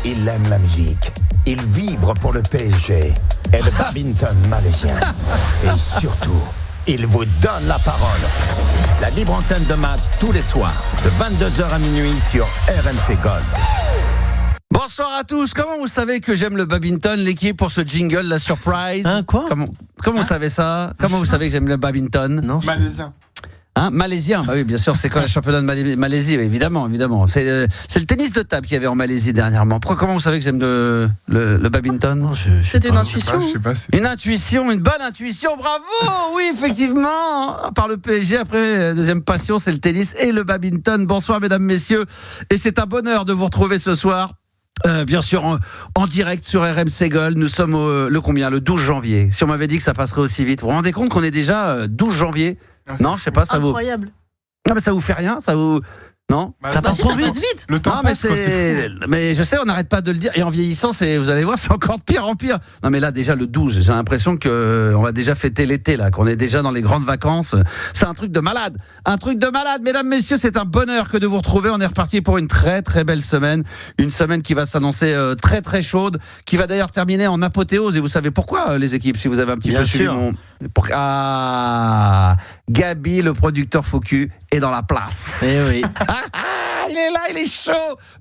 Il aime la musique. Il vibre pour le PSG et le badminton malaisien. Et surtout, il vous donne la parole. La libre antenne de Max tous les soirs, de 22h à minuit sur RMC Gold. Bonsoir à tous. Comment vous savez que j'aime le badminton, l'équipe, pour ce jingle, la surprise? Quoi? Comment vous savez ça? Comment vous savez que j'aime le badminton? Non, Malaisien. Malaisien, bah oui, bien sûr, c'est quoi le championnat de Malaisie? Oui, évidemment. C'est le tennis de table qu'il y avait en Malaisie dernièrement. Comment vous savez que j'aime le badminton? C'était une intuition. Je sais pas. Une intuition, une bonne intuition, bravo! Oui, effectivement, par le PSG, après, deuxième passion, c'est le tennis et le badminton. Bonsoir, mesdames, messieurs, et c'est un bonheur de vous retrouver ce soir. Bien sûr, en direct sur RMC Gold. Nous sommes le 12 janvier. Si on m'avait dit que ça passerait aussi vite, vous vous rendez compte qu'on est déjà 12 janvier? Non, je sais pas, ça vous... Incroyable. Non, mais ça vous fait rien, ça vous... Non, Ça passe vite. Le temps non, mais passe, quoi, c'est fou. Mais je sais, on n'arrête pas de le dire. Et en vieillissant, vous allez voir, c'est encore de pire en pire. Non, mais là, déjà, le 12, j'ai l'impression qu'on va déjà fêter l'été, là, qu'on est déjà dans les grandes vacances. C'est un truc de malade. Un truc de malade. Mesdames, messieurs, c'est un bonheur que de vous retrouver. On est reparti pour une très, très belle semaine. Une semaine qui va s'annoncer très, très chaude, qui va d'ailleurs terminer en apothéose. Et vous savez pourquoi, les équipes, si vous avez un petit Bien peu suivi sûr. Gabi, le producteur Focus, est dans la place. Eh oui. Il est là, il est chaud.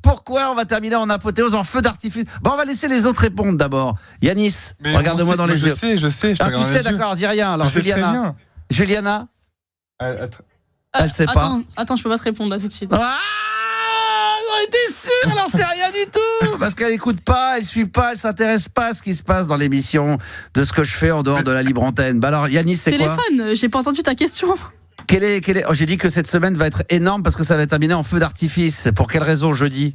Pourquoi? On va terminer en apothéose, en feu d'artifice. Bon, on va laisser les autres répondre d'abord. Yanis, regarde-moi dans les yeux. Je sais. Je te Ah, tu regarde dans sais, les yeux. d'accord, dis rien. Alors, Je sais très Juliana. bien. Juliana, elle sait pas. Attends, je peux pas te répondre là tout de suite. Ah, j'en étais sûr, elle n'en sait rien du tout. Parce qu'elle écoute pas, elle suit pas, elle s'intéresse pas à ce qui se passe dans l'émission, de ce que je fais en dehors de la libre antenne. Bah alors, Yanis, c'est quoi? Téléphone, j'ai pas entendu ta question. Quel est... Oh, j'ai dit que cette semaine va être énorme parce que ça va terminer en feu d'artifice. Pour quelle raison jeudi?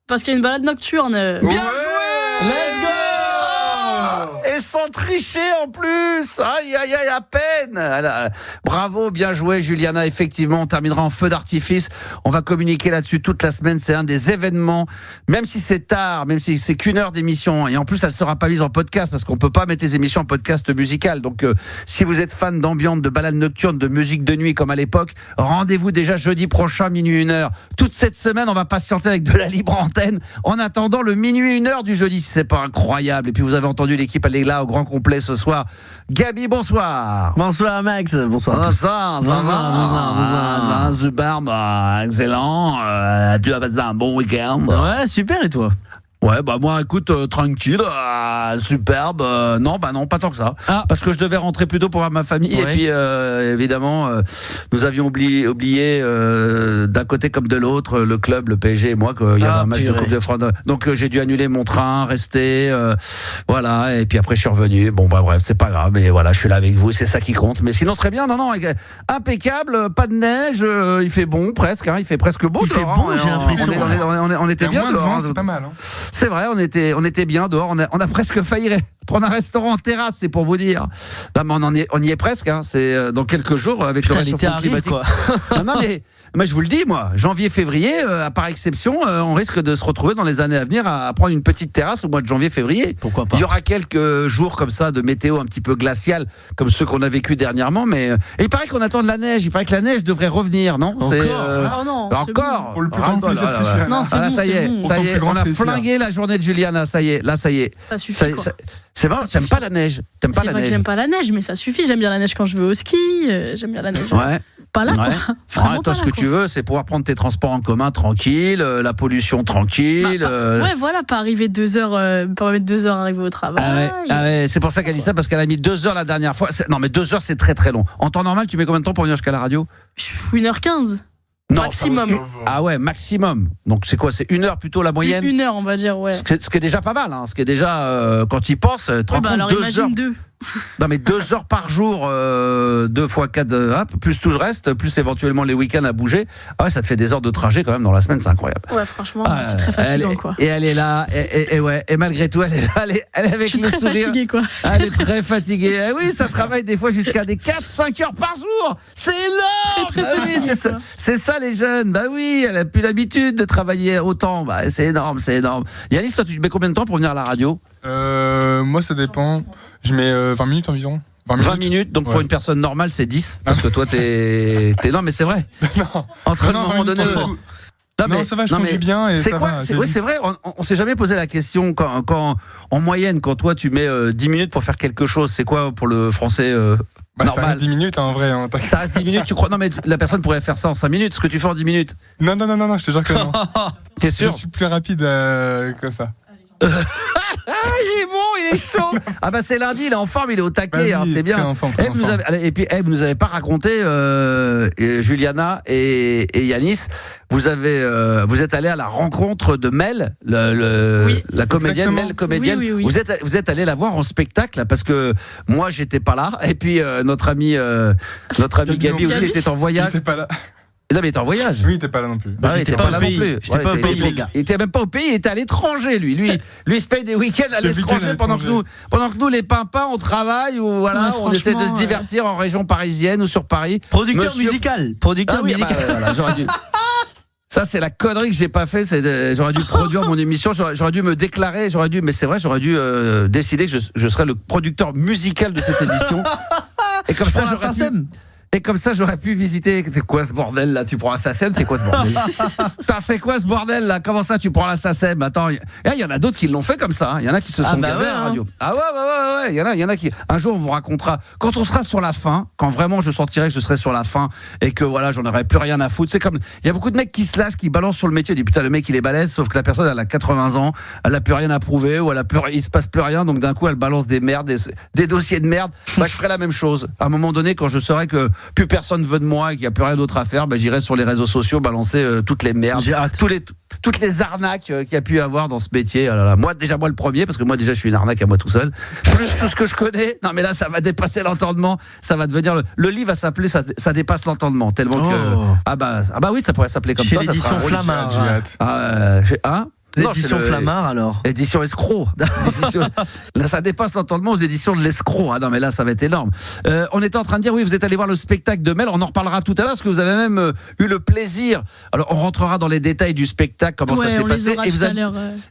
Parce qu'il y a une balade nocturne. Bien Ouais. joué! Let's go! Et sans tricher en plus! Aïe, aïe, aïe, à peine! Bravo, bien joué, Juliana. Effectivement, on terminera en feu d'artifice. On va communiquer là-dessus toute la semaine. C'est un des événements, même si c'est tard, même si c'est qu'une heure d'émission. Et en plus, elle ne sera pas mise en podcast parce qu'on ne peut pas mettre les émissions en podcast musical. Donc, si vous êtes fan d'ambiance, de balade nocturne, de musique de nuit comme à l'époque, rendez-vous déjà jeudi prochain, minuit 1h. Toute cette semaine, on va patienter avec de la libre antenne en attendant le minuit 1h du jeudi, si c'est pas incroyable. Et puis, vous avez entendu, l'équipe, elle est là au grand complet ce soir. Gabi, bonsoir. Bonsoir Max, bonsoir à tous. Bonsoir. Superbe, excellent. Tu as passé un bon week-end? Ouais, super, et toi? Ouais, bah moi, écoute, tranquille, superbe. Non, pas tant que ça. Parce que je devais rentrer plus tôt pour voir ma famille. Ouais. Et puis, évidemment, nous avions oublié d'un côté comme de l'autre, le club, le PSG et moi, qu'il y avait un match de Coupe de France. Donc, j'ai dû annuler mon train, rester. Voilà. Et puis après, je suis revenu. Bon, bah bref, c'est pas grave. Mais voilà, je suis là avec vous. C'est ça qui compte. Mais sinon, très bien. Non, impeccable. Pas de neige. Il fait bon, presque. Il fait presque beau. Il fait dehors, bon, hein, j'ai l'impression. On était Il y a bien moins de dehors. vent, c'est pas mal. Hein. C'est vrai, on était bien dehors. On a presque failli prendre un restaurant en terrasse, c'est pour vous dire. Non, mais on y est presque. C'est dans quelques jours avec Putain, le réchauffement climatique. quoi. Non, mais je vous le dis, moi, janvier, février, par exception, on risque de se retrouver dans les années à venir à prendre une petite terrasse au mois de janvier, février. Pourquoi pas? Il y aura quelques jours comme ça de météo un petit peu glaciale, comme ceux qu'on a vécu dernièrement. Mais et il paraît qu'on attend de la neige. Il paraît que la neige devrait revenir, non? Encore Oh non. c'est Encore. Pour le plus grand plaisir du chien. Non, c'est Ah, là, bon, ça y c'est est, bon. ça y est, Pour ton on a plus grand flingué la journée de Juliana, ça y est, ça y est. Ça suffit, quoi. C'est vrai, t'aimes pas la neige, t'aimes pas C'est la vrai que neige. j'aime pas la neige, mais ça suffit. J'aime bien la neige quand je vais au ski. J'aime bien la neige. Ouais. Pas là, Ouais. quoi. Vraiment Toi, pas ce là, que quoi. tu veux, c'est pouvoir prendre tes transports en commun tranquille, la pollution tranquille. Ouais, voilà, pas arriver 2 heures, pas mettre 2 heures à arriver au travail. Ah ouais, c'est pour ça qu'elle dit ça, parce qu'elle a mis 2 heures la dernière fois. Non, mais 2 heures, c'est très très long. En temps normal, tu mets combien de temps pour venir jusqu'à la radio? 1h15. Non, Maximum. Ah ouais, maximum. Donc c'est quoi? C'est 1 heure plutôt la moyenne? 1 heure, on va dire, ouais. Ce qui est déjà pas mal, hein. Ce qui est déjà, quand tu y penses, tu te rends compte, alors 2 heures. imagine 2. Non mais 2 heures par jour, 2 fois 4, plus tout le reste, plus éventuellement les week-ends à bouger. Ah ouais, ça te fait des heures de trajet quand même dans la semaine, c'est incroyable. Ouais, franchement, c'est très fatigant, quoi. Et elle est là, et ouais, et malgré tout, elle est là, elle est avec Je suis le très sourire. fatiguée, quoi. Elle est très fatiguée. Eh oui, ça travaille des fois jusqu'à des 4-5 heures par jour. C'est énorme. Très, très Bah oui, fatiguée, c'est quoi. c'est ça les jeunes. Bah oui, elle a plus l'habitude de travailler autant. Bah c'est énorme, c'est énorme. Yanis, toi, tu te mets combien de temps pour venir à la radio? Moi, ça dépend. Je mets 20 minutes environ. 20 minutes, donc pour Ouais. une personne normale, c'est 10. Parce que toi, t'es. Non, mais c'est vrai. Non. Entre Non, un moment 20 donné. minutes, Non, ça va, je conduis bien et c'est ça quoi, va. c'est vrai, on s'est jamais posé la question quand en moyenne, quand toi tu mets 10 minutes pour faire quelque chose, c'est quoi pour le français Ça normal? reste 10 minutes en vrai. Ça reste 10 minutes, tu crois? Non, mais la personne pourrait faire ça en 5 minutes, ce que tu fais en 10 minutes. Non, je te jure que non. T'es sûr? Je suis plus rapide que ça. Il est bon, il est chaud. Ah bah c'est lundi, il est en forme, il est au taquet, Bah oui, c'est bien. très en forme, très en forme. Et puis vous nous avez pas raconté, Juliana et Yanis, vous êtes allés à la rencontre de Mel, Oui. la comédienne, Exactement. Mel comédienne. Oui. Vous êtes allés la voir en spectacle parce que moi j'étais pas là et puis notre ami Gabi aussi était en Il voyage. était pas là. Non mais il était en voyage. Oui, il était pas là non plus. Ah, il J'étais était pas là au non pays. plus. J'étais pas au pays, les gars. Il était même pas au pays, il était à l'étranger, lui. Lui, il se paye des week-ends à Le week-end l'étranger à pendant que nous, les pimpins, on travaille ou voilà, Ouais, on essaie de se franchement, divertir en région parisienne ou sur Paris. Producteur Monsieur- musical. Ah oui, bah, voilà, j'aurais dû. Ça, c'est la connerie que j'ai pas fait. J'aurais dû produire mon émission. J'aurais dû me déclarer. Mais c'est vrai, j'aurais dû décider que je serais le producteur musical de cette émission. Et comme ça, j'aurais pu. Et comme ça, j'aurais pu visiter. C'est quoi ce bordel là? Tu prends la SACEM? C'est quoi ce bordel? T'as fait quoi ce bordel là? Comment ça, tu prends la SACEM? Attends, il y en a d'autres qui l'ont fait comme ça. Il y en a qui se sont gavés à la radio. Ah ouais. Il y en a qui. Un jour, on vous racontera. Quand on sera sur la fin, quand vraiment je sentirai que je serai sur la fin et que voilà, j'en aurai plus rien à foutre. C'est comme. Il y a beaucoup de mecs qui se lâchent, qui balancent sur le métier. Ils disent putain, le mec il est balèze, sauf que la personne elle a 80 ans, elle a plus rien à prouver ou il se passe plus rien. Donc d'un coup, elle balance des merdes, des dossiers de merde. Bah, je ferai la même chose. À un moment donné, quand je saurai que plus personne veut de moi et qu'il n'y a plus rien d'autre à faire, bah, j'irai sur les réseaux sociaux balancer toutes les merdes, toutes les arnaques qu'il y a pu y avoir dans ce métier. Ah là là. Moi le premier, parce que moi déjà je suis une arnaque à moi tout seul. Plus tout ce que je connais. Non mais là ça va dépasser l'entendement. Ça va devenir le livre va s'appeler ça dépasse l'entendement tellement que ah bah oui ça pourrait s'appeler comme Chez ça. Ça l'édition sera Flammard. J'ai hâte. Hein? Édition Flammard alors. Édition escroc. Là, ça dépasse l'entendement aux éditions de l'escroc. Ah non, mais là, ça va être énorme. On était en train de dire, oui, vous êtes allé voir le spectacle de Mel. On en reparlera tout à l'heure, parce que vous avez même eu le plaisir. Alors, on rentrera dans les détails du spectacle, comment ça s'est passé.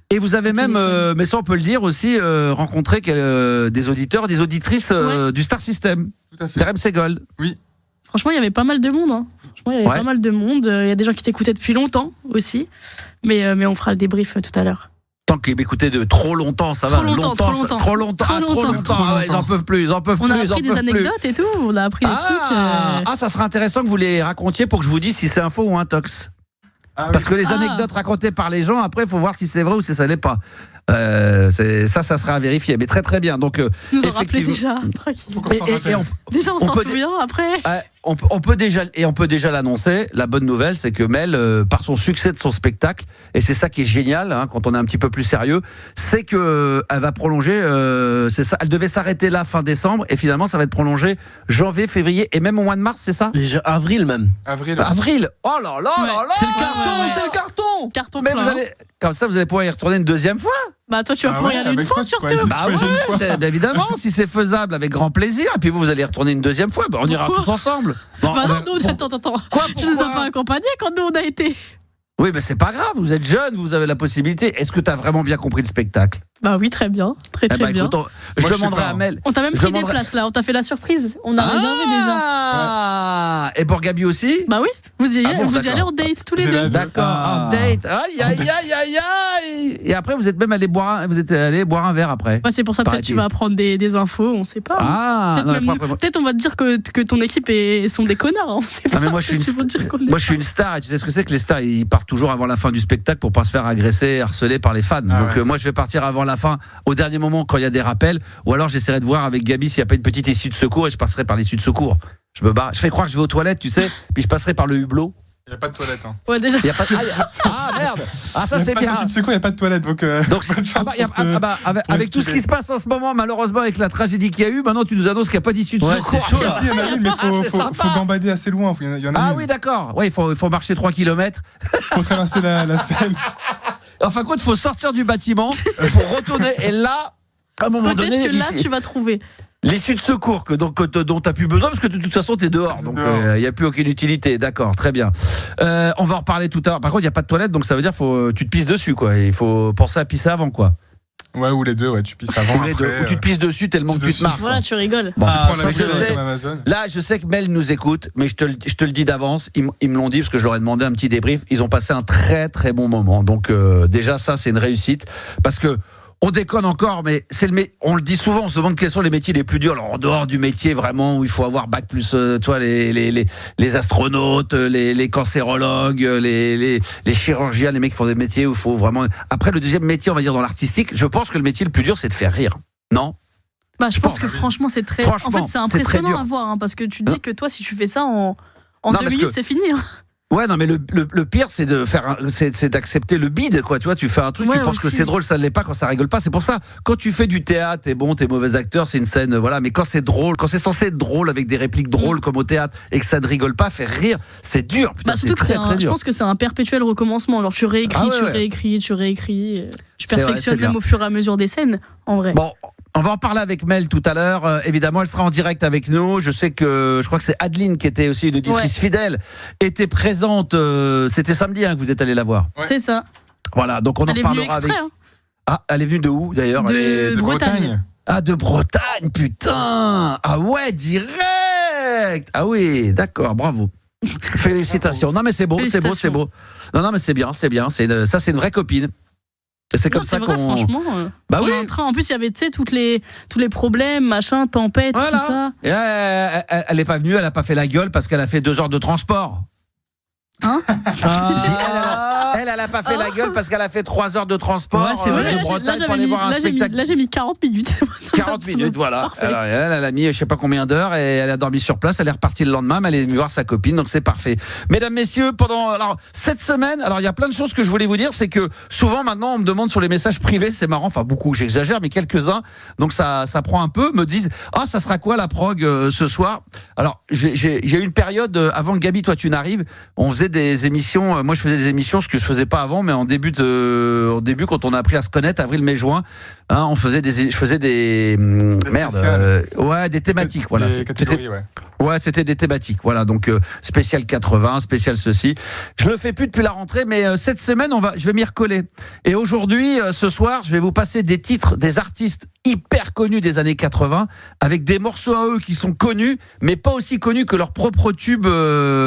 Et vous avez même, mais ça, on peut le dire aussi, rencontré des auditeurs, des auditrices du Star System. Tout à fait. RMC Gold. Oui. Franchement, il y avait pas mal de monde. Hein. Franchement, il y avait pas mal de monde. Il y a des gens qui t'écoutaient depuis longtemps aussi. Mais on fera le débrief tout à l'heure. Tant qu'ils m'écoutaient de trop longtemps, ça va. Trop longtemps. Trop longtemps. Ah ouais, ils en peuvent plus. On a appris des anecdotes et tout. On a appris des trucs. Ça serait intéressant que vous les racontiez pour que je vous dise si c'est un faux ou un tox. Parce que les anecdotes racontées par les gens, après, il faut voir si c'est vrai ou si ça l'est pas. Ça sera à vérifier, mais très très bien. Donc, nous en rappelez déjà, tranquille. Faut qu'on s'en rappelle. Déjà, on s'en souvient après. On peut déjà l'annoncer. La bonne nouvelle, c'est que Mel, par son succès de son spectacle, et c'est ça qui est génial hein, quand on est un petit peu plus sérieux, c'est que elle va prolonger. C'est ça. Elle devait s'arrêter là fin décembre, et finalement, ça va être prolongé janvier, février, et même au mois de mars, c'est ça? Avril même. Avril. Oh là là là là. C'est le carton, c'est le carton. Carton Mais plein. comme ça, vous allez pouvoir y retourner une deuxième fois. Bah toi, tu vas pouvoir y aller une fois surtout. Bah ouais, évidemment, si c'est faisable, avec grand plaisir. Et puis vous allez y retourner une deuxième fois. Bah, on ira tous ensemble. Bah non, attends. Tu nous as pas accompagnés quand nous on a été. Oui, mais c'est pas grave. Vous êtes jeune, vous avez la possibilité. Est-ce que tu as vraiment bien compris le spectacle? Bah oui, très bien, très bien. Écoute, je demanderai à Mel. On t'a même pris des places là. On t'a fait la surprise. On a réservé déjà. Et pour Gabi aussi? Bah oui, vous y allez en date tous les deux. D'accord, en date. Aïe. Et après, vous êtes même allé boire un verre après. Ouais, c'est pour ça peut-être tu vas apprendre des infos, on sait pas. Peut-être on va te dire que ton équipe sont des connards. On sait pas. Mais moi, je suis une star et tu sais ce que c'est que les stars, ils partent toujours avant la fin du spectacle pour pas se faire agresser, harceler par les fans. Donc moi, je vais partir avant la fin, au dernier moment quand il y a des rappels, ou alors j'essaierai de voir avec Gabi s'il n'y a pas une petite issue de secours et je passerai par l'issue de secours. Je me barre, je fais croire que je vais aux toilettes, tu sais, puis je passerai par le hublot. Il n'y a pas de toilette. Hein. Ouais, déjà. Y a pas de... merde. Ça c'est bien. De secours, il n'y a pas de toilette. Donc avec tout ce qui se passe en ce moment, malheureusement, avec la tragédie qu'il y a eu, maintenant tu nous annonces qu'il n'y a pas d'issue de secours. C'est chaud. Il y en a une, mais il faut gambader assez loin. Oui, d'accord. Ouais, il faut marcher 3 km. Faut traverser la Seine. En fin de compte, il faut sortir du bâtiment pour retourner. Et là, à un moment donné, peut-être que là, tu vas trouver l'issue de secours dont tu n'as plus besoin, parce que de toute façon, tu es dehors. Donc, il n'y a plus aucune utilité. D'accord, très bien. On va en reparler tout à l'heure. Par contre, il n'y a pas de toilette, donc ça veut dire que tu te pisses dessus, quoi. Il faut penser à pisser avant, quoi. Ouais, ou les deux, ouais, tu pisses avant, Ou les après. deux. Ou tu te pisses dessus tellement que tu te marres. Voilà, tu rigoles. Bon, Tu prends ça, la je gueule sais. comme Amazon. Là, je sais que Mel nous écoute, mais je te le dis d'avance. Ils me l'ont dit parce que je leur ai demandé un petit débrief. Ils ont passé un très très bon moment. Donc déjà ça, c'est une réussite parce que on déconne encore, mais on le dit souvent. On se demande quels sont les métiers les plus durs. Alors en dehors du métier vraiment où il faut avoir bac plus, toi les astronautes, les cancérologues, les chirurgiens, les mecs qui font des métiers où il faut vraiment. Après le deuxième métier, on va dire dans l'artistique, je pense que le métier le plus dur, c'est de faire rire. Non? Bah, je pense que franchement, c'est très. En fait, c'est impressionnant à voir, hein, parce que tu te dis que toi, si tu fais ça en 2 minutes, c'est fini. Hein. Ouais, non, mais le pire, c'est de faire, c'est d'accepter le bide, quoi. Tu vois, tu fais un truc, tu penses que c'est drôle, ça ne l'est pas quand ça rigole pas. C'est pour ça, quand tu fais du théâtre, t'es bon, t'es mauvais acteur, c'est une scène, voilà. Mais quand c'est drôle, quand c'est censé être drôle avec des répliques drôles comme au théâtre et que ça ne rigole pas, faire rire, c'est dur. Putain, surtout c'est très, très dur. Je pense que c'est un perpétuel recommencement. Genre, tu réécris, tu réécris. Tu perfectionnes même au fur et à mesure des scènes, en vrai. Bon. On va en parler avec Mel tout à l'heure. Évidemment, elle sera en direct avec nous. Je sais que, je crois que c'est Adeline qui était aussi une auditrice fidèle, était présente. C'était samedi que vous êtes allé la voir. Ouais. C'est ça. Voilà, donc on en parlera avec. Hein. Ah, elle est venue de où d'ailleurs? De Bretagne. Ah, de Bretagne, putain. Ah ouais, direct. Ah oui, d'accord, bravo. Félicitations. Non mais c'est beau, c'est beau, c'est beau. Non mais c'est bien, c'est bien. Ça, c'est une vraie copine. C'est comme ça qu'on. Franchement. Bah oui. En train. En plus, il y avait, tu sais, tous les problèmes, machin, tempête, tout ça. Et elle n'est pas venue, elle n'a pas fait la gueule parce qu'elle a fait 2 heures de transport. Hein? Elle n'a pas fait la gueule parce qu'elle a fait 3 heures de transport de Bretagne pour aller voir un spectacle. Là, j'ai mis 40 minutes. 40 minutes, voilà. Alors, elle a mis je ne sais pas combien d'heures et elle a dormi sur place. Elle est repartie le lendemain, mais elle est venue voir sa copine, donc c'est parfait. Mesdames, messieurs, cette semaine, alors il y a plein de choses que je voulais vous dire. C'est que souvent maintenant, on me demande sur les messages privés, c'est marrant, enfin beaucoup, j'exagère, mais quelques-uns, donc ça prend un peu, me disent ça sera quoi la prog ce soir? Alors, j'ai eu une période, avant que Gabi, toi tu n'arrives, on faisait des émissions, moi je faisais des émissions, ce que je faisais pas avant, mais en début quand on a appris à se connaître, avril, mai, juin, je faisais des des thématiques, voilà. Des catégories, Ouais, c'était des thématiques, voilà. Donc spécial 80, spécial ceci. Je le fais plus depuis la rentrée, mais cette semaine je vais m'y recoller. Et aujourd'hui, ce soir, je vais vous passer des titres des artistes hyper connus des années 80, avec des morceaux à eux qui sont connus, mais pas aussi connus que leurs propres tubes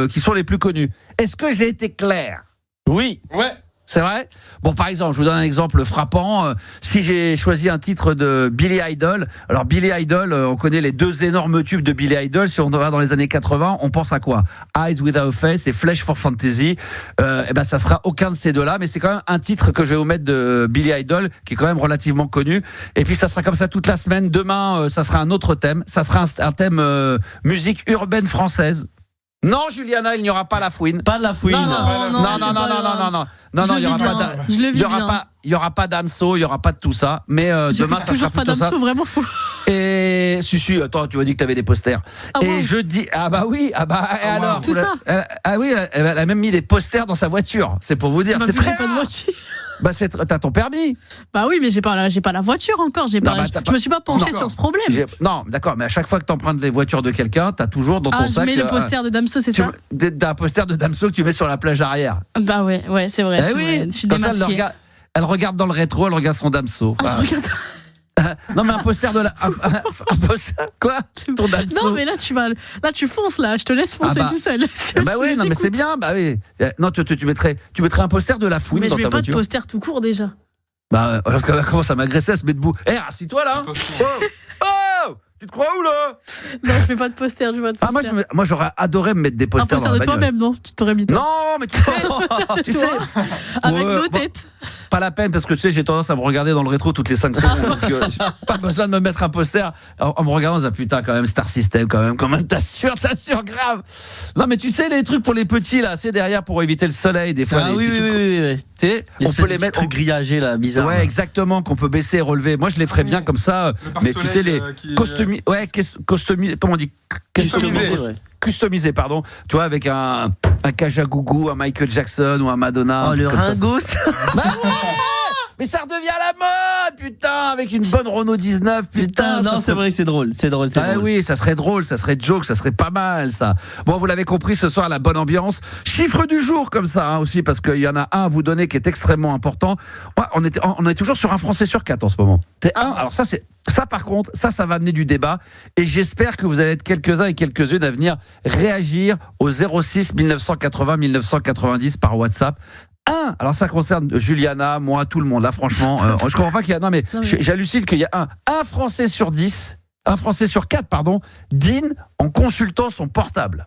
qui sont les plus connus. Est-ce que j'ai été clair? Oui. Ouais. C'est vrai? Bon, par exemple, je vous donne un exemple frappant. Si j'ai choisi un titre de Billy Idol, alors Billy Idol, on connaît les 2 énormes tubes de Billy Idol. Si on va dans les années 80, on pense à quoi? Eyes Without Face et Flesh for Fantasy. Ça sera aucun de ces deux-là, mais c'est quand même un titre que je vais vous mettre de Billy Idol, qui est quand même relativement connu. Et puis ça sera comme ça toute la semaine. Demain, ça sera un autre thème. Ça sera un thème musique urbaine française. Non, Juliana, il n'y aura pas la fouine. Pas de la fouine. Non, il y aura pas d'Amso, il y aura pas de tout ça. Mais demain, ça sera pas plutôt ça. d'Amso, vraiment fou. Et si, attends, tu m'as dit que tu avais des posters. Je dis, alors, tout ça. Elle a même mis des posters dans sa voiture. C'est pour vous dire, c'est très. Pas de voiture. T'as ton permis. Bah oui, mais j'ai pas la voiture encore. Je me suis pas penché sur ce problème. Non, d'accord, mais à chaque fois que tu empruntes les voitures de quelqu'un, t'as toujours dans ton sac. Je mets le poster de Damso, c'est ça? T'as un poster de Damso que tu mets sur la plage arrière. Bah ouais, c'est vrai. Oui, je suis comme ça, démasquée. elle regarde dans le rétro, elle regarde son Damso. Je regarde. Non, mais un poster de un poster, quoi? Ton Damso. Non, mais là tu fonces là. Je te laisse foncer tout seul. Bah oui, non, mais c'est bien. Bah oui. Non, tu mettrais un poster de la fouine dans ta voiture. Mais je mets pas de poster tout court déjà. Bah, alors qu'elle commence à m'agresser, elle se met debout. Assis-toi là. Oh, tu te crois où là? Non, je fais pas de poster, moi j'aurais adoré me mettre des posters. Un poster de toi-même, non? Tu t'aurais mis toi. Non, mais tu sais. Avec nos têtes. Pas la peine parce que tu sais, j'ai tendance à me regarder dans le rétro toutes les 5 secondes. Donc j'ai pas besoin de me mettre un poster en me regardant. Putain, quand même, Star System, quand même, t'assures grave. Non, mais tu sais, les trucs pour les petits là, c'est derrière pour éviter le soleil, des fois. Oui. Tu sais, on peut les mettre. Trucs grillagés là, bizarre. Ouais, exactement, qu'on peut baisser et relever. Moi, je les ferais bien comme ça. Mais tu sais, les customisés. Ouais, comment on dit? Customisé, pardon. Tu vois, avec un Kajagougou, un Michael Jackson ou un Madonna. Le Ringo. Mais ça redevient à la mode, putain, avec une bonne Renault 19, putain. Non, ça, c'est vrai que c'est drôle. C'est drôle. Ah oui, ça serait drôle, ça serait joke, ça serait pas mal, ça. Bon, vous l'avez compris, ce soir, la bonne ambiance. Chiffre du jour, comme ça, aussi, parce qu'il y en a un à vous donner qui est extrêmement important. Ouais, on est toujours sur un Français sur 4 en ce moment. C'est un. Alors ça, par contre, ça va amener du débat. Et j'espère que vous allez être quelques-uns et quelques-unes à venir réagir au 06 1980 1990 par WhatsApp. Alors ça concerne Juliana, moi, tout le monde. Là, franchement, je comprends pas qu'il y a. Non, mais j'hallucine qu'il y a un Français sur 10, un Français sur 4, pardon, dîne en consultant son portable.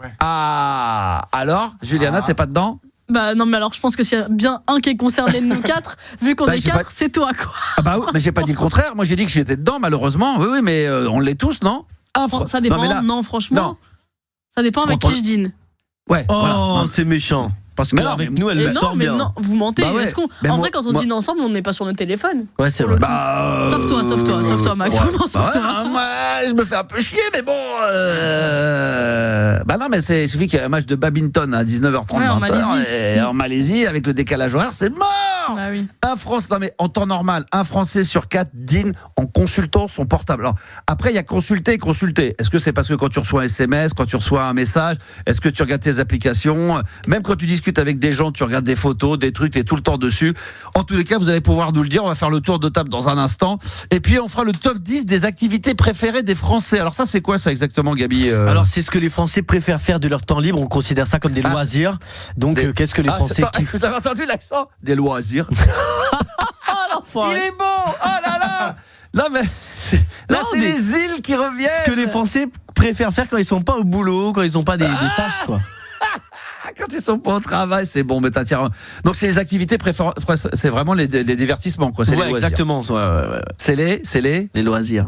Ouais. Ah, alors, Juliana, t'es pas dedans? Bah non, mais alors je pense que s'il y a bien un qui est concerné de nous 4, vu qu'on est 4, c'est toi, quoi. Ah bah oui, mais j'ai pas dit le contraire. Moi, j'ai dit que j'étais dedans, malheureusement. Oui, mais on l'est tous, non? Ça dépend. Non, franchement. Non. Ça dépend avec qui je dîne. Ouais. Oh, voilà. C'est méchant. Parce qu'avec nous, elle le sort bien. Non, vous mentez. Bah ouais. En vrai, quand on dîne ensemble, on n'est pas sur nos téléphones. Ouais, c'est vrai. Sauf toi, Max. Ouais. Vraiment, sauf toi. Moi, je me fais un peu chier, mais bon. Bah non, mais il suffit qu'il y ait un match de badminton à 19h30, ouais, 20h, et en Malaisie, avec le décalage horaire, c'est mort. Bah oui. Non, mais en temps normal, un Français sur 4 dîne en consultant son portable. Alors, après, il y a consulter et consulter. Est-ce que c'est parce que quand tu reçois un SMS, quand tu reçois un message, est-ce que tu regardes tes applications? Même quand tu discutes avec des gens, tu regardes des photos, des trucs, tu es tout le temps dessus. En tous les cas, vous allez pouvoir nous le dire. On va faire le tour de table dans un instant. Et puis, on fera le top 10 des activités préférées des Français. Alors ça, c'est quoi ça exactement, Gabi? Alors, c'est ce que les Français préfèrent faire de leur temps libre. On considère ça comme des loisirs. Donc, qu'est-ce que les Français kiffent? Vous avez entendu l'accent? Des loisirs. Il est beau. Oh là là. Là, mais c'est les îles qui reviennent. Ce que les Français préfèrent faire quand ils sont pas au boulot, quand ils ont pas des tâches, quoi. Quand ils sont pas au travail, c'est bon, mais donc c'est les activités préférées, c'est vraiment les divertissements, quoi. C'est les loisirs. Exactement. Ouais. C'est les loisirs.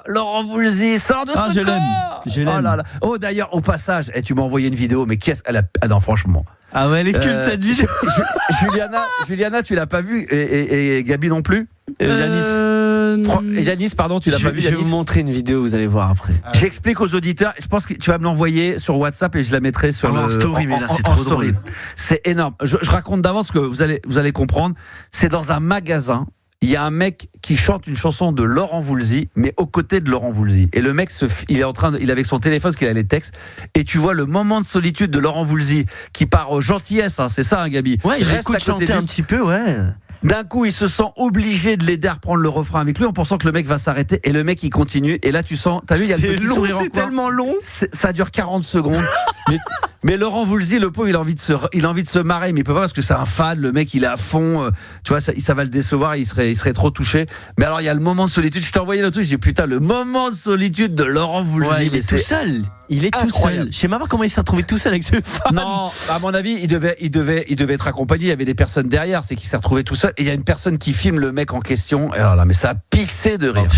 Laurent Voulzy sort de ce corps. Je l'aime. Oh là là. Oh d'ailleurs, au passage, tu m'as envoyé une vidéo, mais non, franchement. Ah ouais, elle est culte cette vidéo. Juliana, tu l'as pas vue et Gabi non plus. Yanis, pardon, tu l'as pas vu. Je vais vous montrer une vidéo, vous allez voir après. J'explique aux auditeurs. Je pense que tu vas me l'envoyer sur WhatsApp et je la mettrai sur en story. Mais là, c'est trop drôle. C'est énorme. Je raconte d'avance que vous allez comprendre. C'est dans un magasin. Il y a un mec qui chante une chanson de Laurent Voulzy, mais aux côtés de Laurent Voulzy. Et le mec, il est avec son téléphone, parce qu'il a les textes, et tu vois le moment de solitude de Laurent Voulzy, qui part gentillesse, hein, c'est ça, hein, Gabi? Ouais, il reste chanter un petit peu, ouais. D'un coup, il se sent obligé de l'aider à reprendre le refrain avec lui, en pensant que le mec va s'arrêter, et le mec, il continue, et là, tu sens, t'as vu, il y a le petit sourire en coin. C'est tellement long. Ça dure 40 secondes. Mais Laurent Voulzy, le pauvre, il a envie de se marrer, mais il peut pas parce que c'est un fan, le mec il est à fond, tu vois, ça va le décevoir, il serait trop touché. Mais alors il y a le moment de solitude, je t'ai envoyé le truc, j'ai dit putain, le moment de solitude de Laurent Voulzy. Ouais, il est tout seul. Il est incroyable. Tout seul. Je sais même pas comment il s'est retrouvé tout seul avec ce fan. Non, à mon avis, il devait être accompagné, il y avait des personnes derrière, c'est qu'il s'est retrouvé tout seul, et il y a une personne qui filme le mec en question, et alors là, mais ça a pissé de rire.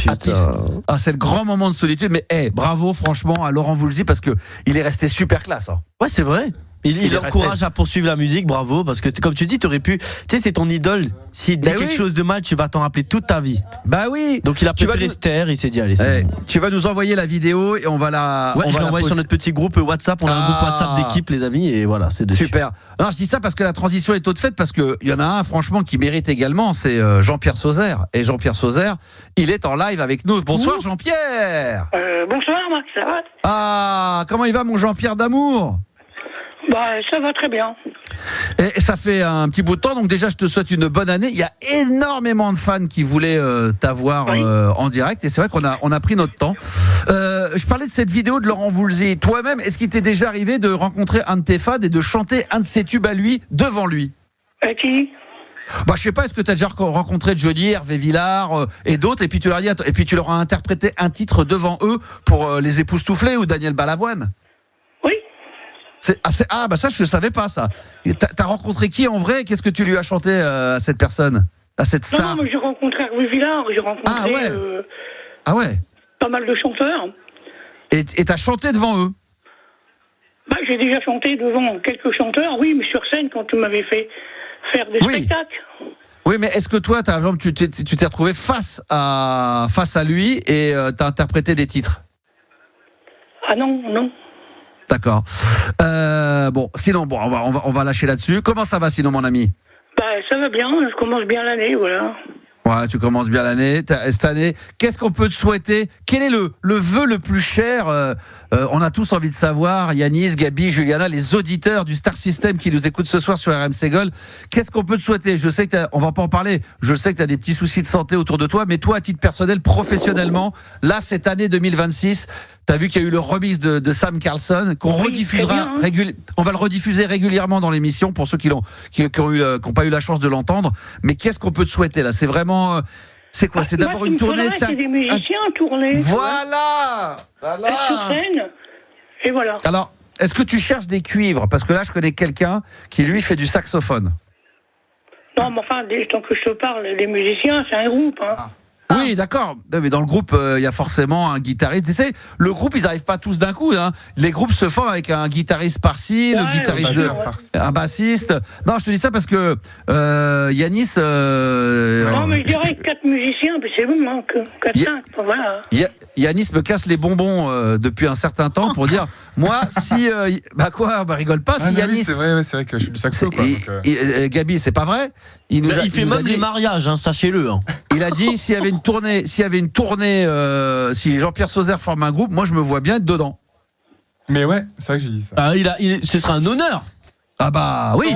C'est le grand moment de solitude, mais bravo franchement à Laurent Voulzy, parce que il est resté super classe. Hein. Ouais, c'est vrai. Il encourage à poursuivre la musique, bravo, parce que comme tu dis, t'aurais pu, tu sais, c'est ton idole. S'il dit quelque chose de mal, tu vas t'en rappeler toute ta vie. Bah oui. Donc il a préféré se taire, il s'est dit allez. Tu vas nous envoyer la vidéo et on va la. Ouais, je l'ai envoyé sur notre petit groupe WhatsApp. On a un groupe WhatsApp d'équipe, les amis, et voilà, c'est dessus. Super. Alors je dis ça parce que la transition est toute faite, parce que il y en a un franchement qui mérite également, c'est Jean-Pierre Sauzère. Et Jean-Pierre Sauzère, il est en live avec nous. Bonsoir Jean-Pierre. Bonsoir Max, ça va? Ah, comment il va mon Jean-Pierre d'amour? Bah, ça va très bien. Et ça fait un petit bout de temps, donc déjà je te souhaite une bonne année. Il y a énormément de fans qui voulaient t'avoir en direct, et c'est vrai qu'on a pris notre temps. Je parlais de cette vidéo de Laurent Voulzy. Toi-même, est-ce qu'il t'est déjà arrivé de rencontrer un de tes fans et de chanter un de ses tubes à lui, devant lui? Qui? Bah je sais pas, est-ce que tu as déjà rencontré Johnny, Hervé Villard et d'autres, et puis tu leur as interprété un titre devant eux pour Les Époustouflés ou Daniel Balavoine? Bah ça je ne savais pas ça. T'as rencontré qui en vrai? Qu'est-ce que tu lui as chanté à cette personne, à cette star? Non, mais j'ai rencontré Hervé Villard, j'ai rencontré pas mal de chanteurs. Et t'as chanté devant eux? Bah, j'ai déjà chanté devant quelques chanteurs, oui, mais sur scène quand tu m'avais fait faire des spectacles. Oui, mais est-ce que toi, par exemple, tu t'es retrouvé face à lui et t'as interprété des titres? Ah non. D'accord. Sinon, on va lâcher là-dessus. Comment ça va sinon, mon ami? Ça va bien, je commence bien l'année, voilà. Ouais, tu commences bien l'année. Cette année, qu'est-ce qu'on peut te souhaiter? Quel est le vœu le plus cher? On a tous envie de savoir, Yanis, Gabi, Juliana, les auditeurs du Star System qui nous écoutent ce soir sur RMC Gold. Qu'est-ce qu'on peut te souhaiter? Je sais que on va pas en parler. Je sais que tu as des petits soucis de santé autour de toi, mais toi, à titre personnel, professionnellement, là, cette année 2026, tu as vu qu'il y a eu le remix de Sam Carlson qu'on rediffusera on va le rediffuser régulièrement dans l'émission pour ceux qui n'ont pas eu la chance de l'entendre. Mais qu'est-ce qu'on peut te souhaiter là? C'est vraiment c'est quoi? C'est d'abord une tournée, c'est des musiciens en tournée. Voilà. Sur scène. Et voilà. Alors, est-ce que tu cherches des cuivres? Parce que là, je connais quelqu'un qui lui fait du saxophone. Non, mais enfin, tant que je te parle, les musiciens, c'est un groupe. Oui, d'accord. Mais dans le groupe, il y a forcément un guitariste. Tu sais, le groupe, ils n'arrivent pas tous d'un coup. Hein. Les groupes se forment avec un guitariste par-ci, le guitariste un bassiste. Non, je te dis ça parce que Yanis. Non, mais je dirais 4 musiciens, puis c'est bon, hein, 4-5. Voilà. Yanis me casse les bonbons depuis un certain temps pour dire moi, si. Rigole pas. Si Yanis. C'est vrai que je suis du saxo. Quoi, Gabi, c'est pas vrai. Il fait même les mariages, hein, sachez-le. Hein. Il a dit s'il y avait une tournée, si Jean-Pierre Sauzère forme un groupe, moi je me vois bien être dedans. Mais ouais, c'est vrai que j'ai dit ça. Ce sera un honneur. Ah bah oui.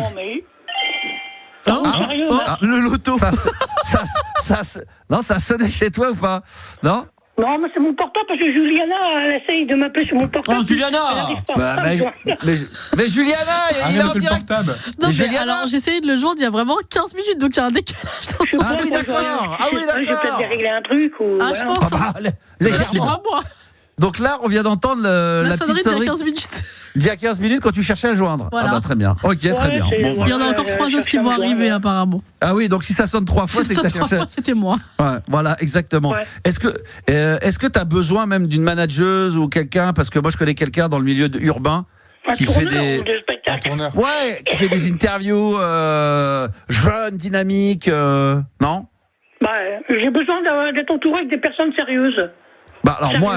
Non, mais... le loto. Non, ça sonnait chez toi ou pas? Non. Non, mais c'est mon portable parce que Juliana, elle essaye de m'appeler sur mon portable. Oh, Juliana! Mais Juliana, il est en direct. Non, mais alors j'ai essayé de le joindre il y a vraiment 15 minutes, donc il y a un décalage dans son Ah oui, d'accord. Je vais peut-être régler un truc ou. je pense. C'est pas moi. Donc là, on vient d'entendre la petite sonnerie. Il y a 15 minutes. Il y a 15 minutes quand tu cherchais à le joindre. Voilà. Ah bah très bien. Ok, très bien. Il y en a encore 3 autres qui vont arriver apparemment. Ah oui, donc si ça sonne 3 fois, c'est que t'as cherché. C'était moi. Ouais, voilà, exactement. Ouais. Est-ce que tu as besoin même d'une manageuse ou quelqu'un, parce que moi je connais quelqu'un dans le milieu urbain qui fait qui fait des interviews jeunes, dynamiques, non? J'ai besoin d'être entouré avec des personnes sérieuses. Alors moi,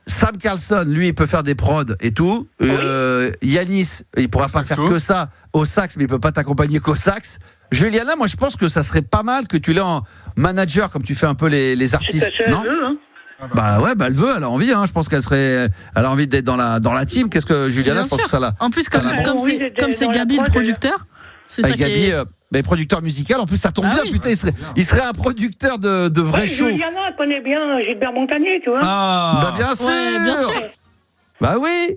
Sam Carlson, lui, il peut faire des prods et tout. Yanis, il pourra pas faire que ça au sax, mais il peut pas t'accompagner qu'au sax. Juliana, moi, je pense que ça serait pas mal que tu l'aies en manager, comme tu fais un peu les artistes, non? Elle veut, elle a envie. Hein. Je pense elle a envie d'être dans la team. Qu'est-ce que Juliana, je pense que ça l'a. En plus, comme c'est Gabi le producteur, c'est ça qui est. Mais producteur musical, en plus ça tombe bien, putain, il serait un producteur de vrai show. Juliana connaît bien Gilbert Montagnier, tu vois. Bien sûr. Ouais, bien sûr. Bah oui.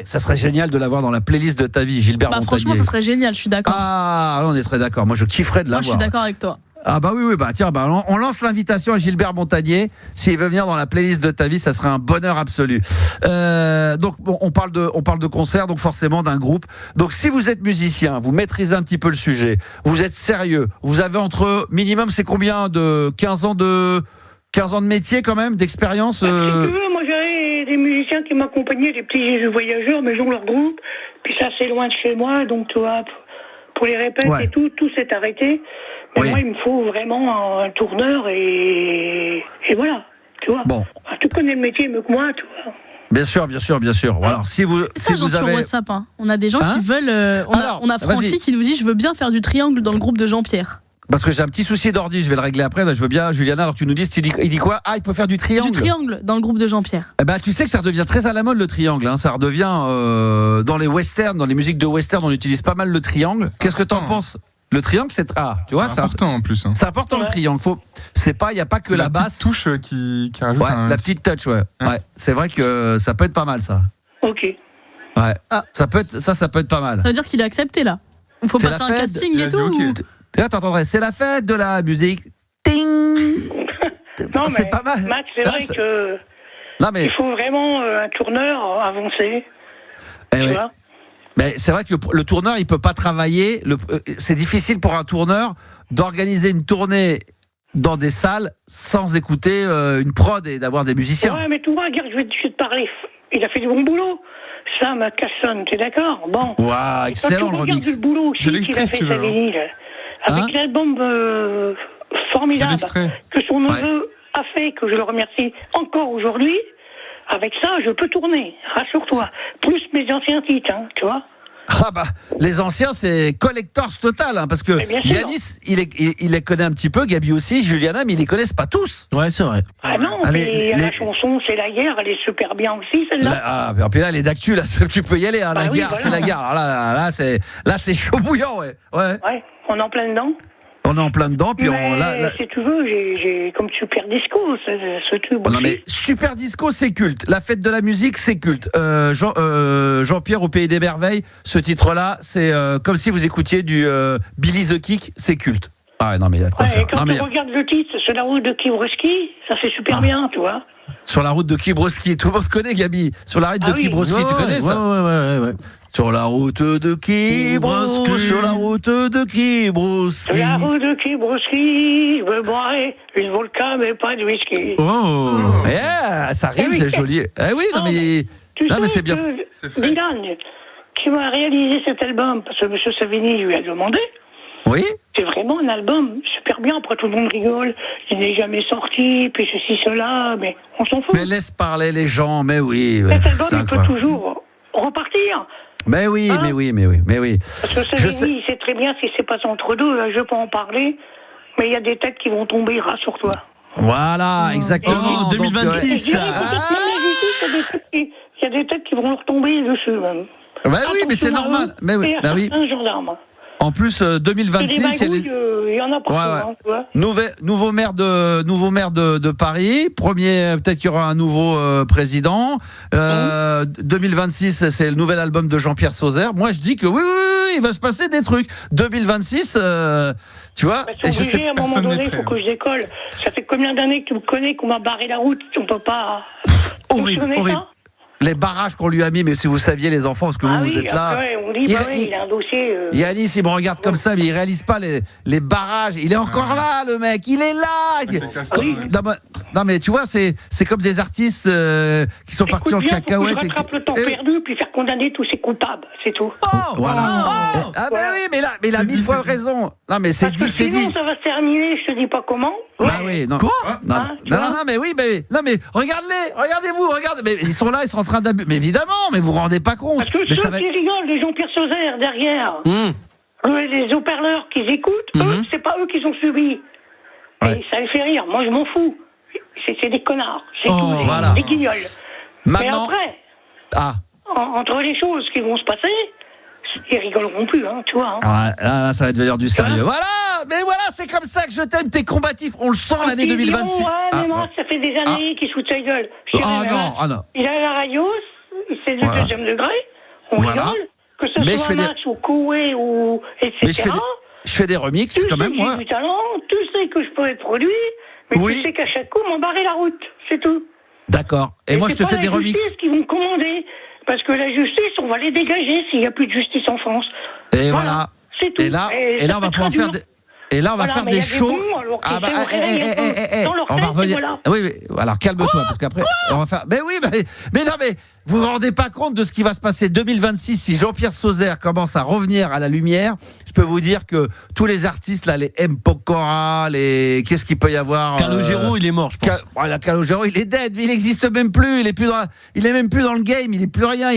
Ça serait génial de l'avoir dans la playlist de ta vie, Gilbert Montagnier. Franchement, ça serait génial, je suis d'accord. Ah, là, on est très d'accord. Moi, je kifferais de l'avoir. Moi, je suis d'accord avec toi. Ah bah oui, tiens, on lance l'invitation à Gilbert Montagnier. S'il veut venir dans la playlist de ta vie, ça serait un bonheur absolu. Donc on parle de concert, donc forcément d'un groupe. Donc si vous êtes musicien, vous maîtrisez un petit peu le sujet, vous êtes sérieux, vous avez entre minimum, c'est combien de 15 ans de métier quand même, d'expérience Si tu veux, moi j'avais des musiciens qui m'accompagnaient, des petits voyageurs, mais ils ont leur groupe. Puis ça c'est loin de chez moi, donc tu vois, pour les répètes et tout s'est arrêté. Mais moi, il me faut vraiment un tourneur et voilà, tu vois. Bon. Tu connais le métier mieux que moi, tu vois. Bien sûr. Alors, si vous sur WhatsApp, hein. On a des gens qui veulent. On a Francky qui nous dit: je veux bien faire du triangle dans le groupe de Jean-Pierre. Parce que j'ai un petit souci d'ordi, je vais le régler après. Je veux bien, Juliana. Alors tu nous dis, il dit quoi? Il peut faire du triangle. Du triangle dans le groupe de Jean-Pierre. Tu sais que ça redevient très à la mode le triangle. Hein. Ça redevient dans les westerns, dans les musiques de western, on utilise pas mal le triangle. Qu'est-ce que t'en penses? Le triangle, c'est tu vois, c'est important en plus. Hein. C'est important le triangle. Il y a pas que la basse. Touche qui rajoute la petite touch, ouais. C'est vrai que ça peut être pas mal ça. Ok. Ouais. Ça peut être pas mal. Ça veut dire qu'il est accepté là. Il faut passer un casting et tout. Okay. T'entendrais, c'est la fête de la musique. Ting. C'est pas mal. Max, c'est vrai que il faut vraiment un tourneur avancé. Tu vois. Mais c'est vrai que le tourneur, il peut pas travailler. C'est difficile pour un tourneur d'organiser une tournée dans des salles sans écouter une prod et d'avoir des musiciens. Ouais, mais tu vois, regarde, je vais te parler. Il a fait du bon boulot. Sam Carlson, t'es d'accord? Bon. Waouh, excellent le remix. Le boulot aussi qu'il a fait sa vinyle. Avec l'album formidable que son neveu a fait, que je le remercie encore aujourd'hui. avec ça, je peux tourner, rassure-toi. Plus mes anciens titres, hein, tu vois. Ah bah, les anciens, c'est collectors total, hein, parce que Yanis, il les connaît un petit peu, Gabi aussi, Juliana, mais ils les connaissent pas tous. Ouais, c'est vrai. Ah non, la chanson, c'est la guerre, elle est super bien aussi, celle-là. Puis là, les d'actu, là, tu peux y aller, hein, la guerre, voilà. c'est la guerre. Alors là, c'est chaud bouillant, ouais. Ouais, on est en plein dedans. On est en plein dedans, puis si tu veux, j'ai comme Super Disco, ce tube. Non mais Super Disco, c'est culte. La fête de la musique, c'est culte. Jean-Pierre au Pays des Merveilles, ce titre-là, c'est comme si vous écoutiez du Billy the Kick, c'est culte. Ah non mais il y a de quoi faire. Quand tu regardes le titre, Sur la route de Kibroski, ça fait super bien, tu vois. Sur la route de Kibroski, tout le monde connaît, Gabi. Sur la route de Kibroski, tu connais ça? Ouais. Sur la route de Kibroski, sur la route de Kibroski. Sur la route de Kibroski, je veux boire une vodka mais pas de whisky. Oh, ça rime, c'est joli. Eh oui, non mais c'est bien. Dylan, qui m'a réalisé cet album, parce que M. Savini lui a demandé. Oui. C'est vraiment un album super bien. Après, tout le monde rigole. Il n'est jamais sorti, puis ceci, cela, mais on s'en fout. Mais laisse parler les gens, mais oui. Cet album, il peut toujours repartir. Mais oui. Parce que Savini, il sait très bien ce qui s'est passé entre deux. Là, je ne vais pas en parler, mais il y a des têtes qui vont tomber, rassure-toi. Voilà, exactement. En 2026. Il y a des têtes qui vont leur tomber dessus, même. Bah oui, mais c'est normal. Mais oui, bah oui. Un gendarme. En plus, 2026, il y en a partout. Hein, nouveau maire de Paris. Premier, peut-être qu'il y aura un nouveau président. 2026, c'est le nouvel album de Jean-Pierre Sauzère. Moi, je dis que oui, il va se passer des trucs. 2026, tu vois. À un moment donné, il faut que je décolle. Ça fait combien d'années que tu me connais qu'on m'a barré la route? On peut pas. Horrible. Les barrages qu'on lui a mis, mais si vous saviez les enfants, parce que vous êtes là. On dit, il a un dossier. Yanis, il me regarde comme ça, mais il réalise pas les barrages. Il est encore là, le mec. Il est là. Non, mais tu vois, c'est comme des artistes qui sont partis en cacahuète. Il faut rattraper le temps perdu, puis faire condamner tous ces coupables, c'est tout. Voilà. Ben oui, mais là, il a 1000 fois raison. Non, mais c'est dit, sinon, ça va se terminer, je te dis pas comment. Ah oui, non. Quoi? Non, mais oui, mais regardez-vous, mais ils sont là, ils sont en train d'abuser. Mais évidemment, mais vous vous rendez pas compte. Parce que ceux qui rigolent de Jean-Pierre Sauzère derrière, les haut-parleurs qu'ils écoutent, eux, c'est pas eux qui ont subi. Et ça les fait rire. Moi, je m'en fous. C'est des connards. C'est tout. Des guignols. Maintenant, mais après, entre les choses qui vont se passer, ils rigoleront plus, hein, tu vois. Hein. Là, ça va devenir du sérieux. Mais voilà, c'est comme ça que je t'aime, t'es combatif. On le sent l'année 2026. Mais moi, ça fait des années qu'il se fout de sa gueule. Non. Il a la radio, c'est le deuxième degré, on rigole, que ce soit Max ou Koué ou etc. Je fais des remixes quand même, moi. Tu sais que j'ai du talent, tu sais que je peux être produit, mais tu sais qu'à chaque coup, m'en barrer la route, c'est tout. D'accord. Et moi, je te fais des remixes. C'est pas la justice qui vont commander, parce que la justice, on va les dégager s'il n'y a plus de justice en France. Et voilà. C'est tout. Et là, on va pouvoir faire des... Et là, on va faire des shows. On va revenir. Oui, alors calme-toi, parce qu'après, on va faire. Mais oui, mais non, mais vous vous rendez pas compte de ce qui va se passer 2026 si Jean-Pierre Sauzère commence à revenir à la lumière. Je peux vous dire que tous les artistes là, les M. Pokora, qu'est-ce qu'il peut y avoir? Calogero, il est mort, je pense. Calogero, il est dead, il n'existe même plus. Il est même plus dans le game. Il est plus rien.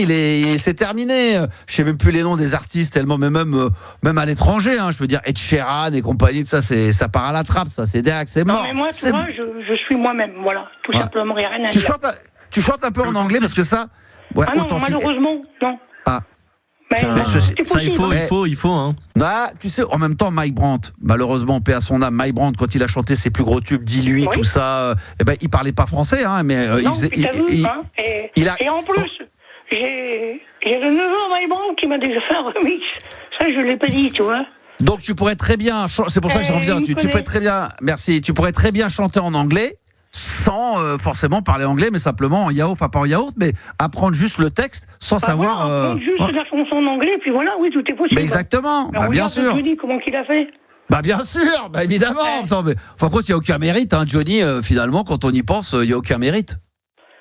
C'est terminé. Je sais même plus les noms des artistes tellement, mais même à l'étranger. Hein, je veux dire Ed Sheeran et compagnie. Tout ça, ça part à la trappe. Ça, c'est direct, c'est mort. Non, mais moi, tu vois, je suis moi-même. Voilà, tout simplement. Il n'y a rien à dire. Tu chantes un peu en anglais parce que ça. Ouais, non, malheureusement, non. Ça, il faut. Hein. Tu sais, en même temps, Mike Brandt, malheureusement, paix à son âme, Mike Brandt, quand il a chanté ses plus gros tubes, Dis-lui, tout ça, il parlait pas français, hein, mais il faisait. Et en plus, j'ai le neveu Mike Brandt qui m'a déjà fait un remix. Ça, je l'ai pas dit, tu vois. Donc tu pourrais très bien, c'est pour ça que je reviens, tu pourrais très bien, merci, tu pourrais très bien chanter en anglais, sans forcément parler anglais, mais simplement en yaourt, enfin pas en yaourt, mais apprendre juste le texte sans savoir. Apprendre juste la chanson en anglais, puis voilà, oui, tout est possible. Mais exactement, bien sûr. Johnny, comment qu'il a fait? Bien sûr, évidemment. Attends, mais enfin, il n'y a aucun mérite, hein, Johnny, finalement, quand on y pense, il n'y a aucun mérite.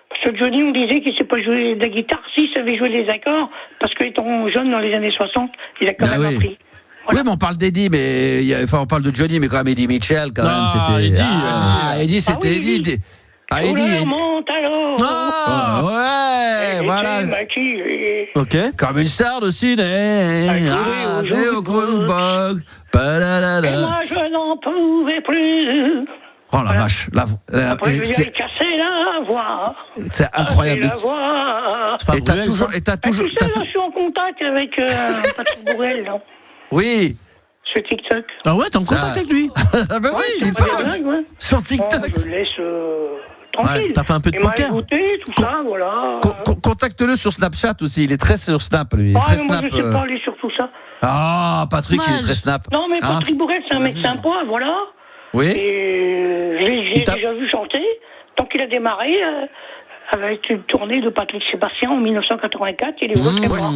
Parce que Johnny, on disait qu'il ne sait pas jouer de la guitare, s'il savait jouer les accords, parce qu'étant jeune dans les années 60, il a quand même appris. Voilà. Oui, mais on parle d'Eddie, on parle de Johnny, mais quand même Eddie Mitchell, quand même, c'était. Eddie, Eddie, c'était Eddie. Eddie. Ouais, voilà. Ok. Comme une star de ciné. Au Cronenberg. Et moi, je n'en pouvais plus. Oh la vache. Après, je viens de casser la voix. C'est incroyable. La voix. C'est pas Bruel, ça. Tu sais, là, je suis en contact avec Patrick Bourrel, là. Oui. Sur TikTok. Ah ouais, t'es en contact avec lui? Ah ben oui, il est pas pas dingue, ouais. sur TikTok. Je le laisse tranquille. Ouais, t'as fait un peu de poker. Il m'a écouté, tout ça, voilà. Contacte-le sur Snapchat aussi. Il est très sur Snap, lui. Il est Ah, très mais moi, Snap. je sais pas aller sur tout ça. Ah, Patrick, il est Dommage. très Snap. Non, mais Hein Patrick Bourrel, c'est un mec sympa, voilà. Oui. Et j'ai déjà vu chanter. Tant qu'il a démarré avec une tournée de Patrick Sébastien en 1984, il est venu très moi.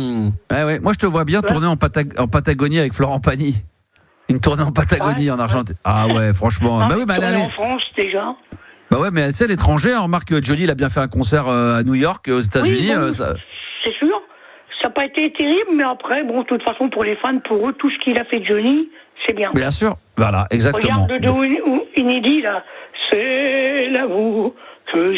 Ouais. Moi, je te vois bien tourner en Patagonie avec Florent Pagny. Une tournée en Patagonie, en Argentine. Ah ouais, franchement. Non, Bah oui, mais elle en France, déjà. Bah ouais, mais elle sait, l'étranger, on remarque que Johnny, il a bien fait un concert à New York, aux États-Unis. Oui, bon, Ça... c'est sûr. Ça n'a pas été terrible, mais après, bon, de toute façon, pour les fans, pour eux, tout ce qu'il a fait Johnny, c'est bien. Bien sûr. Voilà, exactement. Regarde le duo inédit, là. C'est l'amour que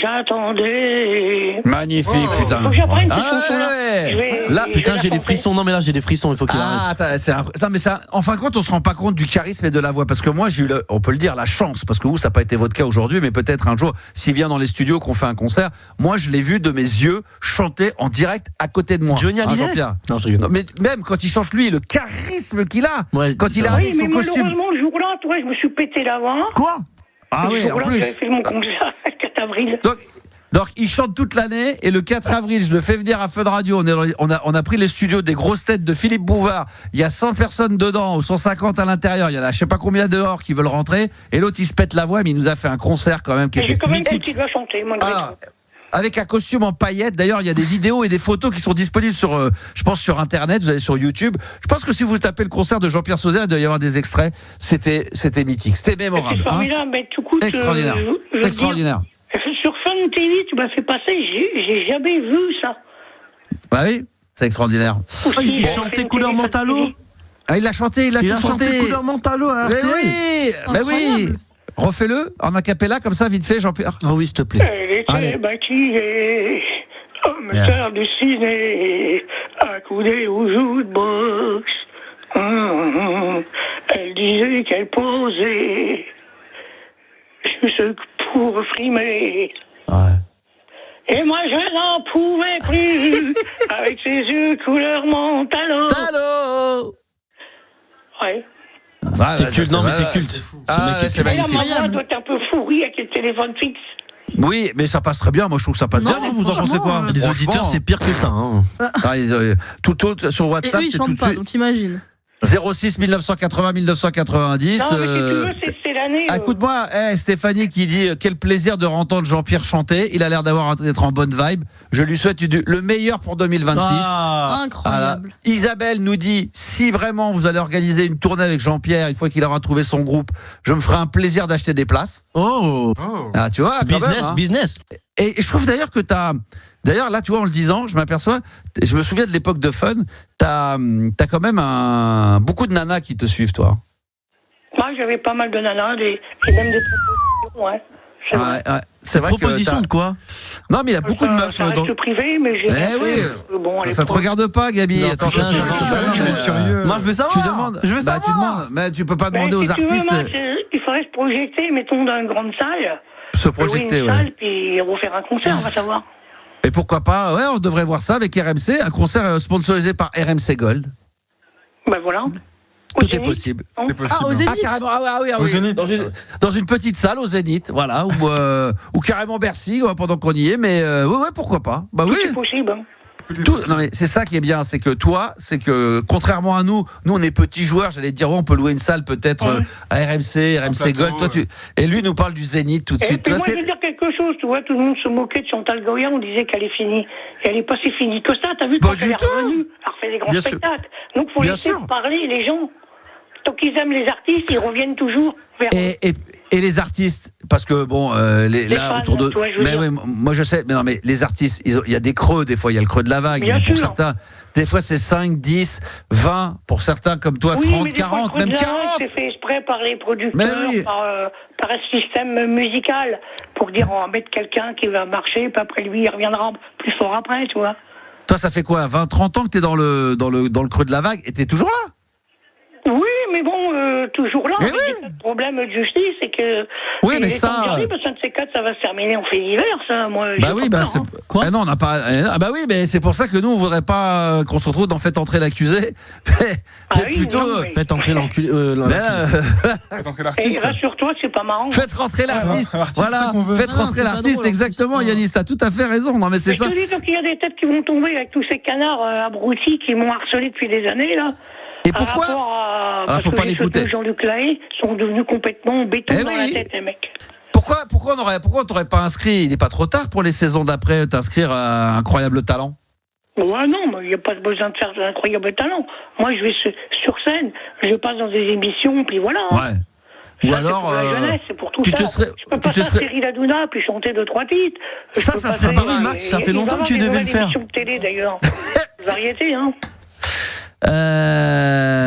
j'attendais. Magnifique, putain. Faut que j'apprenne cette Ah chanson-là. ouais. Je Là, vais Putain, la j'ai des chanter. frissons. Non, mais là, j'ai des frissons. Il faut qu'il Ah, arrête. non, mais ça, en fin de compte, on se rend pas compte du charisme et de la voix. Parce que moi, j'ai eu, on peut le dire, la chance. Parce que vous, ça n'a pas été votre cas aujourd'hui, mais peut-être un jour, s'il vient dans les studios, qu'on fait un concert, moi, je l'ai vu de mes yeux chanter en direct à côté de moi. Johnny Hallyday. Jean-Pierre. Non, je rigole. Non, mais même quand il chante, lui, le charisme qu'il a. Ouais. Quand il Oui, arrive Oui, avec son mais costume. malheureusement, le jour-là, toi, je me suis pété l'avant. Quoi? Ah Le oui, en jour-là, plus. j'avais fait mon concert le 4 avril. Donc, il chante toute l'année et le 4 avril, je le fais venir à Fun Radio. On a pris les studios des grosses têtes de Philippe Bouvard. Il y a 100 personnes dedans ou 150 à l'intérieur. Il y en a je sais pas combien dehors qui veulent rentrer. Et l'autre, il se pète la voix, mais il nous a fait un concert quand même qui Mais j'ai était quand même dit mythique. qu'il doit chanter, malgré Ah, tout. avec un costume en paillettes. D'ailleurs, il y a des vidéos et des photos qui sont disponibles sur, je pense, sur Internet. Vous allez sur YouTube. Je pense que si vous tapez le concert de Jean-Pierre Sauzet, il doit y avoir des extraits. C'était mythique. C'était mémorable. C'est formidable, mais tout coup, Extraordinaire. je veux Extraordinaire. dire, sur Fun TV, tu m'as fait passer, j'ai jamais vu ça. Bah oui, c'est extraordinaire. Il chantait Couleur Mentalo. Ah, il l'a chanté, il a Il a tout chanté. chanté Couleur Mentalo à Mais RTL. oui, mais oui. Incroyable. Refais-le en acapella comme ça, vite fait, Jean-Pierre. Oh oui, s'il te plaît. Elle Allez. était maquillée, comme Bien. star du ciné, accoudée au jukebox. Elle disait qu'elle posait, juste pour frimer. Et moi je n'en pouvais plus, avec ses yeux couleur Mentalo. Allô. Ouais. C'est culte. Non, mais c'est culte. Ce Ah, mec est c'est culte. Et là, magnifique. maman doit être un peu fourrie avec le téléphone fixe. Oui, mais ça passe très bien. Moi, je trouve que ça passe Non, bien. Vous en pensez franchement, quoi? Les Franchement, auditeurs, c'est pire que ça. Hein. ah, tout autre sur Et WhatsApp, eux, ils c'est tout chantent de pas, suite. donc imagine. 06 1980 1990. Non, mais si tu veux, c'est l'année. Écoute-moi, Stéphanie qui dit quel plaisir de entendre Jean-Pierre chanter. Il a l'air d'être en bonne vibe. Je lui souhaite le meilleur pour 2026. Ah. Incroyable. Voilà. Isabelle nous dit si vraiment vous allez organiser une tournée avec Jean-Pierre une fois qu'il aura trouvé son groupe, je me ferai un plaisir d'acheter des places. Oh. Ah, tu vois, quand Business, même, hein. business. Et je trouve d'ailleurs que d'ailleurs là, tu vois, en le disant, je me souviens de l'époque de Fun. T'as quand même beaucoup de nanas qui te suivent, toi. Moi, j'avais pas mal de nanas, et même des propositions, ouais. C'est vrai. Ouais, c'est vrai Proposition que de quoi? non, mais il y a beaucoup de meufs. Ça reste privé, mais j'ai. Eh oui. Bon, allez, Ça te regarde pas, Gabi. Non, Attends, putain, je sais je pas. sais pas. curieux. Moi, je veux savoir. Tu demandes. Je veux Bah, tu savoir. demandes. Mais tu peux pas Ben, demander aux si tu veux, artistes moi, il faudrait se projeter, mettons, dans une grande salle. se Louer projeter. une Ouais. salle, puis refaire un concert, on va savoir. Et pourquoi pas? Ouais, on devrait voir ça avec RMC, un concert sponsorisé par RMC Gold. Ben voilà. Au Tout est Zénith. possible. Non. C'est possible. Ah, aux hein. Zénith. Carrément, ah oui, Au Zénith. Dans une petite salle au Zénith, voilà, ou carrément Bercy, pendant qu'on y est, mais ouais, pourquoi pas? Bah Tout oui. est possible. hein. Non mais c'est ça qui est bien, c'est que toi, contrairement à nous on est petits joueurs, j'allais te dire on peut louer une salle peut-être à RMC Gold, plateau, et lui nous parle du Zénith tout de Et suite. puis Tu moi, vois, je vais dire quelque chose, tu vois, tout le monde se moquait de Chantal Goya, on disait qu'elle est finie. Et elle est pas si finie que ça, t'as vu, Pas quand du elle est tout. revenue, elle refait des grands Bien sûr. spectacles. Donc faut Bien laisser sûr. parler les gens. Tant qu'ils aiment les artistes, ils reviennent toujours vers Et les artistes, parce que bon, Les là fans, autour de, tu vois, je veux mais dire. oui, moi je sais, mais non, mais les artistes, il y a des creux des fois, il y a le creux de la vague, Bien pour sûr. certains. Des fois, c'est 5, 10, 20, pour certains comme toi, 30, 40, même 40. C'est fait exprès par les producteurs, oui. par un système musical, pour dire on va mettre quelqu'un qui va marcher, puis après lui, il reviendra plus fort après, tu vois. Toi, ça fait quoi, 20, 30 ans que t'es dans le creux de la vague et t'es toujours là? Oui, mais bon, toujours là. Mais Le problème de justice, c'est que. Oui, mais ça. Parce que un de ces quatre, ça va se terminer en fait divers, ça. Moi, bah oui, bah c'est. Quoi? Ah non, on n'a pas. Ah bah oui, mais c'est pour ça que nous, on voudrait pas qu'on se retrouve dans Faites entrer l'accusé. Mais plutôt. Faites entrer l'enculé. Faites entrer Et l'artiste. rassure-toi, c'est pas marrant. Faites rentrer l'artiste. l'artiste, Voilà. c'est ça qu'on veut. Faites Non, rentrer c'est pas l'artiste, drôle, en exactement, plus. Yanis. T'as tout à fait raison. Non, mais c'est Mais ça. je te dis, donc il y a des têtes qui vont tomber avec tous ces canards abrutis qui m'ont harcelé depuis des années, là. Et pourquoi? Parce faut que pas les l'écouter. photos de Jean-Luc Lahaye sont devenus complètement béton Eh dans la oui. tête, les mecs. Pourquoi on t'aurait pas inscrit? Il n'est pas trop tard pour les saisons d'après t'inscrire à Incroyable Talent? Ouais, non, mais il n'y a pas besoin de faire d'incroyables talents. Moi, je vais sur scène, je passe dans des émissions, puis voilà. Ouais. Ou Ça, alors, c'est pour la jeunesse, c'est pour tout tu ça. te serais- Je peux tu pas te faire serais- Cyril Hanouna, puis chanter 2-3 titres. Ça, Je peux ça serait pas mal, Max, ça fait longtemps que tu devais le faire. Émission de télé, d'ailleurs. Variété, hein.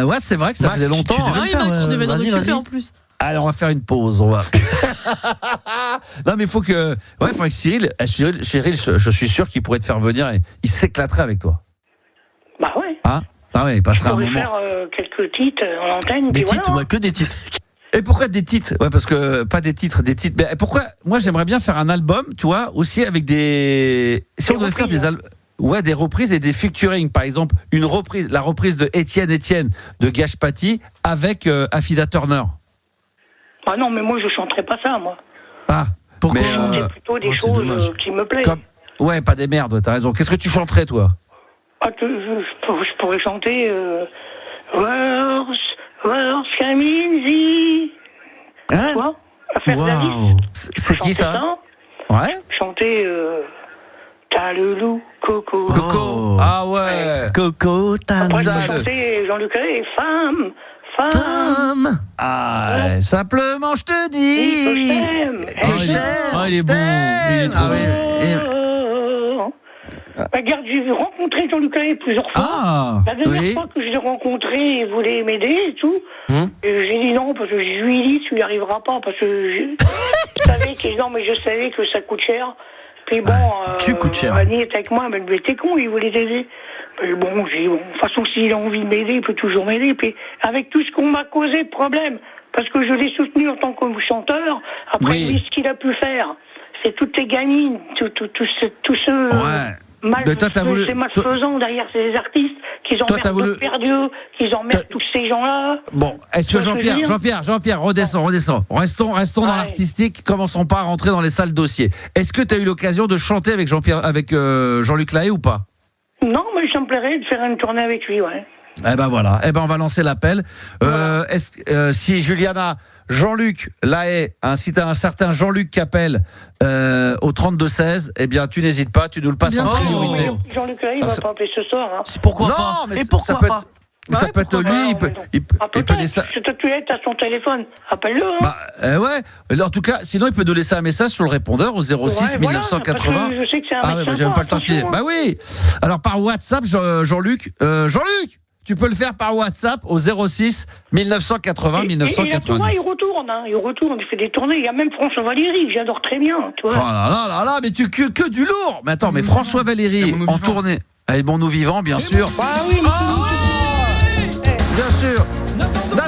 ouais, c'est vrai que ça Max, faisait tu longtemps. devais Ah le oui, faire, Max, tu devais t'en vas-y, occuper vas-y. en plus. Allez, on va faire une pause. On va. Non, mais il faut que. Ouais, il faudrait que Cyril, je suis sûr qu'il pourrait te faire venir et il s'éclaterait avec toi. Bah ouais. Hein? Ah ouais, il Je passerait un pourrais moment. faire quelques titres en antenne, Des puis titres, voilà. ouais, que des titres. Et pourquoi des titres? Ouais, parce que pas des titres. Mais pourquoi? Moi, j'aimerais bien faire un album, tu vois, aussi avec des. Si Des on devait faire reprises, des albums. Ouais, des reprises et des featuring. Par exemple, la reprise de Étienne de Gage Paty avec Affida Turner. Ah non, mais moi, je chanterais pas ça, moi. Ah, Pourquoi? mais, C'est plutôt des c'est choses dommage. qui me plaisent. Ouais, pas des merdes, ouais, t'as raison. Qu'est-ce que tu chanterais, toi? Ah, je pourrais chanter Where's Kaminzi. Hein? Quoi? Affaire d'Alice. Waouh. C'est qui Chanter ça? Ouais. Chanter T'as le loup, Coco. Coco. Oh. Ah ouais. Coco, t'as Après, je Zale. peux chanter Jean-Luc Lahaye, femme. Femme. Ah, simplement, je te Que dis. je t'aime. Que je t'aime. Ah, il est je bon. t'aime. Il est trop Ah ouais. Regarde, j'ai rencontré Jean-Luc Lahaye plusieurs fois. Ah. La dernière oui. fois que je l'ai rencontré, il voulait m'aider et tout. Hum. Et j'ai dit non, parce que je lui ai dit, tu n'y arriveras pas, parce que je savais que ça coûte cher. Puis bon, tu coûtes cher. Annie était avec moi, mais t'es con, il voulait t'aider. Mais bon, j'ai dit, bon, de toute façon, s'il a envie de m'aider, il peut toujours m'aider. Puis avec tout ce qu'on m'a causé de problème, parce que je l'ai soutenu en tant que chanteur, après Oui. lui, ce qu'il a pu faire, c'est toutes les gamines, tous ceux... Ouais. Mais toi, t'as voulu- C'est malfaisant derrière ces artistes qui Toi, t'as emmerdent voulu- d'autres perdus, qui emmerdent tous ces gens-là. Bon, est-ce que Tu vois ce que je veux Jean-Pierre, redescends. Restons dans Ouais. l'artistique, commençons pas à rentrer dans les salles dossiers. Est-ce que tu as eu l'occasion de chanter avec Jean-Luc Lahaye ou pas? Non, mais ça me plairait de faire une tournée avec lui, ouais. Eh ben voilà, on va lancer l'appel. Si Juliana, Jean-Luc Lahaye, si t'as un certain Jean-Luc Capel au 32-16, eh bien tu n'hésites pas, tu nous le passes Bien en sûr. priorité. Jean-Luc Lahaye, il Ah, va ça- pas appeler ce soir. Hein. C'est pourquoi Non, pas? mais Et ça pourquoi peut pas? Ça Ouais, peut être pourquoi lui, pas, il peut peut-être, laisser. si toi tu es, t'as son téléphone, appelle-le. Hein. Bah ouais, en tout cas, sinon il peut nous laisser un message sur le répondeur au 06 Ouais, voilà, 1980. parce que je sais que c'est un Ah mec ouais, bah, sympa, j'avais pas le temps de filer. attention, hein. Bah oui. Alors par WhatsApp, Jean-Luc, tu peux le faire par WhatsApp au 06 1980 Et tu vois, 1990. il retourne, il fait des tournées. Il y a même François Valéry, que j'adore très bien, tu Oh vois. là, mais que du lourd. Mais attends, mais François Valéry Et Bon Nous en Vivant. tournée. Avec Bon Nous Vivant, bien sûr. Ah oui, Bien sûr. N'attendons pas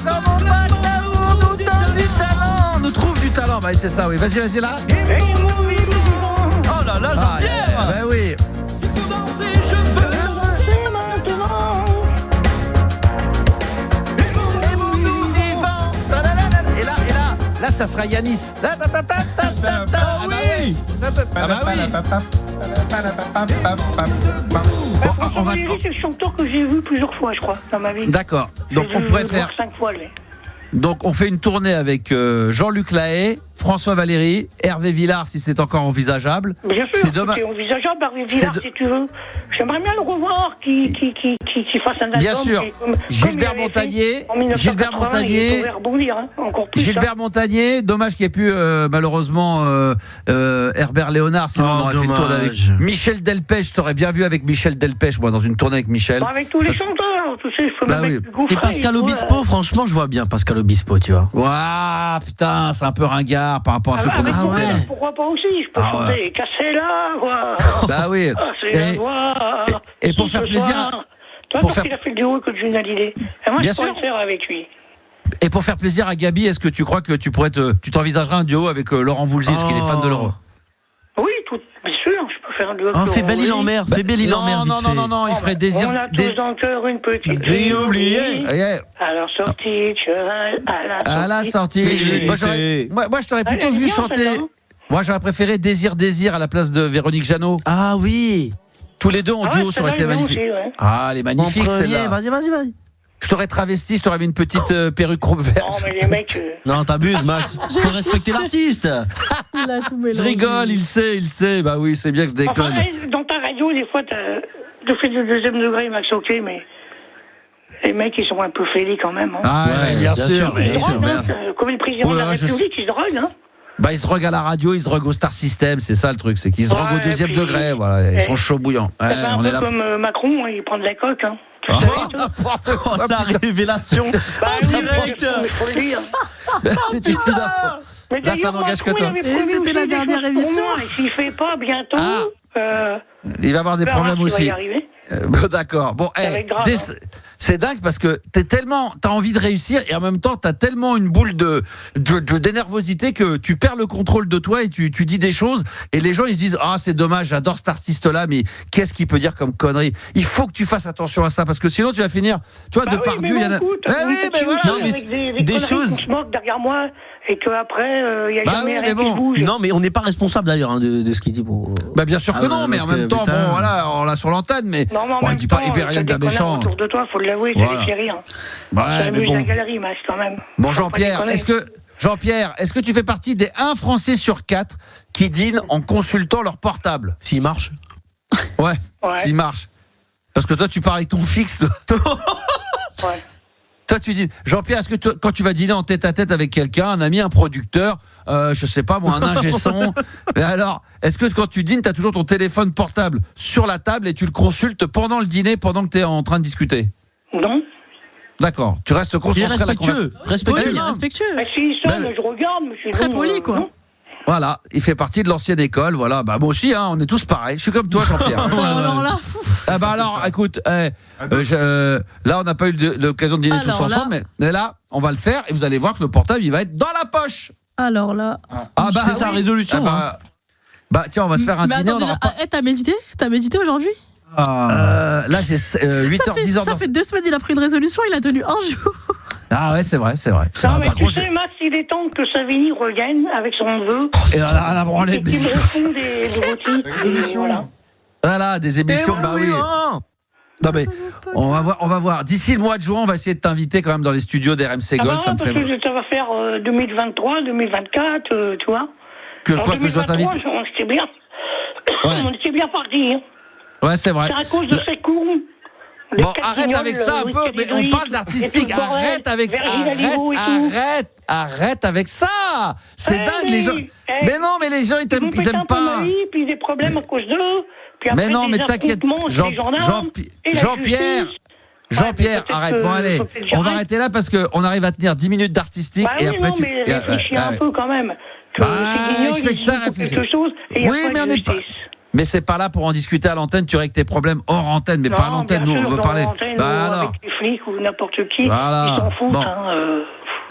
que l'amour nous donne du talent. Nous trouve du talent. Bah c'est ça, oui. Vas-y là. Oh là là, Ah, Jean-Pierre. bah oui. Là, ça sera Yanis. Là, Ah oui. Ah bah oui. François Valéry, c'est le chanteur que j'ai vu plusieurs fois, je crois, dans ma vie. D'accord. Donc on pourrait faire. 5 fois, lui. Donc on fait une tournée avec Jean-Luc Lahaye, François Valéry, Hervé Villard si c'est encore envisageable. Bien sûr, c'est dommage. envisageable Hervé Villard si tu veux. J'aimerais bien le revoir, qui fasse un album. Bien sûr. Gilbert Montagnier. Gilbert Montagnier, dommage qu'il n'y ait plus malheureusement Herbert Léonard, sinon on aurait fait une tournée avec Michel Delpech. Je t'aurais bien vu avec Michel Delpech, moi, dans une tournée avec Michel. Avec tous les chanteurs, tu sais, je peux même mettre Et Pascal Obispo, franchement, je vois bien Pascal Obispo, tu vois. Waouh, putain, c'est un peu ringard par rapport à ce qu'on a cité là. Pourquoi pas aussi, je peux chanter Cassez-la, quoi. Bah oui. Et pour faire plaisir. Parce qu'il a fait le duo avec Johnny Hallyday. Et moi, je pourrais le faire avec lui. Et pour faire plaisir à Gabi, est-ce que tu crois que tu t'envisagerais un duo avec Laurent Voulzy, qui est fan de Laurent? Oui, bien sûr, je peux faire un duo avec Laurent. Fais Belle Île en Mer, fais Belle Île en Mer, vite fait. Non, il ferait Désir. On a tous dans le cœur une petite J'ai oublié. À leur sortie de cheval, à la sortie. Moi, je t'aurais plutôt vu chanter. Moi, j'aurais préféré Désir à la place de Véronique Jeannot. Ah oui. Tous les deux en duo, ça aurait été magnifique. Ah, elle est magnifique, celle-là. Vas-y. Je t'aurais travesti, je t'aurais mis une petite perruque rouge verte. Non, mais les mecs. Non, t'abuses, Max. Faut respecter l'artiste. Il a tout mélangé. Je rigole, il sait. Bah oui, c'est bien que je déconne. Enfin, dans ta radio, des fois, tu fais du deuxième degré, Max, ok, mais. Les mecs, ils sont un peu fêlés quand même. Hein. Ah, ouais, bien sûr. Comme le président de la République, il se drogue, hein. Bah, ils se droguent à la radio, ils se droguent au Star System, c'est ça le truc, c'est qu'ils se droguent au deuxième degré, voilà, ils sont chauds bouillants. On est là comme Macron, il prend de la coque, hein. N'importe quoi, la révélation en direct. Là, ça n'engage que toi. C'était la dernière émission. S'il fait pas bientôt, il va avoir des problèmes aussi. D'accord. Bon, c'est dingue parce que t'as envie de réussir et en même temps t'as tellement une boule d'énervosité que tu perds le contrôle de toi et tu dis des choses et les gens ils se disent c'est dommage, j'adore cet artiste-là, mais qu'est-ce qu'il peut dire comme connerie? Il faut que tu fasses attention à ça parce que sinon tu vas finir. Tu vois, Depardieu, il y en a. Des choses. On se moque derrière moi. Et qu'après, il y a jamais rien qui bouge. Non, mais on n'est pas responsable d'ailleurs de ce qu'il dit. Bah bien sûr que non, mais en même temps, bon, voilà, on l'a sur l'antenne, mais il dit pas rien de méchant. Autour de toi, faut l'avouer, ça les fait rire. Ouais, mais bon. La galerie, Max, quand même. Bon, Jean-Pierre, est-ce que tu fais partie des 1 Français sur 4 qui dînent en consultant leur portable? S'il marche. Ouais, s'il marche. Parce que toi, tu pars avec ton fixe. Ouais. Toi, tu dis, Jean-Pierre, est-ce que quand tu vas dîner en tête-à-tête avec quelqu'un, un ami, un producteur, je sais pas moi, un ingé son, mais alors, est-ce que quand tu dînes, tu as toujours ton téléphone portable sur la table et tu le consultes pendant le dîner, pendant que tu es en train de discuter? Non. D'accord, tu restes concentré à la conversation. Respectueux. S'il sonne, je regarde, mais très poli, quoi. Non. Voilà, il fait partie de l'ancienne école, voilà. Bah moi aussi, on est tous pareils. Je suis comme toi, Jean-Pierre. Alors, écoute, là, on n'a pas eu l'occasion de dîner tous ensemble, mais là, on va le faire et vous allez voir que le portable, il va être dans la poche. Alors là, c'est sa résolution. Bah tiens, on va se faire un dîner. T'as médité aujourd'hui? Là, j'ai 8h10. Ça fait 2 semaines, il a pris une résolution, il a tenu un jour. Ah ouais, c'est vrai. Non, mais tu sais, Max, il est temps que Savini regagne avec son neveu. Et on a branlé des résolutions. Voilà, des émissions, bah oui. Non mais on va voir. D'ici le mois de juin, on va essayer de t'inviter quand même dans les studios d'RMC Gold. Ça me ferait. Parce que ça va faire 2023, 2024, tu vois. Que je dois t'inviter. On était bien. On était bien partis. Ouais, c'est vrai. C'est à cause de ces cons. Bon, arrête avec ça un peu, mais on parle d'artistique. Arrête avec ça. Arrête avec ça. C'est dingue, les gens. Mais non, mais les gens, ils t'aiment pas. Puis des problèmes à cause d'eux. Mais non, mais t'inquiète. Jean-Pierre, arrête. Bon, allez, on va arrêter là parce qu'on arrive à tenir 10 minutes d'artistique et après tu. Mais réfléchis un peu quand même. Je fais que ça, réfléchir. Oui, mais on n'est pas. Mais c'est pas là pour en discuter à l'antenne, tu règles tes problèmes hors antenne, mais pas à l'antenne, nous on veut parler. Alors. Avec les flics ou n'importe qui, ils s'en foutent. Bon.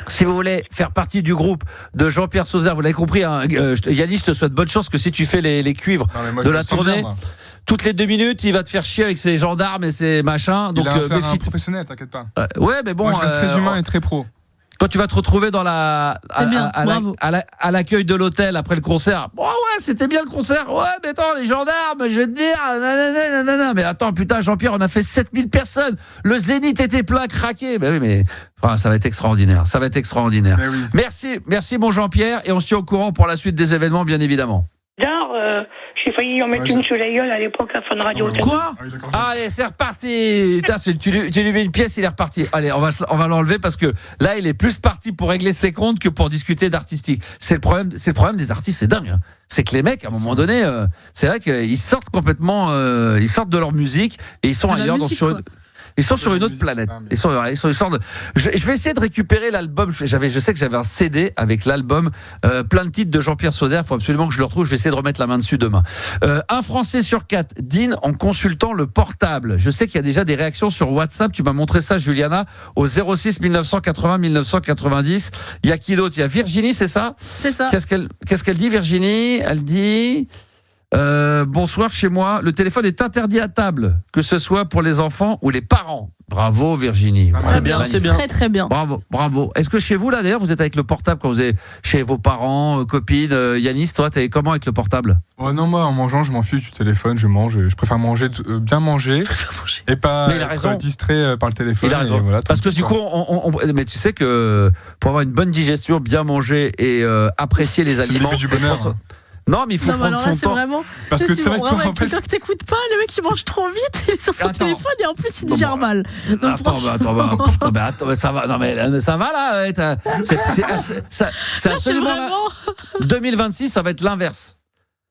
Si vous voulez faire partie du groupe de Jean-Pierre Sauzère, vous l'avez compris, Yannis, je te souhaite bonne chance, que si tu fais les cuivres de la tournée, toutes les 2 minutes, il va te faire chier avec ses gendarmes et ses machins. Donc, il a affaire à un professionnel, t'inquiète pas. Ouais, mais bon. Moi, je reste très humain et très pro. Quand tu vas te retrouver dans à l'accueil de l'hôtel après le concert. Bon, ouais, c'était bien le concert. Ouais, mais attends, les gendarmes, je vais te dire. Nanana. Mais attends, putain, Jean-Pierre, on a fait 7000 personnes. Le Zénith était plein, craqué. Ben oui, mais ça va être extraordinaire. Ça va être extraordinaire. Oui. Merci, mon Jean-Pierre. Et on se tient au courant pour la suite des événements, bien évidemment. J'ai failli en mettre une sur la gueule à l'époque à Fun Radio. Quoi ? Allez, c'est reparti. Tu lui mets une pièce, il est reparti. Allez, on va l'enlever parce que là, il est plus parti pour régler ses comptes que pour discuter d'artistique. C'est le problème des artistes, c'est dingue. Hein. C'est que les mecs, à un moment donné, c'est vrai qu'ils sortent complètement, ils sortent de leur musique et ils sont ailleurs ils sont sur une autre planète. Ils sont je vais essayer de récupérer l'album. Je sais que j'avais un CD avec l'album, plein de titres de Jean-Pierre Sauzet. Il faut absolument que je le retrouve. Je vais essayer de remettre la main dessus demain. Un Français sur 4 dîne en consultant le portable. Je sais qu'il y a déjà des réactions sur WhatsApp. Tu m'as montré ça, Juliana, au 06 1980 1990. Il y a qui d'autre ? Il y a Virginie, c'est ça ? C'est ça. Qu'est-ce qu'elle dit, Virginie ? Elle dit... bonsoir, chez moi, le téléphone est interdit à table, que ce soit pour les enfants ou les parents. Bravo, Virginie. C'est bien, c'est bien. Très, très bien. Bravo. Est-ce que chez vous, là, d'ailleurs, vous êtes avec le portable quand vous êtes chez vos parents, copines? Yanis, toi, t'es comment avec le portable? Non, moi, en mangeant, je m'en fiche du téléphone, je mange. Je préfère manger, bien manger, et pas être distrait par le téléphone. Il a raison. Voilà, parce que du coup, mais tu sais que pour avoir une bonne digestion, bien manger et apprécier les aliments... C'est le début du bonheur. Non, mais il faut prendre son temps. Vraiment... Parce que c'est vrai que toi, en fait... Quelqu'un que t'écoutes pas, le mec il mange trop vite, il est sur son téléphone et en plus il digère mal. Donc, attends, ça va. Non mais ça va là. C'est absolument là. 2026, ça va être l'inverse.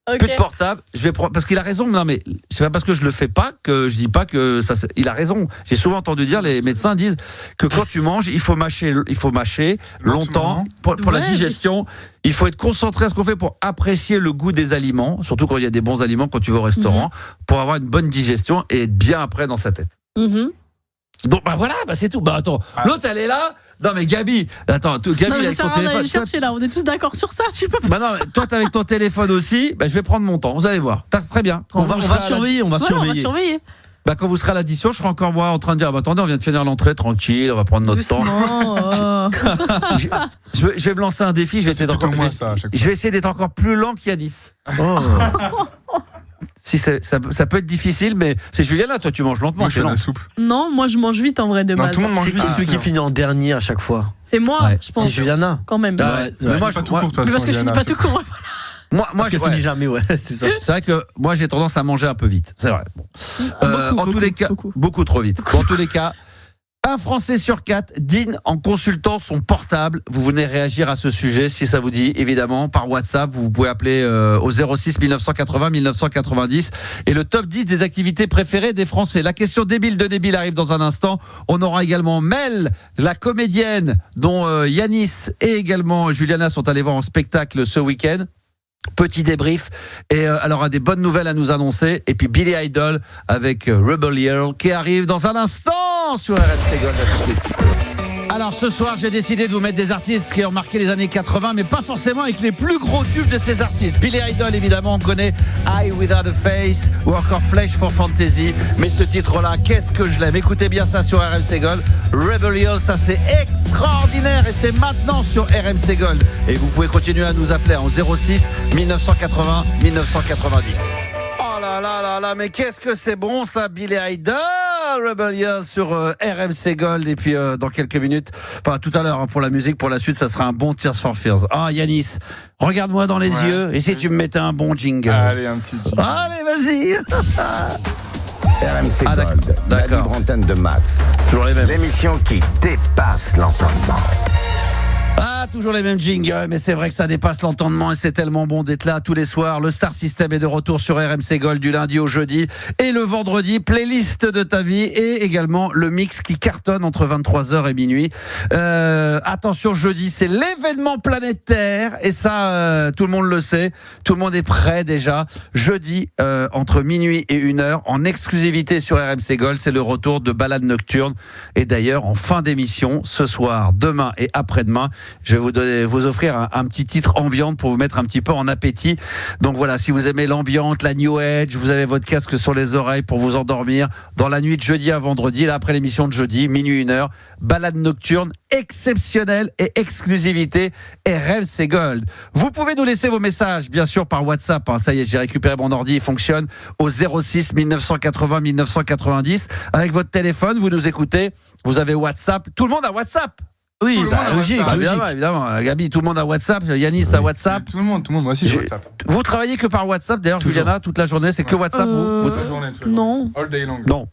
Okay. Plus de portable, je vais prendre parce qu'il a raison. Non mais c'est pas parce que je le fais pas que je dis pas que ça. Il a raison. J'ai souvent entendu dire, les médecins disent que quand tu manges, il faut mâcher longtemps pour la digestion. Il faut être concentré à ce qu'on fait pour apprécier le goût des aliments, surtout quand il y a des bons aliments quand tu vas au restaurant, pour avoir une bonne digestion et être bien après dans sa tête. Donc voilà, c'est tout. Attends, l'autre elle est là. Non mais Gabi, attends, Gabi non, avec ton téléphone. Chercher là, on est tous d'accord sur ça, tu peux pas. Non, mais toi t'es avec ton téléphone aussi, je vais prendre mon temps, vous allez voir. Très bien. On va surveiller. Quand vous serez à l'addition, je serai encore moi en train de dire attendez, on vient de finir l'entrée, tranquille, on va prendre notre temps. Je vais me lancer un défi, je vais essayer d'être encore plus lent qu'Yanis. Si ça peut être difficile, mais c'est Juliana, toi tu manges lentement. Moi je suis la soupe. Non, moi je mange vite en vrai de base. Tout le monde mange vite. C'est celui qui finit en dernier à chaque fois. C'est moi, je pense. C'est Juliana. Quand même. Mais moi je pas tout court, toi. Parce que je finis pas tout court. Moi je finis jamais, c'est ça. C'est vrai que moi j'ai tendance à manger un peu vite, c'est vrai. En tous les cas, beaucoup trop vite. En tous les cas, un Français sur 4 dîne en consultant son portable. Vous venez réagir à ce sujet si ça vous dit, évidemment, par WhatsApp. Vous pouvez appeler au 06 1980 1990 et le top 10 des activités préférées des Français. La question débile de débile arrive dans un instant. On aura également Mel, la comédienne dont Yanis et également Juliana sont allés voir en spectacle ce week-end. Petit débrief et elle aura des bonnes nouvelles à nous annoncer et puis Billy Idol avec Rebel Yell qui arrive dans un instant sur RMC Gold. Alors ce soir j'ai décidé de vous mettre des artistes qui ont marqué les années 80 mais pas forcément avec les plus gros tubes de ces artistes. Billy Idol évidemment on connaît Eye Without a Face ou encore Flesh for Fantasy, mais ce titre là qu'est-ce que je l'aime. Écoutez bien ça sur RMC Gold. Rebel Yell, ça c'est extraordinaire et c'est maintenant sur RMC Gold et vous pouvez continuer à nous appeler en 06 1980 1990. Oh là, mais qu'est-ce que c'est bon ça, Billy Idol, Rebel Yell sur RMC Gold. Et puis dans quelques minutes, enfin tout à l'heure pour la musique, pour la suite, ça sera un bon Tears for Fears. Yanis, regarde-moi dans les yeux et si tu me mettais un bon jingle. Allez, un petit jingle. Allez, vas-y. RMC Gold, la libre antenne de Max. Toujours les mêmes. L'émission qui dépasse l'entendement. Toujours les mêmes jingles, mais c'est vrai que ça dépasse l'entendement et c'est tellement bon d'être là tous les soirs. Le Star System est de retour sur RMC Gold du lundi au jeudi et le vendredi, playlist de ta vie et également le mix qui cartonne entre 23h et minuit. Attention, jeudi, c'est l'événement planétaire et ça, tout le monde le sait, tout le monde est prêt déjà. Jeudi, entre minuit et 1h, en exclusivité sur RMC Gold, c'est le retour de Balade Nocturne et d'ailleurs, en fin d'émission, ce soir, demain et après-demain, Je vais vous offrir un petit titre ambiante pour vous mettre un petit peu en appétit. Donc voilà, si vous aimez l'ambiante, la New Age, vous avez votre casque sur les oreilles pour vous endormir dans la nuit de jeudi à vendredi, là après l'émission de jeudi, minuit 1h, balade nocturne exceptionnelle et exclusivité RMC Gold. Vous pouvez nous laisser vos messages, bien sûr, par WhatsApp. Ça y est, j'ai récupéré mon ordi, il fonctionne au 06 1980 1990. Avec votre téléphone, vous nous écoutez, vous avez WhatsApp. Tout le monde a WhatsApp. Oui, logique. Évidemment. Gabi, tout le monde a WhatsApp. Yanis a WhatsApp. Tout le monde, moi aussi j'ai WhatsApp. Vous travaillez que par WhatsApp, d'ailleurs, Juliana, toute la journée, c'est que WhatsApp toute la journée. Non. All day long. Non.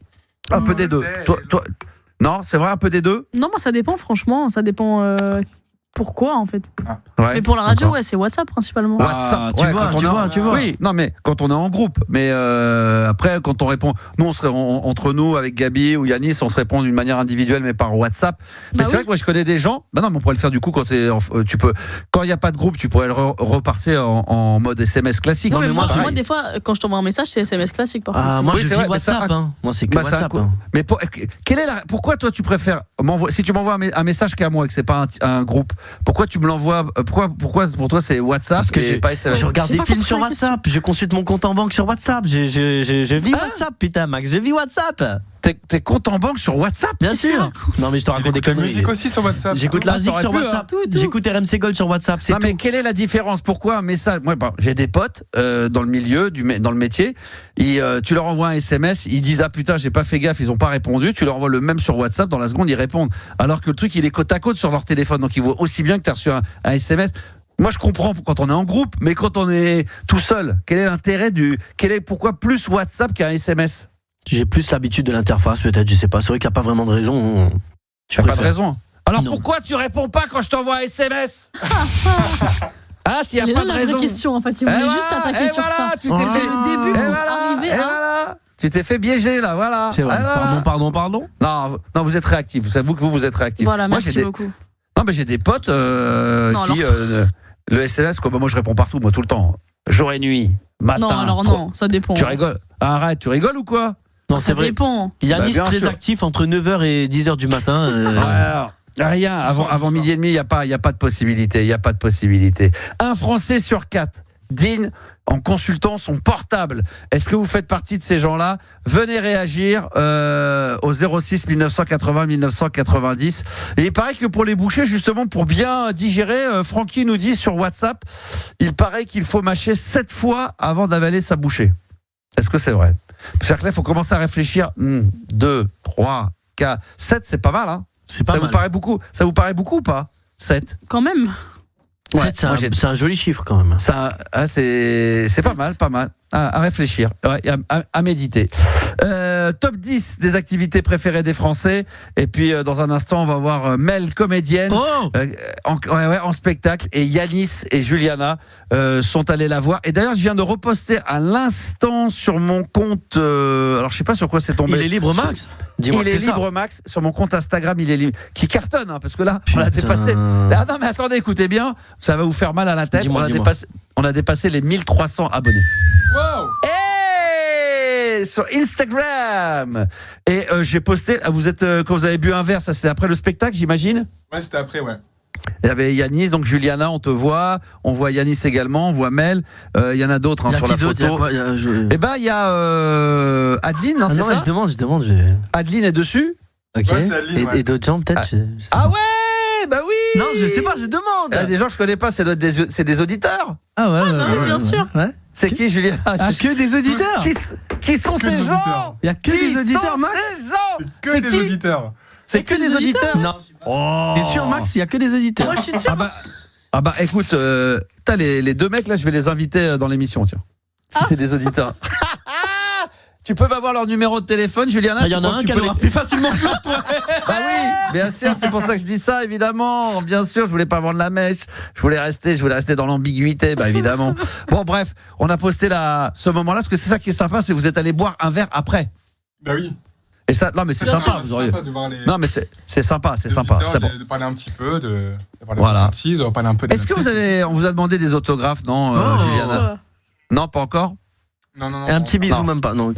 Un peu des deux. Toi, non, c'est vrai, un peu des deux. Non, moi ça dépend, franchement. Ça dépend pourquoi, en fait. Ouais, mais pour la radio, d'accord. c'est WhatsApp principalement. WhatsApp, tu vois. Oui, non, mais quand on est en groupe. Mais après, quand on répond, nous, entre nous, avec Gabi ou Yanis, on se répond d'une manière individuelle, mais par WhatsApp. Mais c'est vrai que moi, je connais des gens. Non, mais on pourrait le faire du coup quand quand il n'y a pas de groupe, tu pourrais le repartir en mode SMS classique. Non, mais moi, des fois, quand je t'envoie un message, c'est SMS classique. Par contre. Moi, je vis WhatsApp. Moi, c'est que WhatsApp. Mais pourquoi toi, tu préfères si tu m'envoies un message qu'à moi et que c'est pas un groupe? Pourquoi tu me l'envoies? Pourquoi pour toi c'est WhatsApp? Parce que j'ai pas SMS. Je regarde des films sur WhatsApp, je consulte mon compte en banque sur WhatsApp, je vis WhatsApp, putain Max, je vis WhatsApp. Tes comptes en banque sur WhatsApp? Bien sûr. Non mais je te raconte des conneries. La musique aussi sur WhatsApp. J'écoute la musique sur WhatsApp. J'écoute RMC Gold sur WhatsApp. Non mais quelle est la différence? Pourquoi un message? Moi, j'ai des potes dans le milieu, dans le métier. Tu leur envoies un SMS, ils disent ah putain j'ai pas fait gaffe, ils ont pas répondu. Tu leur envoies le même sur WhatsApp, dans la seconde ils répondent. Alors que le truc il est côte à côte sur leur téléphone, donc ils voient aussi bien que tu as reçu un SMS. Moi je comprends quand on est en groupe, mais quand on est tout seul, quel est l'intérêt pourquoi plus WhatsApp qu'un SMS? J'ai plus l'habitude de l'interface, peut-être, je sais pas. C'est vrai qu'il n'y a pas vraiment de raison. Tu n'as pas de raison. Alors pourquoi tu réponds pas quand je t'envoie un SMS? Ah, s'il n'y a pas de raison. C'est la question, en fait. Il voulait juste attaquer sur ça. Tu t'es fait le début voilà. Tu t'es fait biéger là, voilà. C'est vrai. Pardon. Non, vous êtes réactif. Vous êtes réactif. Voilà, merci beaucoup. Non, mais j'ai des potes qui le SMS, moi je réponds partout, moi tout le temps. Jour et nuit, matin. Non, alors non, ça dépend. Tu rigoles? Arrête, tu rigoles ou quoi? Non, c'est vrai. Ça dépend. Yanis très actif entre 9h et 10h du matin. Rien, avant midi et demi, il n'y a pas de possibilité. Un Français sur 4 dîne en consultant son portable. Est-ce que vous faites partie de ces gens-là? Venez réagir au 06 1980 1990. Et il paraît que pour les bouchées, justement, pour bien digérer, Francky nous dit sur WhatsApp, il paraît qu'il faut mâcher 7 fois avant d'avaler sa bouchée. Est-ce que c'est vrai? C'est-à-dire que là, il faut commencer à réfléchir. 2, 3, 4, 7, c'est pas mal, hein? Ça vous paraît beaucoup? Ça vous paraît beaucoup ou pas? 7 quand même. Ouais, c'est un joli chiffre quand même. Ça, c'est pas mal. À réfléchir, à méditer. Top 10 des activités préférées des Français. Et puis dans un instant, on va voir Mel, comédienne, en spectacle. Et Yanis et Juliana sont allés la voir. Et d'ailleurs, je viens de reposter à l'instant sur mon compte. Alors, je sais pas sur quoi c'est tombé. Il est libre, Max. Dis-moi il est libre, Max. Sur mon compte Instagram, il est libre. Qui cartonne, hein, parce que là, on a dépassé. Ah non, mais attendez, écoutez bien. Ça va vous faire mal à la tête. On a dépassé les 1300 abonnés. Wow! Hey, sur Instagram. Et j'ai posté. Quand vous avez bu un verre, ça c'était après le spectacle, j'imagine? Ouais, c'était après, ouais. Il y avait Yanis, donc Juliana, on te voit. On voit Yanis également, on voit Mel. Il y en a d'autres sur la photo. Eh ben, il y a Adeline, non, c'est ça? Je demande. Adeline est dessus. Ok. Ouais, c'est Adeline, et d'autres gens, peut-être. Ah ouais, bah oui. Non, je sais pas, je demande. Il y a des gens que je connais pas, c'est des auditeurs. Ah ouais, bien sûr. Ouais. C'est qui, Juliana? Que des auditeurs. Qui sont ces gens? Il y a que des auditeurs, Max. C'est des auditeurs. C'est que des auditeurs? Non. T'es sûr, Max? Il y a que des auditeurs. Moi, je suis sûr. Ah bah écoute, t'as les deux mecs là, je vais les inviter dans l'émission, tiens. Si c'est des auditeurs. Tu peux m'avoir leur numéro de téléphone, Juliana? Il y en a un qui aura plus facilement que l'autre, toi. Bah oui, bien sûr, c'est pour ça que je dis ça, évidemment. Bien sûr, je voulais pas vendre la mèche. Je voulais rester dans l'ambiguïté, bah évidemment. Bon, bref, on a posté ce moment-là, parce que c'est ça qui est sympa, c'est que vous êtes allés boire un verre après. Bah oui. Et ça, non mais c'est sympa. C'est sympa de voir les. Non mais c'est sympa. C'est bon. De parler un petit peu, de parler de parler un peu. Est-ce que on vous a demandé des autographes, non, Juliana? Non, pas encore. Non. Un petit bisou, même pas. Non,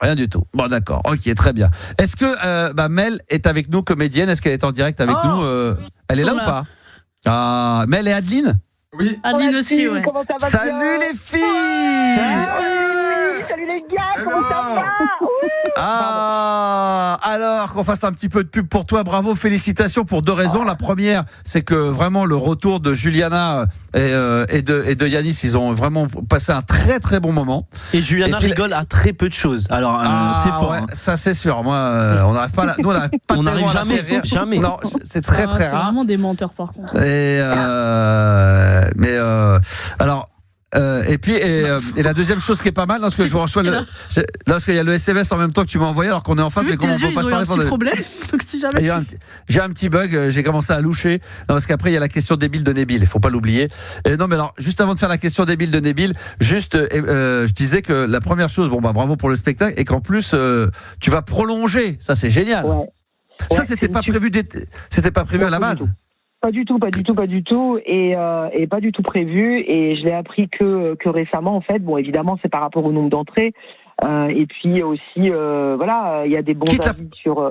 rien du tout. Bon, d'accord. Ok, très bien. Est-ce que Mel est avec nous, comédienne? Est-ce qu'elle est en direct avec nous? Elle est là ou pas? Ah, Mel et Adeline? Oui. Adeline aussi, ouais. Comment ça va? Salut les filles! Salut les gars, comment ça va? Ah, alors qu'on fasse un petit peu de pub pour toi, bravo, félicitations pour 2 raisons. La première, c'est que vraiment le retour de Juliana et de Yanis, ils ont vraiment passé un très très bon moment. Et Juliana rigole à très peu de choses. Alors c'est fort. Ouais, Hein. ça c'est sûr. Moi, on n'arrive pas, nous on n'arrive pas. On n'arrive tellement à la faire rire. jamais. Non, c'est très très C'est rare. vraiment des menteurs par contre. Alors. Et puis la deuxième chose qui est pas mal, lorsque je vous reçois lorsqu'il y a le SMS en même temps que tu m'as envoyé, alors qu'on est en face, mais qu'on ne peut pas se parler. Ils ont eu un petit problème. Donc si jamais. J'ai un petit bug, j'ai commencé à loucher. Non, parce qu'après il y a la question débile de Nabil, il faut pas l'oublier. Et non, mais alors juste avant de faire la question débile de Nabil, je disais que la première chose, bravo pour le spectacle, et qu'en plus tu vas prolonger. Ça c'est génial. Ouais. Ça c'était pas prévu à la base. Pas du tout, et pas du tout prévu. Et je l'ai appris que récemment, en fait. Bon, évidemment, c'est par rapport au nombre d'entrées, et puis aussi, il y a des bons avis sur.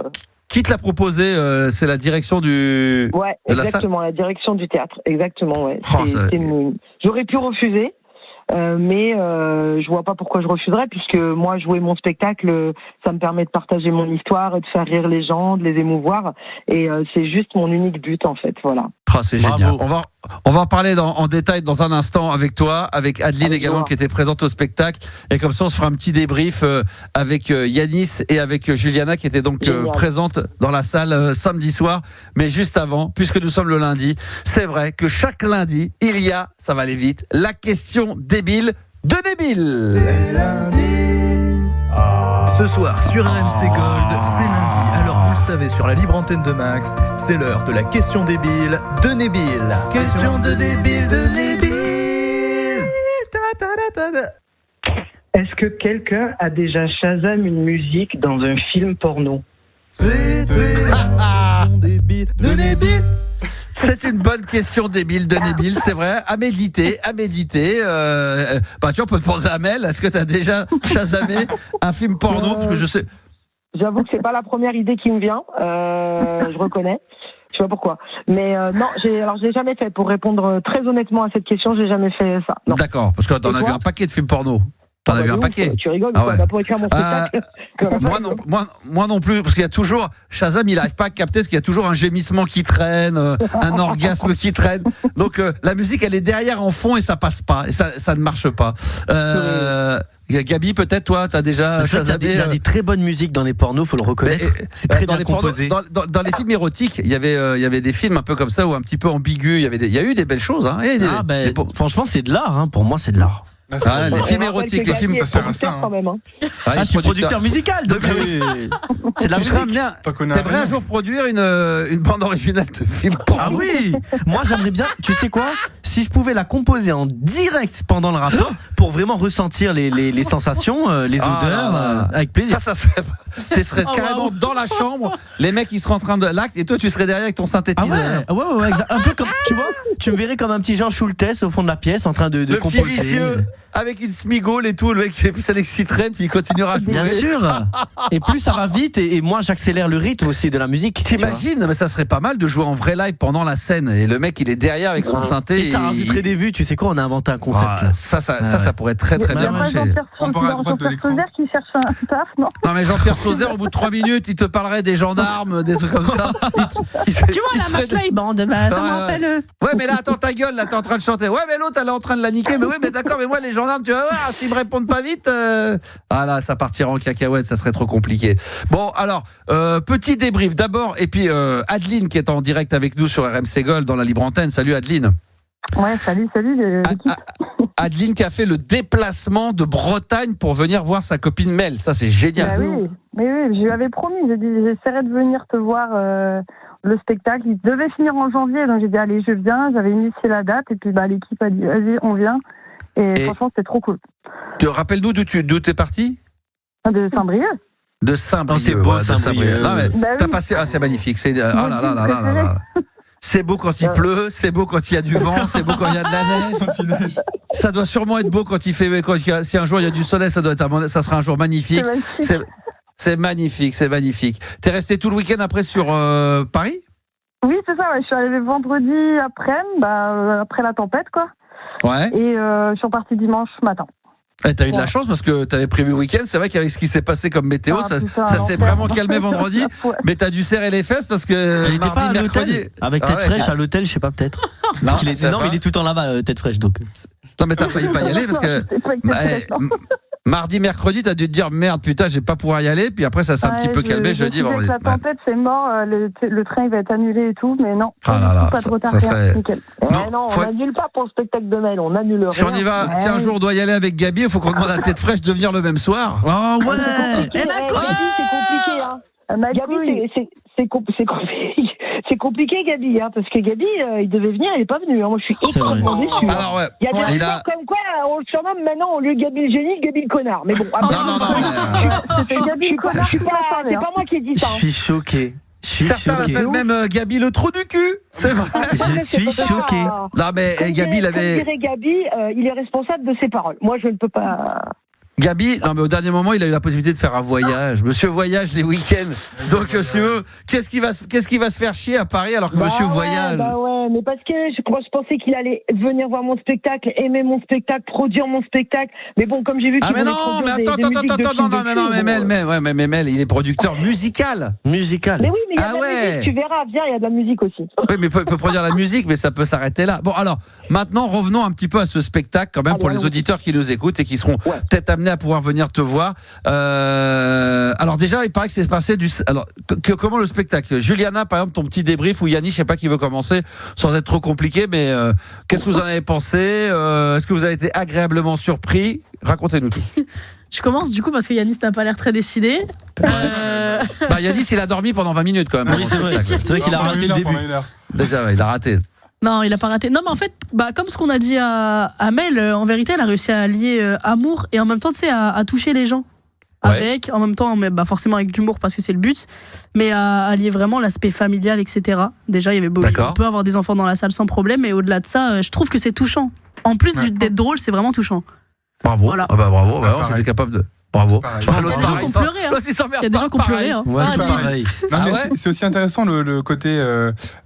Qui te l'a proposé? C'est la direction du. Ouais, exactement, la direction du théâtre, exactement. Ouais. J'aurais pu refuser. Mais je vois pas pourquoi je refuserais, puisque moi jouer mon spectacle, ça me permet de partager mon histoire, de faire rire les gens, de les émouvoir, et c'est juste mon unique but en fait, voilà. C'est génial. On va en parler en détail dans un instant avec toi, avec Adeline également qui était présente au spectacle, et comme ça on se fera un petit débrief avec Yanis et avec Juliana qui était donc présente dans la salle samedi soir. Mais juste avant, puisque nous sommes le lundi, c'est vrai que chaque lundi il y a, ça va aller vite, la question débile de Nabil. C'est lundi. Ce soir sur RMC Gold, c'est lundi. Alors vous le savez, sur la libre antenne de Max, c'est l'heure de la question débile de Nabil. Question de débile de Nabil. Est-ce que quelqu'un a déjà Shazam une musique dans un film porno? C'était la question débile de Nabil. C'est une bonne question débile de Nabil, c'est vrai, à méditer. Tu vois, on peut te poser à Mel, est-ce que tu as déjà chasamé un film porno? Parce que je sais. J'avoue que c'est pas la première idée qui me vient, je reconnais. Je sais pas pourquoi. Mais non, j'ai jamais fait. Pour répondre très honnêtement à cette question, j'ai jamais fait ça. Non. D'accord, parce que t'en as vu un paquet de films porno. T'en as vu un paquet. Tu rigoles, on va pas écrire mon spectacle. Moi non plus, parce qu'il y a toujours Shazam, il n'arrive pas à capter, parce qu'il y a toujours un gémissement qui traîne, un orgasme qui traîne. Donc la musique, elle est derrière en fond et ça passe pas, et ça ne marche pas. Gabi, peut-être toi, t'as déjà Shazamé. Il y a des très bonnes musiques dans les pornos, faut le reconnaître. C'est très bien composé. Dans les films érotiques, il y avait des films un peu comme ça, ou un petit peu ambigus. Il y a eu des belles choses. Hein. Franchement, c'est de l'art. Hein. Pour moi, c'est de l'art. Les films érotiques, les films, ça sert à ça. Je suis producteur musical, donc c'est de la musique. T'aimerais un jour produire une bande originale de film porno? Ah oui. Moi, j'aimerais bien. Tu sais quoi? Si je pouvais la composer en direct pendant le rapport, pour vraiment ressentir les sensations, les odeurs, avec plaisir. Ça serait. Tu serais carrément dans la chambre, les mecs ils seraient en train de l'acte et toi tu serais derrière avec ton synthétiseur. Ouais, exact. Un peu comme, tu vois, tu me verrais comme un petit Jean Schultes au fond de la pièce en train de composer. Le petit vicieux avec une smigole et tout, le mec ça l'exciterait puis il continuera à jouer. Bien sûr. Et plus ça va vite et moins j'accélère le rythme aussi de la musique. T'imagines, mais ça serait pas mal de jouer en vrai live pendant la scène et le mec il est derrière avec son synthé. Et ça rajouterait des vues, tu sais quoi, on a inventé un concept là. Ça pourrait très très bien marcher. On part à droite de l'écran. Qui cherche un taf, non? Non mais Jean-Pierre Sauzet, au bout de 3 minutes, il te parlerait des gendarmes, des trucs comme ça. Tu vois, la Max Live Band, ça me rappelle. Ouais, mais là, attends ta gueule, là, t'es en train de chanter. Ouais, mais l'autre, elle est en train de la niquer. Mais oui, mais d'accord, mais moi, les gendarmes, tu vas voir, s'ils me répondent pas vite, ah là, ça partira en cacahuète, ça serait trop compliqué. Bon, alors, petit débrief d'abord, et puis Adeline qui est en direct avec nous sur RMC Gold dans la libre antenne. Salut Adeline. Ouais, salut l'équipe. Adeline qui a fait le déplacement de Bretagne pour venir voir sa copine Mel. Ça, c'est génial. Oui, je lui avais promis, j'ai dit j'essaierai de venir te voir le spectacle. Il devait finir en janvier, donc j'ai dit allez, je viens. J'avais initié la date et puis l'équipe a dit vas-y, on vient. Et franchement, c'était trop cool. Rappelle-nous d'où t'es parti? De Saint-Brieuc. De Saint-Brieuc. C'est beau, Saint-Brieuc. Non, mais t'as passé. Ah, c'est magnifique. C'est là. C'est beau quand il pleut, c'est beau quand il y a du vent, c'est beau quand il y a de la neige. Ça doit sûrement être beau quand si un jour il y a du soleil, ça sera un jour magnifique. C'est magnifique. T'es resté tout le week-end après sur Paris? Oui, c'est ça, ouais. Je suis arrivée vendredi après la tempête, quoi. Ouais. Et je suis repartie dimanche matin. T'as eu de la chance parce que t'avais prévu le week-end. C'est vrai qu'avec ce qui s'est passé comme météo, ça s'est vraiment calmé vendredi. Mais t'as dû serrer les fesses parce que elle était pas à mercredi. Avec Tête Fraîche à l'hôtel, je sais pas, peut-être. Non, mais il est tout le temps là-bas, Tête Fraîche, donc. Non, mais t'as failli pas y aller parce que mardi, mercredi, t'as dû te dire merde, putain, j'ai pas pouvoir y aller. Puis après, ça s'est un petit peu calmé jeudi, vendredi. La tempête, c'est mort. Le train il va être annulé et tout, mais non. Pas de retard. Nickel. Non, on n'annule pas pour le spectacle de Mel, on annule rien. Si on y va, si un jour on doit y aller avec Gabi, il faut qu'on demande à Tête Fraîche de venir le même soir. Oh ouais. C'est compliqué, hein. Gabi, c'est compliqué, Gabi, hein, parce que Gabi, il devait venir, il n'est pas venu. Hein. Moi, je suis extrêmement déçu. Alors, ouais. Il y a des gens comme quoi, on le surnomme maintenant, au lieu de Gabi le génie, Gabi le connard. Mais bon, c'est Gabi le connard. C'est pas moi qui ai dit ça. Je suis choqué. Certains l'appellent même Gabi le trou du cul. C'est vrai. Je suis choqué. Non, mais Gabi, il avait. Je dirais Gabi, il est responsable de ses paroles. Moi, je ne peux pas. Gabi, non mais au dernier moment, il a eu la possibilité de faire un voyage. Monsieur voyage les week-ends. Donc, monsieur, qu'est-ce qui va se faire chier à Paris alors que monsieur voyage? Bah ouais, mais parce que je pensais qu'il allait venir voir mon spectacle, aimer mon spectacle, produire mon spectacle. Mais bon, comme j'ai vu qu'il mais Mel, il est producteur musical. Mais oui, mais il y a de la musique, tu verras, viens, il y a de la musique aussi. Oui, mais il peut produire la musique, mais ça peut s'arrêter là. Bon, alors, maintenant, revenons un petit peu à ce spectacle quand même pour les auditeurs qui nous écoutent et qui seront peut-être amenés à pouvoir venir te voir. Alors déjà, il paraît que c'est passé du... Alors, comment le spectacle? Juliana, par exemple, ton petit débrief, ou Yannick, je sais pas qui veut commencer, sans être trop compliqué, mais qu'est-ce que vous en avez pensé? Est-ce que vous avez été agréablement surpris? Racontez-nous tout. Je commence du coup parce que Yannis n'a pas l'air très décidé. Yannis, il a dormi pendant 20 minutes quand même. Oui, c'est vrai. C'est vrai qu'il a raté le début. Déjà, il a raté. Non, il a pas raté. Non, mais en fait, comme ce qu'on a dit à Mel, en vérité, elle a réussi à lier amour et en même temps, tu sais, à toucher les gens. Avec, en même temps, forcément avec l'humour parce que c'est le but, mais à lier vraiment l'aspect familial, etc. Déjà, on peut avoir des enfants dans la salle sans problème, mais au-delà de ça, je trouve que c'est touchant. En plus d'être drôle, c'est vraiment touchant. Bravo. Voilà. Bravo. C'était capable de. Bravo. Il y a des gens qui ont pleuré. Il y a des gens qui ont pleuré. C'est aussi intéressant le côté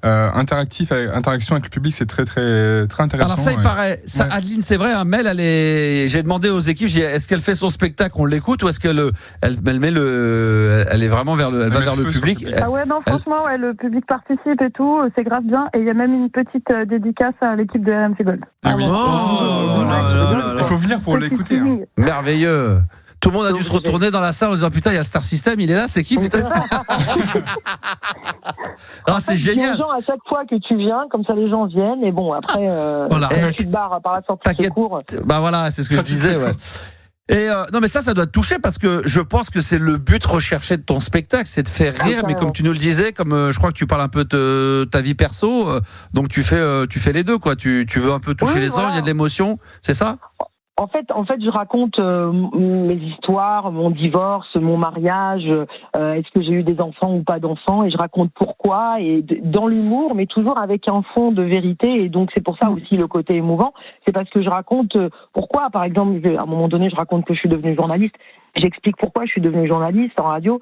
interaction avec le public, c'est très très très intéressant. Alors ça, il paraît. Ça, Adeline, c'est vrai. Mel, j'ai demandé aux équipes, est-ce qu'elle fait son spectacle, on l'écoute, ou est-ce qu'elle met elle est vraiment vers le public. Ah ouais, non, franchement, le public participe et tout, c'est grave bien. Et il y a même une petite dédicace à l'équipe de RMC Gold. Il faut venir pour l'écouter. Merveilleux. Tout le monde a dû se retourner dans la salle en disant putain, il y a Star System, il est là, c'est qui putain? C'est génial. Les gens à chaque fois que tu viens, comme ça les gens viennent et bon après tu te barres par la sortie de cours. Voilà, c'est ce que je disais. Ouais. Et non mais ça doit te toucher parce que je pense que c'est le but recherché de ton spectacle, c'est de faire rire, mais comme tu nous le disais, comme je crois que tu parles un peu de ta vie perso, donc tu fais les deux quoi. Tu veux un peu toucher les gens, il y a de l'émotion, c'est ça? En fait, je raconte mes histoires, mon divorce, mon mariage, est-ce que j'ai eu des enfants ou pas d'enfants, et je raconte pourquoi, et dans l'humour, mais toujours avec un fond de vérité, et donc c'est pour ça aussi le côté émouvant, c'est parce que je raconte pourquoi, par exemple, à un moment donné, je raconte que je suis devenue journaliste, j'explique pourquoi je suis devenue journaliste en radio,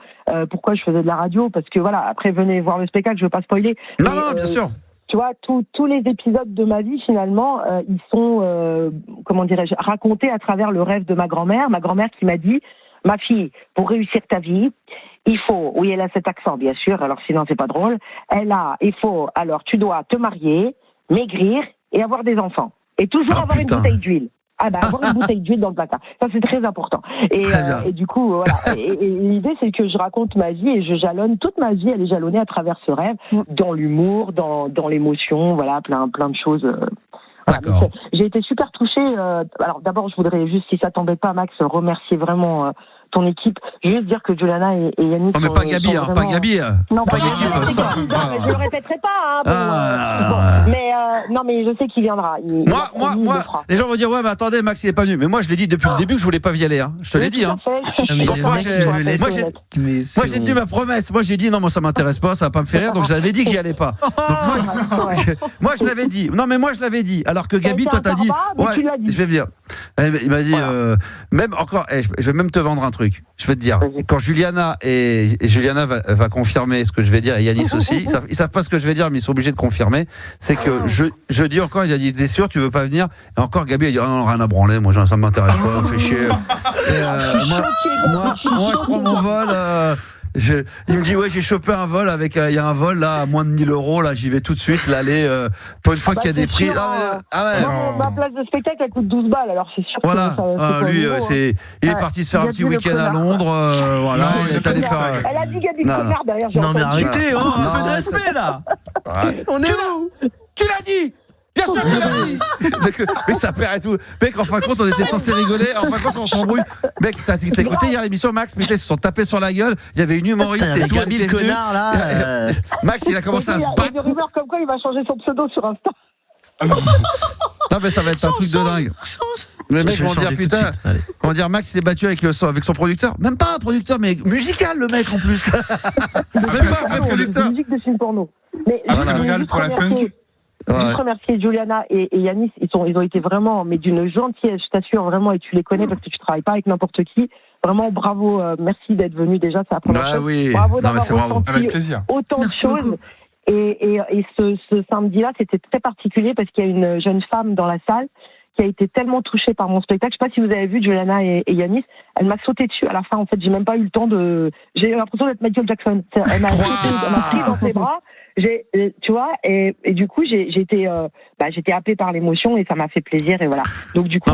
pourquoi je faisais de la radio, parce que voilà, après venez voir le spectacle, je veux pas spoiler. Non, bien sûr. Tu vois, tous les épisodes de ma vie, finalement, ils sont, racontés à travers le rêve de ma grand-mère. Ma grand-mère qui m'a dit, ma fille, pour réussir ta vie, il faut, oui, elle a cet accent, bien sûr, alors sinon c'est pas drôle, alors tu dois te marier, maigrir et avoir des enfants. Et toujours avoir une bouteille d'huile. Avoir une bouteille d'huile dans le placard. Ça, c'est très important. Et du coup, voilà. Et l'idée, c'est que je raconte ma vie et je jalonne toute ma vie. Elle est jalonnée à travers ce rêve, dans l'humour, dans l'émotion, voilà, plein de choses. Voilà. J'ai été super touchée. Alors, d'abord, je voudrais juste, si ça t'embête pas, Max, remercier vraiment ton équipe. Juste dire que Juliana et Yannick. Non, mais pas Gabi, vraiment... pas Gabi. Non, pas Gabi. Je le répéterai pas. Mais je sais qu'il viendra. Moi, les gens vont dire ouais, mais attendez, Max, il est pas venu. Mais moi, je l'ai dit depuis le début que je voulais pas y aller. Je te l'ai dit. Donc moi, j'ai tenu ma promesse. Moi, j'ai dit non, moi, ça m'intéresse pas, ça va pas me faire rire. Donc, je l'avais dit que j'y allais pas. Donc, moi, je l'avais dit. Non, mais moi, je l'avais dit. Alors que Gabi, toi, t'as dit. Ouais, je vais venir. Il m'a dit, même encore, je vais même te vendre un truc. Je vais te dire, quand Juliana va confirmer ce que je vais dire, et Yanis aussi, ils savent pas ce que je vais dire, mais ils sont obligés de confirmer. C'est que je dis encore, il a dit, t'es sûr, tu veux pas venir? Et encore, Gabi a dit, non, rien à branler, moi, ça m'intéresse pas, on fait chier. Moi, je prends mon vol. Il me dit ouais, j'ai chopé un vol avec il y a un vol là à moins de 1 000 €, là j'y vais tout de suite, l'aller pour une fois qu'il y a des prix. Ma place de spectacle elle coûte 12 balles, alors c'est sûr. Voilà, lui il est parti se faire un petit week-end à Londres, voilà, il est allé faire. Elle a dit Gabi Connard derrière. Non mais arrêtez, un peu de respect là. On est où? Tu l'as dit. Bien sûr, mec, ça perd et tout. Mec, en fin de compte, on était censé rigoler. En fin de compte, on s'embrouille. Mec, t'as écouté hier l'émission, Max? Mais ils se sont tapés sur la gueule. Il y avait une humoriste et tout. Gabi le connard là. Max, il a commencé à se battre. Il y a des rumeurs comme quoi il va changer son pseudo sur Insta. Non, mais ça va être un truc de dingue. Les mecs vont dire putain, on va dire Max s'est battu avec son producteur. Même pas un producteur, mais musical le mec en plus. Même pas un vrai producteur. Musique de film porno. Mais pour la funk. Je veux remercier Juliana et Yanis, ils ont été vraiment, mais d'une gentillesse, je t'assure vraiment, et tu les connais parce que tu travailles pas avec n'importe qui. Vraiment, bravo, merci d'être venu déjà, c'est la première chose. Oui. Bravo non, d'avoir ressenti avec plaisir. Autant de choses. Et ce samedi-là, c'était très particulier parce qu'il y a une jeune femme dans la salle qui a été tellement touchée par mon spectacle. Je sais pas si vous avez vu Juliana et Yanis, elle m'a sauté dessus à la fin. En fait, j'ai même pas eu le temps j'ai eu l'impression d'être Michael Jackson. Elle m'a pris dans ses bras. Tu vois, et du coup, j'ai été happée par l'émotion et ça m'a fait plaisir et voilà. Donc du coup,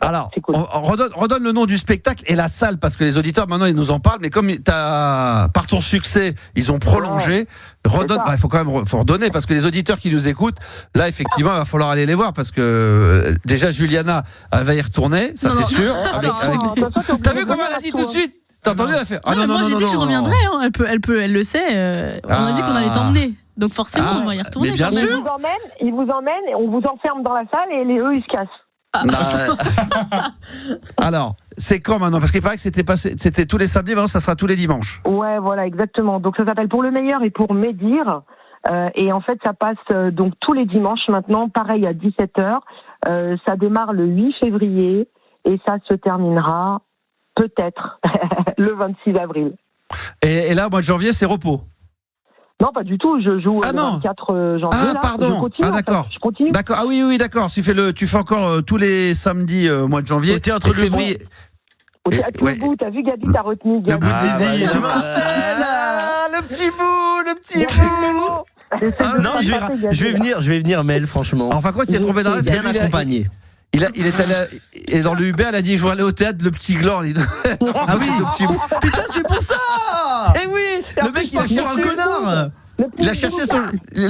alors, c'est cool. on redonne le nom du spectacle et la salle parce que les auditeurs maintenant ils nous en parlent, mais comme par ton succès, ils ont prolongé. Redonne, il faut quand même redonner parce que les auditeurs qui nous écoutent, là effectivement, il va falloir aller les voir parce que déjà Juliana, elle va y retourner, ça c'est sûr. T'as vu comment elle a dit tout de suite? T'as entendu la faire? Moi j'ai dit que je reviendrai, hein. Elle le sait. On a dit qu'on allait t'emmener. Donc forcément on va y retourner. Mais bien sûr. Ils vous emmènent, et on vous enferme dans la salle et eux ils se cassent. Alors, c'est quand maintenant? Parce qu'il paraît que c'était tous les samedis, maintenant ça sera tous les dimanches. Ouais, voilà, exactement. Donc ça s'appelle Pour le meilleur et pour médire. Et en fait, ça passe donc tous les dimanches maintenant, pareil à 17h. Ça démarre le 8 février et ça se terminera peut-être le 26 avril. Et là, au mois de janvier, c'est repos? Non, pas du tout. Je joue le 24 janvier. Ah, pardon. Je continue, d'accord. Je continue. D'accord. Ah oui, d'accord. Tu fais encore tous les samedis au mois de janvier. Au théâtre Le Bout. Au théâtre Le Bout. T'as vu, Gabi, t'as retenu. Le bout de Zizi. Je me rappelle. Le petit bout. Non, je vais venir, Mel, franchement. Enfin quoi, tu es trompé dans la bien accompagné. Il est allé, et dans le Uber, elle a dit je vais aller au théâtre, le petit gland. Ah oui, le petit. Putain, c'est pour ça. Eh oui, le mec il a cherché un connard. Il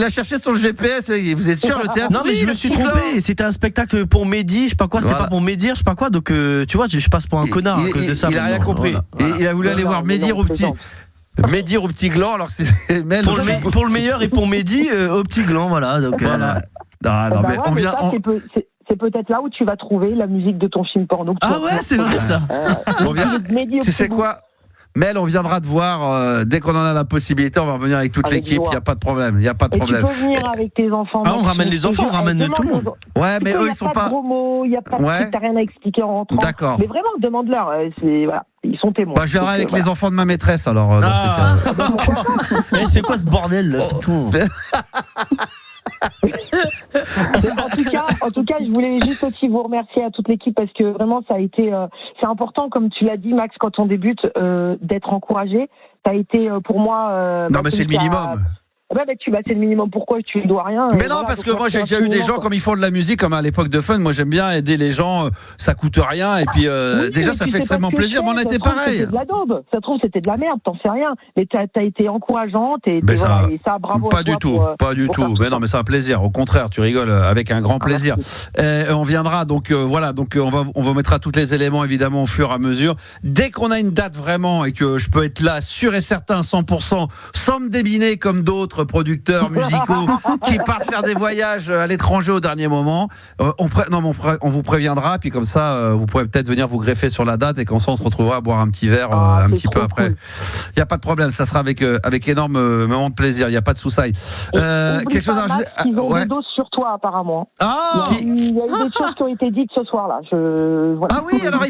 a cherché sur le GPS. Vous êtes sûr le théâtre? Non mais je me suis trompé. C'était un spectacle pour Mehdi, je sais pas quoi. C'était pas pour Médire, je sais pas quoi. Donc tu vois, je passe pour un connard à cause de ça. Il a rien compris. Et il a voulu aller voir Médire au petit gland. Alors c'est pour le meilleur et pour Mehdi au petit gland, voilà. Donc voilà. Non mais on vient. C'est peut-être là où tu vas trouver la musique de ton film porno. Ah ouais, c'est vrai ça. Tu sais quoi? Mel, on viendra te voir dès qu'on en a la possibilité. On va revenir avec toute l'équipe. Il n'y a pas de problème. Il y a pas de problème. Tu peux venir avec tes enfants. Ah, on ramène les enfants, on ramène tout le monde. Ouais, mais eux ils sont pas. Il n'y a pas de gros mots, il n'y a pas de trucs, t'as rien à expliquer en rentrant. D'accord. Mais vraiment, demande-leur. Voilà, ils sont témoins. Je viendrai avec les enfants de ma maîtresse alors. Dans ces cas. C'est quoi ce bordel là? En tout cas, je voulais juste aussi vous remercier à toute l'équipe parce que vraiment, ça a été, c'est important, comme tu l'as dit, Max, quand on débute, d'être encouragé. Ça a été pour moi. Non, mais c'est le minimum. C'est le minimum. Pourquoi tu ne dois rien? Mais non, parce que moi j'ai déjà eu des gens comme ils font de la musique, comme à l'époque de Fun. Moi j'aime bien aider les gens, ça coûte rien et puis déjà ça fait extrêmement plaisir. Mais on a été pareil. C'était de la daube. Ça se trouve c'était de la merde, t'en sais rien. Mais t'as été encourageante et ça bravo. Pas du tout, pas du tout. Mais non, mais c'est un plaisir. Au contraire, tu rigoles avec un grand plaisir. On viendra donc voilà, donc on va mettre tous les éléments évidemment au fur et à mesure. Dès qu'on a une date vraiment et que je peux être là sûr et certain 100%, sans me débiner comme d'autres. ministres, producteurs musicaux qui partent faire des voyages à l'étranger au dernier moment. On vous préviendra, puis comme ça, vous pourrez peut-être venir vous greffer sur la date et comme ça, on se retrouvera à boire un petit verre un petit peu après. Il n'y a pas de problème, ça sera avec énormément de plaisir, il n'y a pas de soucis. Quelque chose à rajouter? Ils ont des doses sur toi, apparemment. Il y a eu des choses qui ont été dites ce soir-là. Ah oui, alors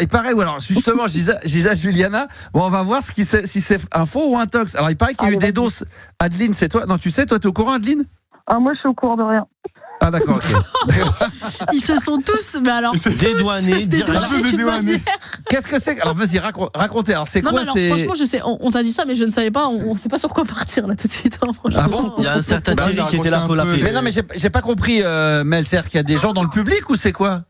il paraît, justement, je disais à Juliana, bon, on va voir si c'est un faux ou un tox. Alors il paraît qu'il y a eu des doses. Adeline, c'est toi? Non, tu sais, toi, t'es au courant, Adeline? Moi, je suis au courant de rien. Ah d'accord, ok. Ils se sont tous, mais alors dédouanés. Qu'est-ce que c'est? Alors vas-y, racontez. Alors c'est quoi? Franchement, je sais. On t'a dit ça, mais je ne savais pas. On ne sait pas sur quoi partir là tout de suite. Franchement. Ah bon? Il y a un certain Thierry qui était là pour l'appeler. Mais non, mais j'ai pas compris, Mel. C'est-à-dire qu'il y a des gens dans le public ou c'est quoi?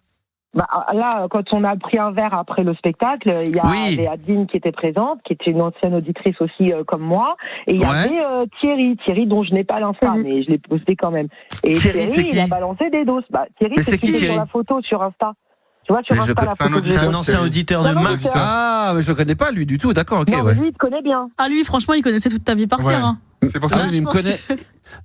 Là, quand on a pris un verre après le spectacle, il y avait Adeline qui était présente, qui était une ancienne auditrice aussi comme moi, et il y avait Thierry dont je n'ai pas l'insta, mais je l'ai posté quand même. Et Thierry il a balancé des doses. Thierry, c'est qui sur la photo sur Insta. Tu vois, sur Insta, c'est un ancien auditeur de Max. Ah, mais je le connais pas lui du tout. D'accord, ok. Non, lui, il te connaît bien. Ah, lui, franchement, il connaissait toute ta vie par cœur. C'est pour ça qu'il me connaît.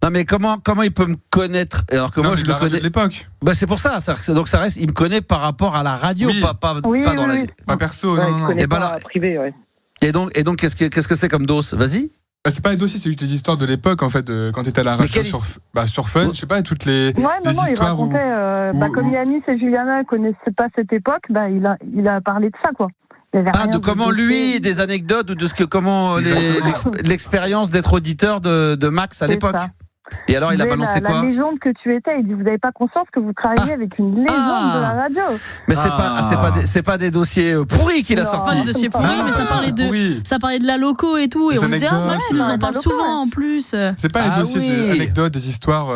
Non mais comment il peut me connaître alors que moi je le connais de l'époque. C'est pour ça. Donc ça reste, il me connaît par rapport à la radio, pas dans la. Pas perso. Il me connaît pas privé. Ouais. Et donc qu'est-ce que c'est comme dose? Vas-y. C'est pas des dossiers, c'est juste des histoires de l'époque en fait, quand t'étais à la radio sur Fun, je sais pas, toutes les histoires il racontait, comme Yanis et Juliana ne connaissaient pas cette époque, il a parlé de ça quoi. De comment lui, des anecdotes ou de comment l'expérience d'être auditeur de Max à l'époque. Et alors il a balancé quoi? La légende que tu étais, il dit vous n'avez pas conscience que vous travaillez avec une légende de la radio. Mais c'est pas des dossiers pourris qu'il a sortis. Pas des dossiers pourris, mais ça parlait de la loco et tout, et on disait Max il nous en parle souvent en plus. C'est pas des dossiers, c'est des anecdotes, des histoires.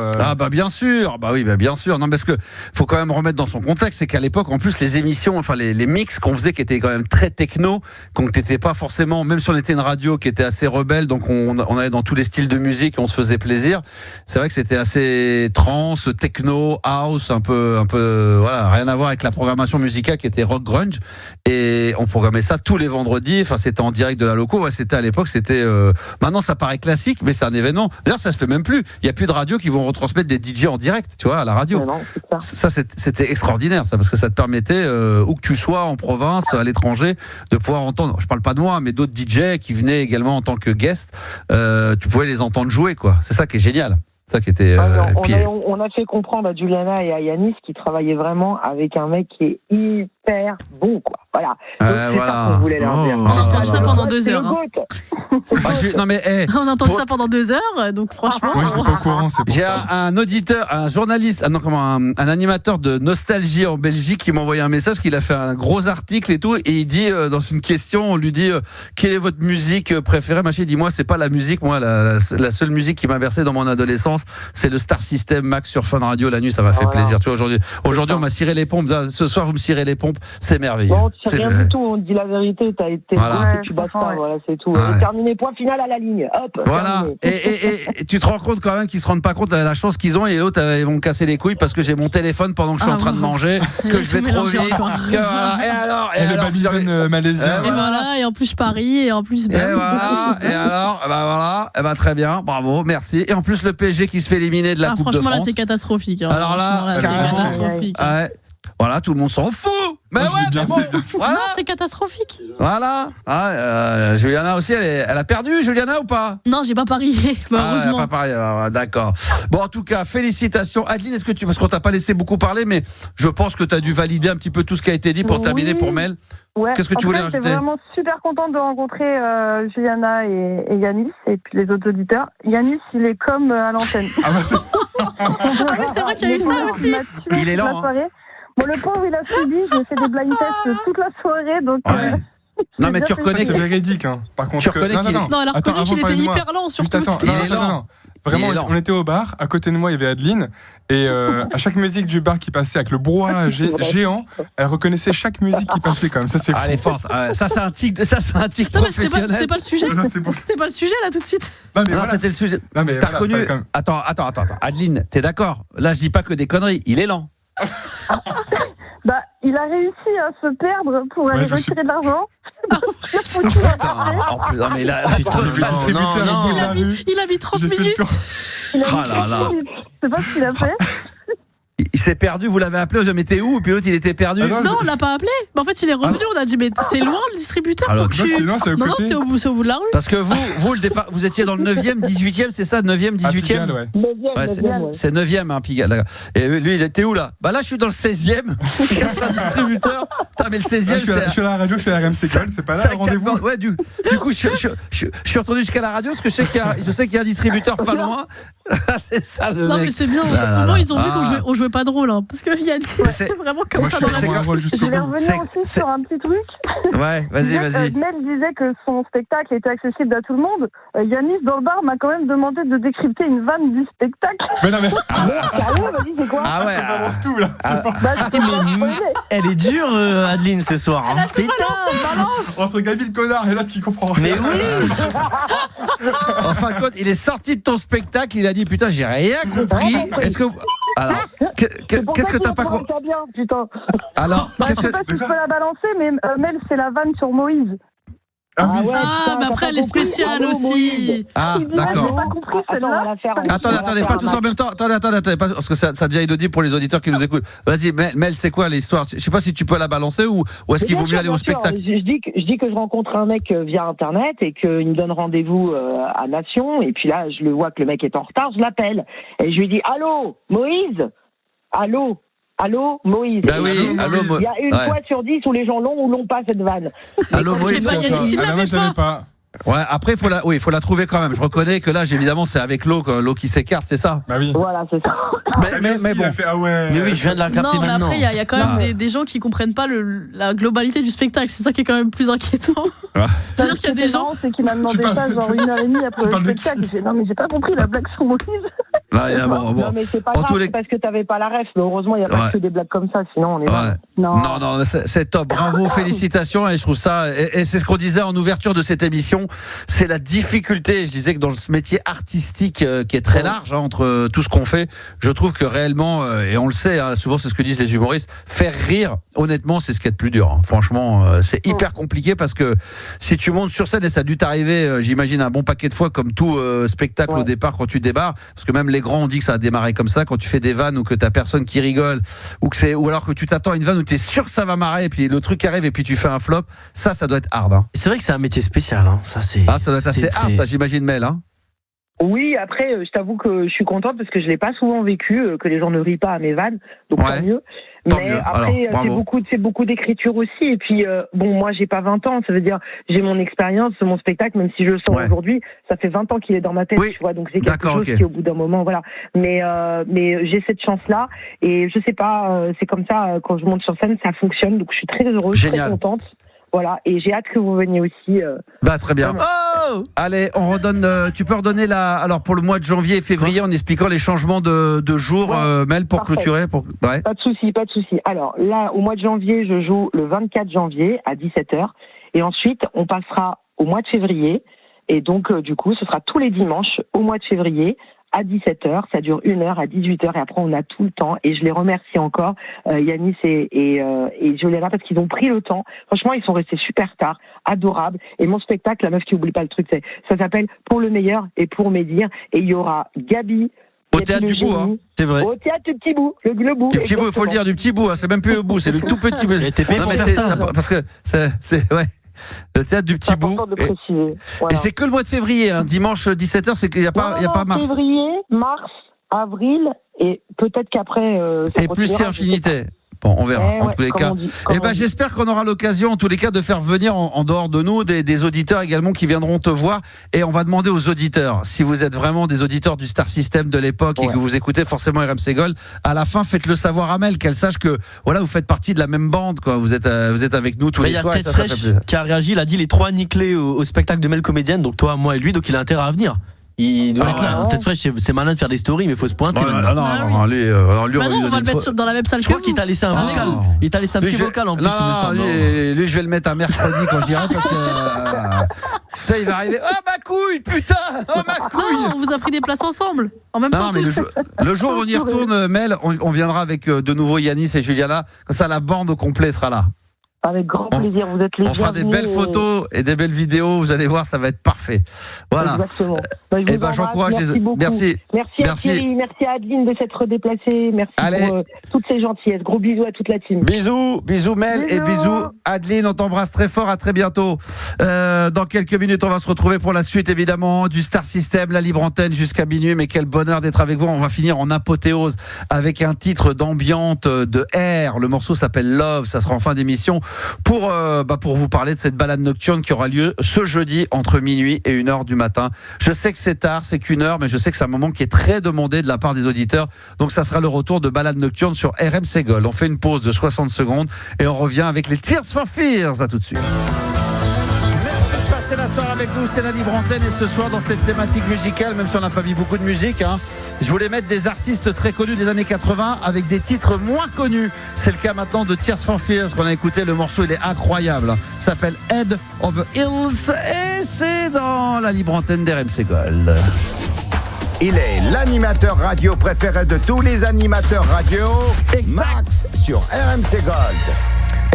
Bien sûr, bien sûr. Non parce que faut quand même remettre dans son contexte, c'est qu'à l'époque en plus les émissions, enfin les mix qu'on faisait qui étaient quand même très techno, qu'on n'était pas forcément, même si on était une radio qui était assez rebelle, donc on allait dans tous les styles de musique, on se faisait plaisir. C'est vrai que c'était assez trance, techno, house, un peu, voilà, rien à voir avec la programmation musicale qui était rock grunge. Et on programmait ça tous les vendredis. Enfin, c'était en direct de la loco. Ouais, c'était à l'époque, c'était. Maintenant, ça paraît classique, mais c'est un événement. D'ailleurs, ça se fait même plus. Il y a plus de radios qui vont retransmettre des DJ en direct, tu vois, à la radio. Non, ça, c'était extraordinaire, ça, parce que ça te permettait, où que tu sois, en province, à l'étranger, de pouvoir entendre. Je parle pas de moi, mais d'autres DJ qui venaient également en tant que guest. Tu pouvais les entendre jouer, quoi. C'est ça qui est génial. Ça qui était. On a fait comprendre à Juliana et à Yanis qu'ils travaillaient vraiment avec un mec qui est hyper bon, quoi. Voilà. C'est ça qu'on voulait leur dire. On a entendu ça pendant 2 heures. On a entendu ça pendant 2 heures, donc franchement. Moi, je n'étais pas au courant. J'ai un auditeur, un journaliste, un animateur de Nostalgie en Belgique qui m'a envoyé un message, qu'il a fait un gros article et tout, et il dit dans une question, on lui dit quelle est votre musique préférée, machin. Il dit moi c'est pas la musique, moi la seule musique qui m'a bercé dans mon adolescence, c'est le Star System Max sur Fun Radio la nuit, ça m'a fait plaisir. Tu vois, aujourd'hui on m'a ciré les pompes. Ce soir vous me cirez les pompes, c'est merveilleux. Bon, c'est rien du tout, on dit la vérité, t'as été tu bats ça, voilà, c'est tout. Terminé, point final à la ligne. Hop. Voilà. Et tu te rends compte quand même qu'ils se rendent pas compte de la chance qu'ils ont, et l'autre ils vont me casser les couilles parce que j'ai mon téléphone pendant que je suis en train de manger, que je vais trop vite. Et alors, le Babylone malaisien. Et voilà, et en plus je parie, et en plus. Et voilà, très bien, bravo, merci. Et en plus le PSG qui se fait éliminer de la Coupe de France. Franchement là c'est catastrophique. Alors là, c'est catastrophique. Voilà, tout le monde s'en fout. Mais voilà. Non, c'est catastrophique. Voilà. Juliana aussi, elle a perdu, Juliana, ou pas? Non, j'ai pas parié, malheureusement. Elle a pas parié, d'accord. Bon, en tout cas, félicitations. Adeline, est-ce que parce qu'on t'a pas laissé beaucoup parler, mais je pense que tu as dû valider un petit peu tout ce qui a été dit pour terminer pour Mel. Ouais. Qu'est-ce que tu voulais rajouter? J'étais vraiment super contente de rencontrer Juliana et Yanis, et puis les autres auditeurs. Yanis, il est comme à l'antenne. C'est vrai qu'il y a eu ça aussi. Il est lent. Bon, le pauvre, il a subi, j'ai fait des blind tests toute la soirée, donc... Non, mais tu reconnais c'est véridique, hein. Par contre, tu reconnais Non, elle a reconnu qu'il était hyper lent, surtout. Non. Vraiment, on était au bar, à côté de moi, il y avait Adeline, et à chaque musique du bar qui passait avec le brouhaha géant, elle reconnaissait chaque musique qui passait comme ça, c'est fou. Elle est forte. Ça, c'est un tic professionnel. C'était pas le sujet. C'était pas le sujet, là, tout de suite. Non, c'était le sujet. T'as reconnu. Attends. Adeline, t'es d'accord? Là, je dis pas que des conneries. Il est lent. il a réussi à se perdre pour aller retirer de l'argent. En plus, non, mais là, il a mis 30 minutes. Je sais pas ce qu'il a fait. Il s'est perdu, vous l'avez appelé, vous avez dit où? Et puis l'autre il était perdu. Non, on l'a pas appelé. En fait, il est revenu, on a dit mais c'est loin le distributeur. Alors, non, c'était au bout de la rue. Parce que vous le départ, vous étiez dans le 9e, 18e, c'est ça, 9e, 18e? C'est 9e, hein, Pigalle. D'accord. Et lui, il était où là? Bah là, je suis dans le 16e. Je cherche un distributeur. Putain, mais le 16e, je suis à la radio, je suis à RMC Gold, c'est pas là le rendez-vous. Ouais, du coup, je suis retourné jusqu'à la radio parce que je sais qu'il y a un distributeur pas loin. C'est ça le mec. Non, mais c'est bien. Au moins, ils ont vu qu'on jouait pas drôle, hein, parce qu'il y a vraiment comme ça dans la Je voulais revenir aussi sur un petit truc. Ouais, vas-y. Mel disait que son spectacle était accessible à tout le monde. Yanis, dans le bar, m'a quand même demandé de décrypter une vanne du spectacle. Mais non, mais. Vas-y, c'est quoi? Ah ouais. Ça balance tout, là. Elle est dure, Adeline, ce soir. Hein. Putain, balance. Entre Gabi le connard et l'autre qui comprend rien. Mais oui. En fin de compte, il est sorti de ton spectacle, il a dit putain, j'ai rien compris. Est-ce que. Alors, qu'est-ce que t'as pas compris? Alors, je sais pas si tu peux la balancer, mais Mel, c'est la vanne sur Moïse. Mais après elle est spéciale aussi. Ah, d'accord. Attendez, pas tous en même temps. Attendez, parce que ça devient inaudible pour les auditeurs qui nous écoutent. Vas-y, Mel, c'est quoi l'histoire? Je sais pas si tu peux la balancer ou est-ce qu'il vaut mieux aller au spectacle? Je dis que je rencontre un mec via Internet et qu'il me donne rendez-vous à Nation. Et puis là, je le vois que le mec est en retard, je l'appelle. Et je lui dis, allô, Moïse? Allô, Moïse. Bah oui, allô, Moïse. Il y a une fois sur 10 où les gens l'ont ou l'ont pas cette vanne. Allô, Moïse. Moi, je l'avais pas. Ouais, après, il faut la trouver quand même. Je reconnais que là, évidemment, c'est avec l'eau qui s'écarte, c'est ça? Bah oui. Voilà, c'est ça. Mais bon. Mais oui, je viens de la capter maintenant. Non, mais après, il y a quand même des gens qui comprennent pas la globalité du spectacle. C'est ça qui est quand même plus inquiétant. C'est-à-dire qu'il y a des gens. C'est qu'il m'a demandé ça genre 1h30 après le spectacle. J'ai dit non, mais j'ai pas compris la blague sur Moïse. Bon. Non, mais c'est pas grave, c'est parce que t'avais pas la ref. Mais heureusement, il n'y a pas que des blagues comme ça, sinon on est Non, c'est top. Bravo, félicitations. Et je trouve ça, et c'est ce qu'on disait en ouverture de cette émission, c'est la difficulté. Je disais que dans ce métier artistique qui est très large, entre tout ce qu'on fait, je trouve que réellement, et on le sait, souvent c'est ce que disent les humoristes, faire rire, honnêtement, c'est ce qui est le plus dur. Franchement, c'est hyper compliqué parce que si tu montes sur scène, et ça a dû t'arriver, j'imagine, un bon paquet de fois, comme tout spectacle au départ quand tu débarres, parce que même les grands ont dit que ça a démarré comme ça, quand tu fais des vannes ou que t'as personne qui rigole, ou alors que tu t'attends à une vanne où t'es sûr que ça va marrer, et puis le truc arrive et puis tu fais un flop, ça doit être hard. C'est vrai que c'est un métier spécial. Ça doit être assez hard, ça, j'imagine, Mel. Oui, après, je t'avoue que je suis contente parce que je l'ai pas souvent vécu, que les gens ne rient pas à mes vannes, donc tant mieux. Mais après, c'est beaucoup d'écriture aussi. Et puis, moi, j'ai pas 20 ans. Ça veut dire, j'ai mon expérience, mon spectacle, même si je le sors aujourd'hui, ça fait 20 ans qu'il est dans ma tête, tu vois. Donc, c'est quelque chose qui, au bout d'un moment, voilà. Mais j'ai cette chance-là. Et je sais pas, c'est comme ça, quand je monte sur scène, ça fonctionne. Donc, je suis très heureuse, très contente. Voilà, et j'ai hâte que vous veniez aussi. Très bien. Allez, on redonne. Tu peux redonner alors pour le mois de janvier et février en expliquant les changements de jour, Mel, pour clôturer. Pas de souci. Alors là, au mois de janvier, je joue le 24 janvier à 17h, et ensuite on passera au mois de février, et donc du coup, ce sera tous les dimanches au mois de février. À 17h, ça dure 1 heure, à 18h, et après on a tout le temps, et je les remercie encore, Yanis et Juliana, parce qu'ils ont pris le temps. Franchement, ils sont restés super tard, adorables, et mon spectacle, la meuf qui oublie pas le truc, ça s'appelle Pour le meilleur et pour médire, et il y aura Gabi, au théâtre du bout, hein. C'est vrai. Au théâtre du petit bout, le bout. Du petit bout, il faut le dire, du petit bout, c'est même plus le bout, c'est le tout petit bout. Parce que c'est ouais. Le théâtre du petit bout. Et c'est que le mois de février, dimanche 17h, c'est qu'il n'y a pas mars. Février, mars, avril, et peut-être qu'après. Et plus c'est infinité. Bon, on verra, en tous les cas. J'espère qu'on aura l'occasion, en tous les cas, de faire venir en dehors de nous des auditeurs également qui viendront te voir. Et on va demander aux auditeurs, si vous êtes vraiment des auditeurs du Star System de l'époque et que vous écoutez forcément RMC Gold, à la fin, faites-le savoir à Mel, qu'elle sache que vous faites partie de la même bande, quoi. Vous êtes avec nous tous les soirs. Il y a Tête qui a réagi, il a dit les 3 nickelés au spectacle de Mel comédienne, donc toi, moi et lui, donc il a intérêt à venir. Il doit être là. Tête fraîche, c'est malin de faire des stories, mais il faut se pointer. Lui, on va le mettre dans la même salle je crois qu'il t'a laissé un vocal. Il t'a laissé un petit vocal en plus, il me semble. Lui, je vais le mettre un mercredi quand j'irai parce que. Ça, il va arriver. Oh ma couille, putain! Oh ma couille! Non, on vous a pris des places ensemble. En même temps, mais tous. le jour où on y retourne, Mel, on viendra avec de nouveau Yanis et Juliana. Comme ça, la bande au complet sera là. Avec grand plaisir, vous êtes les bienvenus. On fera des belles photos et des belles vidéos, vous allez voir, ça va être parfait. Voilà. Exactement. J'encourage merci beaucoup. Merci à Thierry, merci à Adeline de s'être déplacée, merci pour toutes ces gentillesses. Gros bisous à toute la team. Bisous Mel et bisous Adeline, on t'embrasse très fort, à très bientôt. Dans quelques minutes, on va se retrouver pour la suite évidemment du Star System, la libre antenne jusqu'à minuit, mais quel bonheur d'être avec vous. On va finir en apothéose avec un titre d'ambiante de R. Le morceau s'appelle Love, ça sera en fin d'émission. Pour vous parler de cette balade nocturne qui aura lieu ce jeudi entre minuit et 1h du matin. Je sais que c'est tard, c'est qu'une heure, mais je sais que c'est un moment qui est très demandé de la part des auditeurs. Donc ça sera le retour de balade nocturne sur RMC Gold. On fait une pause de 60 secondes et on revient avec les Tears for Fears. À tout de suite. C'est la soirée avec nous, c'est la libre antenne et ce soir dans cette thématique musicale, même si on n'a pas mis beaucoup de musique, je voulais mettre des artistes très connus des années 80 avec des titres moins connus. C'est le cas maintenant de Tears for Fears qu'on a écouté, le morceau il est incroyable. Ça s'appelle Head Over Heels et c'est dans la libre antenne d'RMC Gold. Il est l'animateur radio préféré de tous les animateurs radio, Max sur RMC Gold.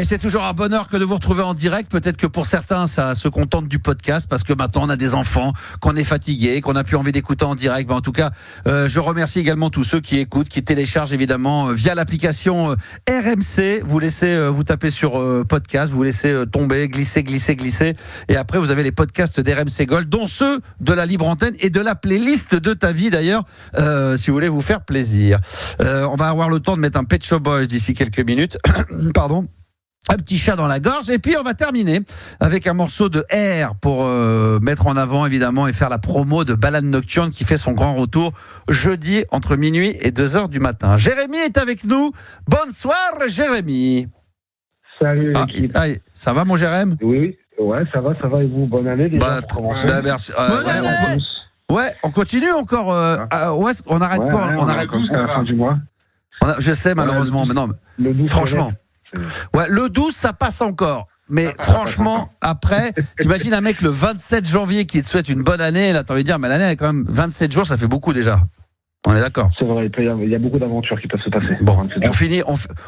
Et c'est toujours un bonheur que de vous retrouver en direct. Peut-être que pour certains, ça se contente du podcast parce que maintenant on a des enfants, qu'on est fatigué, qu'on n'a plus envie d'écouter en direct. En tout cas, je remercie également tous ceux qui écoutent, qui téléchargent évidemment via l'application RMC. Vous laissez, vous tapez sur podcast, vous laissez tomber, glisser. Et après, vous avez les podcasts d'RMC Gold, dont ceux de la libre antenne et de la playlist de ta vie d'ailleurs, si vous voulez vous faire plaisir. On va avoir le temps de mettre un Pet Shop Boys d'ici quelques minutes. Pardon. Un petit chat dans la gorge et puis on va terminer avec un morceau de R pour mettre en avant évidemment et faire la promo de Balade Nocturne qui fait son grand retour jeudi entre minuit et 2h du matin. Jérémy est avec nous. Bonsoir Jérémy. Salut l'équipe. Ça va mon Jérémy? Oui, ouais, ça va et vous? Bonne année déjà. Merci. On continue encore. On n'arrête pas. On arrête tous à la fin du mois. Je sais malheureusement, mais non. Franchement. Ouais, le 12 ça passe encore. Mais franchement, après, t'imagines un mec le 27 janvier qui te souhaite une bonne année, là t'as envie de dire, mais l'année elle est quand même 27 jours, ça fait beaucoup déjà. On est d'accord. C'est vrai, il y a beaucoup d'aventures qui peuvent se passer. Bon,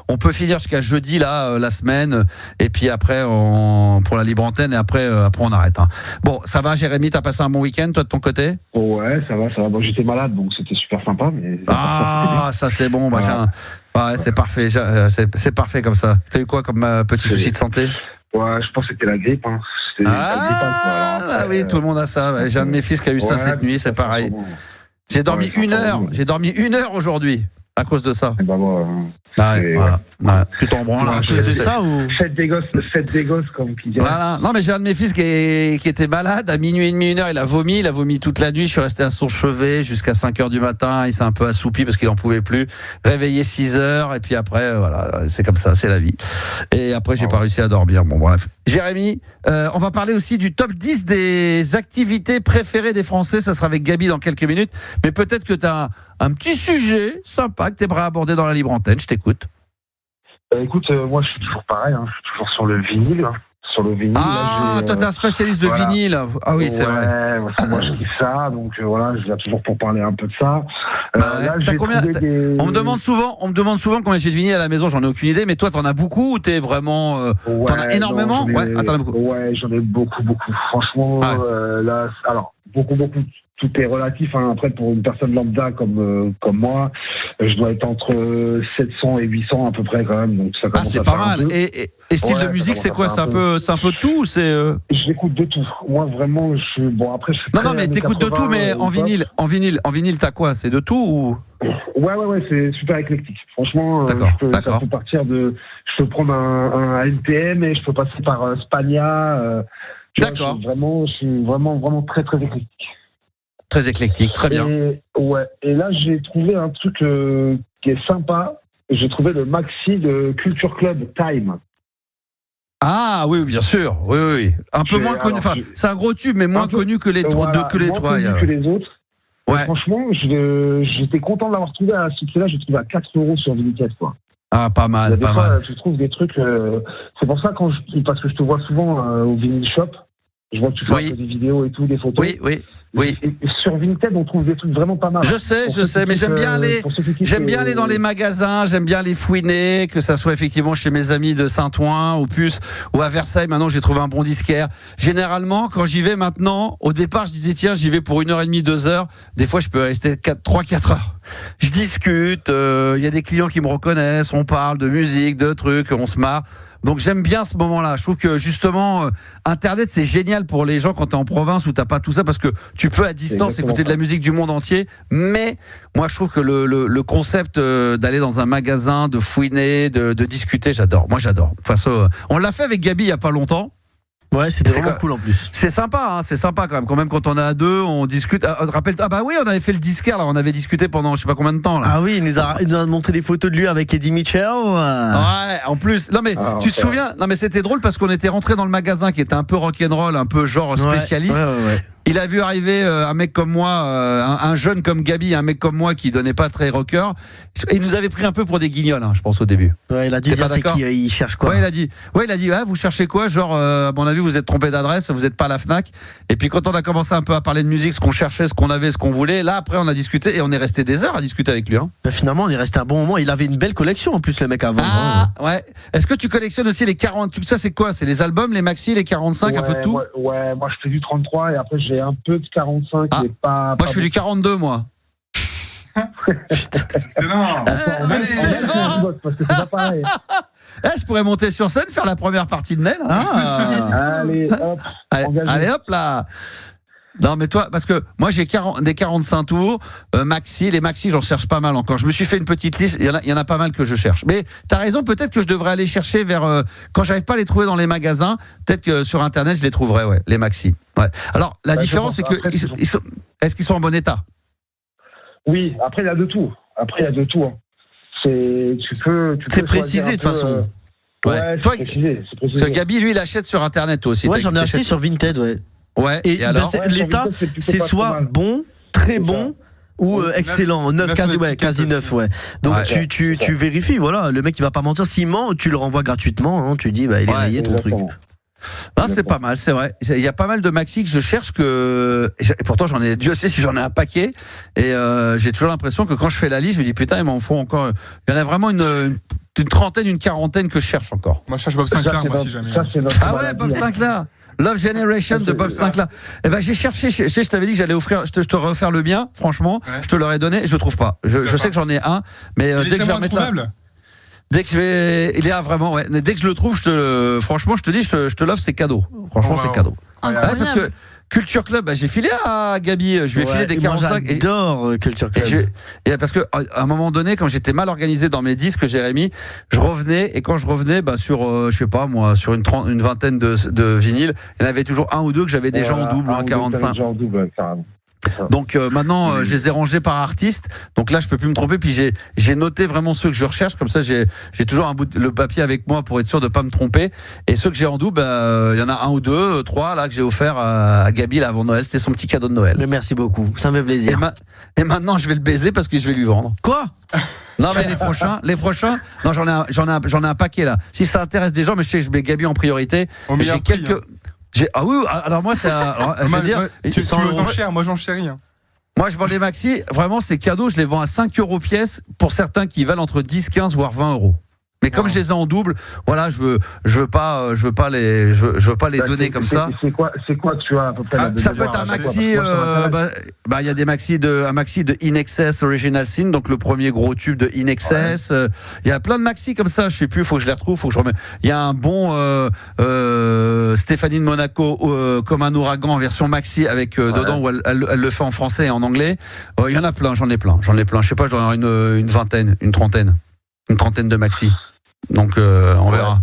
on peut finir jusqu'à jeudi là, la semaine, et puis après pour la libre antenne, et après on arrête. Bon, ça va Jérémy, t'as passé un bon week-end toi de ton côté? Ouais, ça va. Bon, j'étais malade, donc c'était super sympa. Mais ça c'est bon, ouais, c'est parfait, c'est parfait comme ça. T'as eu quoi comme petit souci de santé? Ouais, je pense que c'était la grippe. C'était oui, tout le monde a ça. J'ai un de mes fils qui a eu ça cette nuit, c'est pareil. J'ai dormi J'ai dormi une heure aujourd'hui à cause de ça. Tu t'en branles. Faites des gosses comme qui dit. Voilà. Non mais j'ai un de mes fils qui était malade à minuit et demi, 1h, il a vomi toute la nuit, je suis resté à son chevet jusqu'à 5h du matin, il s'est un peu assoupi parce qu'il en pouvait plus, réveillé 6h et puis après voilà, c'est comme ça, c'est la vie. Et après j'ai pas réussi à dormir. Bon bref. Jérémy, on va parler aussi du top 10 des activités préférées des Français, ça sera avec Gabi dans quelques minutes, mais peut-être que tu as un petit sujet sympa que tu aimerais aborder dans la libre antenne, je t'écoute. Écoute, moi je suis toujours pareil, je suis toujours sur le vinyle. Toi t'es un spécialiste de vinyle. Ah oui, c'est vrai. Moi je kiffe ça, donc voilà, je viens toujours pour parler un peu de ça. On me demande souvent combien j'ai de vinyle à la maison, j'en ai aucune idée, mais toi t'en as beaucoup ou t'es vraiment. T'en as énormément? T'en as beaucoup. Ouais, j'en ai beaucoup. Franchement, là, alors, beaucoup. Tout est relatif. Après, pour une personne lambda comme moi, je dois être entre 700 et 800 à peu près quand même. Donc ça commence c'est pas mal. Et style de musique, c'est quoi? C'est un peu tout. J'écoute de tout. Moi, vraiment, après. Non, mais t'écoutes de tout, mais en vinyle, t'as quoi? C'est de tout ou? Ouais, c'est super éclectique. Franchement, ça peut partir de. Je peux prendre un NPM et je peux passer par Spagna. D'accord. Je suis vraiment très très éclectique. Très éclectique, très bien. Et là, j'ai trouvé un truc qui est sympa. J'ai trouvé le maxi de Culture Club Time. Ah oui, bien sûr. Oui. Un peu moins connu. Enfin, c'est un gros tube, mais moins connu que les trois. Connu que les autres. Ouais. Franchement, j'étais content de l'avoir trouvé à ce prix-là. J'ai trouvé à 4 € sur Vinted, quoi. Ah, pas mal, pas mal. Tu trouves des trucs. C'est pour ça parce que je te vois souvent au vinyle shop. Je vois que tu fais un peu des vidéos et tout, des photos. Oui. Et sur Vinted, on trouve des trucs vraiment pas mal. Je sais, mais j'aime bien aller dans les magasins, j'aime bien les fouiner, que ça soit effectivement chez mes amis de Saint-Ouen, au Puce, ou à Versailles. Maintenant, j'ai trouvé un bon disquaire. Généralement, quand j'y vais maintenant, au départ, je disais, tiens, j'y vais pour 1h30, 2 heures. Des fois, je peux rester 3-4 heures. Je discute, y a des clients qui me reconnaissent, on parle de musique, de trucs, on se marre. Donc j'aime bien ce moment-là. Je trouve que justement, Internet, c'est génial pour les gens quand t'es en province où t'as pas tout ça, parce que tu peux à distance écouter de la musique du monde entier. Mais moi, je trouve que le concept d'aller dans un magasin, de fouiner, de discuter, j'adore. Moi, j'adore. De toute façon, on l'a fait avec Gabi il y a pas longtemps. Ouais, c'était vraiment cool en plus. C'est sympa, c'est sympa quand même. Quand même, quand on est à deux, on discute. Rappelle, bah oui, on avait fait le disquaire là, on avait discuté pendant je sais pas combien de temps là. Ah oui, il nous a montré des photos de lui avec Eddie Mitchell. Ouais, en plus. Non mais tu te souviens? Non mais c'était drôle parce qu'on était rentré dans le magasin qui était un peu rock'n'roll, un peu genre spécialiste. Ouais. Il a vu arriver un mec comme moi, un jeune comme Gabi, un mec comme moi qui donnait pas très rocker. Il nous avait pris un peu pour des guignols, je pense au début. Ouais, il a dit c'est qui, il cherche quoi. Ouais, il a dit vous cherchez quoi? Genre à mon avis vous êtes trompé d'adresse, vous êtes pas à la Fnac. Et puis quand on a commencé un peu à parler de musique, ce qu'on cherchait, ce qu'on avait, ce qu'on voulait, là après on a discuté et on est resté des heures à discuter avec lui. Ben, finalement on est resté un bon moment. Il avait une belle collection en plus le mec avant. Ouais. Est-ce que tu collectionnes aussi les 40? Tout ça c'est quoi? C'est les albums, les maxi, les 45, un peu de tout? Ouais, moi je fais du 33 et après j'ai un peu de 45. Moi je fais du 42 moi. Excellent. Parce que c'est pas pareil. Je pourrais monter sur scène, faire la première partie de Nel. Allez, hop. Allez, hop là. Non mais toi, parce que moi j'ai des 45 tours, maxi, les maxi j'en cherche pas mal encore. Je me suis fait une petite liste, il y en a pas mal que je cherche. Mais t'as raison, peut-être que je devrais aller chercher vers quand j'arrive pas à les trouver dans les magasins, peut-être que sur internet je les trouverai, les maxi. Ouais. Alors la différence c'est que est-ce qu'ils sont en bon état? Oui, après il y a de tout. C'est précisé de toute façon. Ouais. Toi, c'est précisé. Parce que Gabi lui il achète sur internet toi aussi. Ouais, j'en ai acheté sur Vinted, Ouais, et alors l'état, c'est soit bon, très bon ou excellent, 9, quasi 9, Donc tu vérifies, voilà, le mec il va pas mentir, s'il ment, tu le renvoies gratuitement, tu dis il est rayé ton truc. C'est pas mal, c'est vrai. Il y a pas mal de maxi que je cherche et pourtant Dieu sait si j'en ai un paquet et j'ai toujours l'impression que quand je fais la liste, je me dis putain, il m'en faut encore. Il y en a vraiment une trentaine, une quarantaine que je cherche encore. Moi je cherche Bob Sinclair, moi si jamais. Bob Sinclair. Love Generation de Bob Sinclair. J'ai cherché, je t'avais dit que j'allais offrir, je te refaire le bien, franchement, je te l'aurais donné, je trouve pas. Je sais que j'en ai un, mais dès que je vais remettre là. Dès que il est vraiment, dès que je le trouve, franchement, je te dis, je te l'offre, c'est cadeau. Franchement, c'est cadeau. Parce que Culture Club, j'ai filé à Gabi, je lui ai filé des 45. J'adore Culture Club. Parce que à un moment donné, quand j'étais mal organisé dans mes disques, Jérémy, je revenais et quand je revenais, sur je sais pas moi, sur une vingtaine de vinyles, il y en avait toujours un ou deux que j'avais déjà en double, un 45. Donc maintenant je les ai rangés par artiste. Donc là je peux plus me tromper. Puis j'ai noté vraiment ceux que je recherche. Comme ça j'ai toujours le papier avec moi pour être sûr de pas me tromper. Et ceux que j'ai en double, il y en a un ou deux, trois là que j'ai offert à Gabi là, avant Noël. C'était son petit cadeau de Noël. Mais merci beaucoup, ça me fait plaisir. Et maintenant je vais le baiser parce que je vais lui vendre. Quoi? Non mais les prochains. Non j'en ai un paquet là. Si ça intéresse des gens, mais je sais que je mets Gabi en priorité. J'ai quelques. Alors moi c'est tu me enchères, moi j'enchéris. Moi je vends les maxi, vraiment c'est cadeau, je les vends à 5 € pièce pour certains qui valent entre 10, 15 voire 20 €. Mais comme je les ai en double, voilà, je veux pas les donner comme ça. C'est quoi que tu as à peu près ça peut être un maxi, il y a des maxi un maxi de In Excess Original Sin, donc le premier gros tube de In Excess. Il y a plein de maxi comme ça, je sais plus, faut que je les retrouve, faut que je remette. Il y a un bon Stéphanie de Monaco comme un ouragan en version maxi avec dedans où elle le fait en français et en anglais. Il y en a plein, j'en ai plein. Je sais pas, j'en ai une vingtaine, une trentaine de maxi. Donc on verra.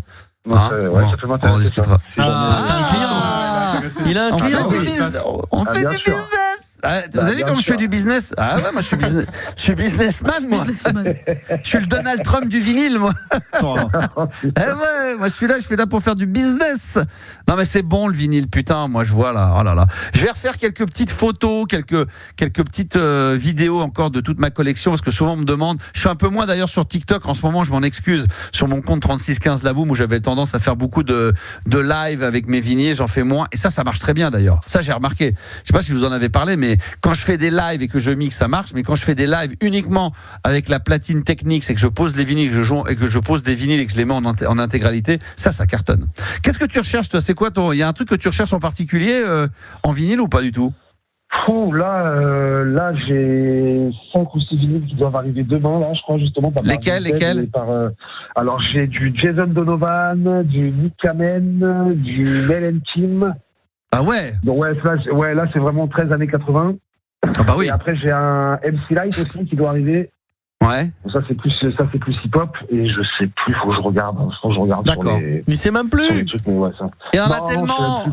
Ça fait on discutera. Il a un client. On fait du business. Vous avez vu comment je fais du business? Ah ouais, moi je suis businessman, moi. Je suis le Donald Trump du vinyle, moi. Ouais, moi je suis là pour faire du business. Non mais c'est bon le vinyle, putain, moi je vois là. Oh là là. Je vais refaire quelques petites photos, quelques petites vidéos encore de toute ma collection, parce que souvent on me demande. Je suis un peu moins d'ailleurs sur TikTok en ce moment, je m'en excuse, sur mon compte 3615 La Boum, où j'avais tendance à faire beaucoup de live avec mes vinyles, j'en fais moins, et ça marche très bien d'ailleurs. Ça j'ai remarqué. Je sais pas si vous en avez parlé, mais quand je fais des lives et que je mixe, ça marche. Mais quand je fais des lives uniquement avec la platine Technics et que je pose les vinyles, que je pose des vinyles et que je les mets en intégralité, ça cartonne. Qu'est-ce que tu recherches, toi? C'est quoi il y a un truc que tu recherches en particulier en vinyle ou pas du tout? Là, j'ai 5 ou 6 vinyles qui doivent arriver demain, là, je crois, justement. Lesquels alors, j'ai du Jason Donovan, du Nick Kamen, du Mel Kim. Ah ouais? Donc, là, c'est vraiment 13 années 80. Ah bah oui. Et après, j'ai un MC Light aussi qui doit arriver. Ouais. Donc ça c'est plus hip-hop, et je sais plus, faut que je regarde. D'accord. Mais c'est même plus. Sur les trucs, mais ouais, ça. Et on a tellement.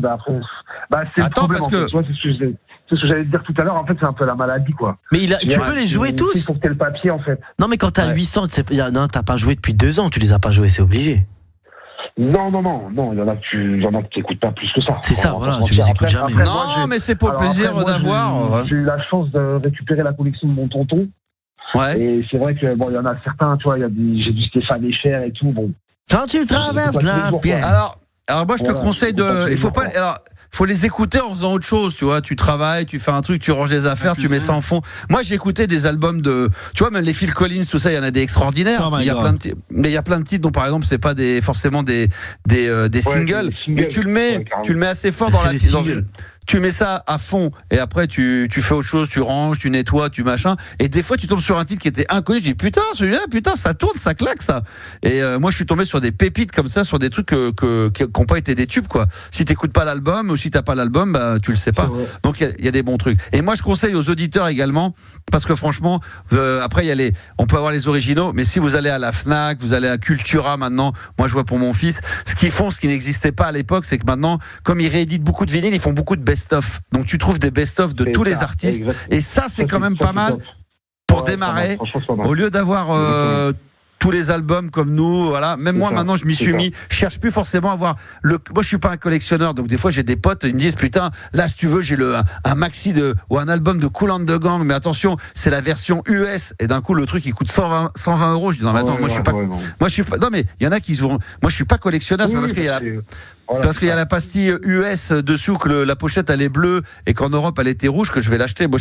C'est Attends, parce que. C'est ce que j'allais te dire tout à l'heure, en fait, c'est un peu la maladie, quoi. Mais tu peux les jouer tous. Il faut que t'aies le papier, en fait. Non, mais quand t'as 800, non, t'as pas joué depuis 2 ans, tu les as pas joués, c'est obligé. Non, il y en a qui écoutent pas plus que ça. C'est ça, voilà, tu les écoutes jamais. Non, mais c'est pour le plaisir d'avoir. J'ai eu la chance de récupérer la collection de mon tonton. Ouais. Et c'est vrai que il y en a certains, tu vois, j'ai du Stéphane Echer et tout, bon. Quand tu traverses la pierre. Alors moi je te conseille il faut les écouter en faisant autre chose, tu vois, tu travailles, tu fais un truc, tu ranges les affaires, tu mets ça en fond. Moi j'ai écouté des albums tu vois, même les Phil Collins, tout ça, il y en a des extraordinaires. Mais il y a plein de titres dont par exemple c'est pas forcément des singles, mais tu le mets assez fort dans tu mets ça à fond et après tu fais autre chose, tu ranges, tu nettoies, tu machin, et des fois tu tombes sur un titre qui était inconnu, tu dis putain celui-là, ça tourne, ça claque ça. Et moi je suis tombé sur des pépites comme ça, sur des trucs qui n'ont pas été des tubes quoi. Si t'écoutes pas l'album ou si t'as pas l'album, bah tu le sais pas. Donc il y a des bons trucs. Et moi je conseille aux auditeurs également, parce que franchement après on peut avoir les originaux, mais si vous allez à la Fnac, vous allez à Cultura maintenant, moi je vois pour mon fils, ce qui n'existait pas à l'époque, c'est que maintenant comme ils rééditent beaucoup de vinyles, ils font beaucoup de best-of. Donc tu trouves des best-of de tous les artistes, et ça c'est quand même pas mal pour démarrer, au lieu d'avoir tous les albums comme nous, voilà. Même moi maintenant je m'y suis mis, je cherche plus forcément à avoir moi je suis pas un collectionneur, donc des fois j'ai des potes, ils me disent putain là si tu veux j'ai un maxi ou un album de Kool and the Gang, mais attention c'est la version US, et d'un coup le truc il coûte 120 €. Je dis non mais attends, moi je suis pas non mais il y en a qui se vont, moi je suis pas collectionneur, c'est parce qu'il y a parce qu'il y a la pastille US dessous, que la pochette elle est bleue et qu'en Europe elle était rouge, que je vais l'acheter. Moi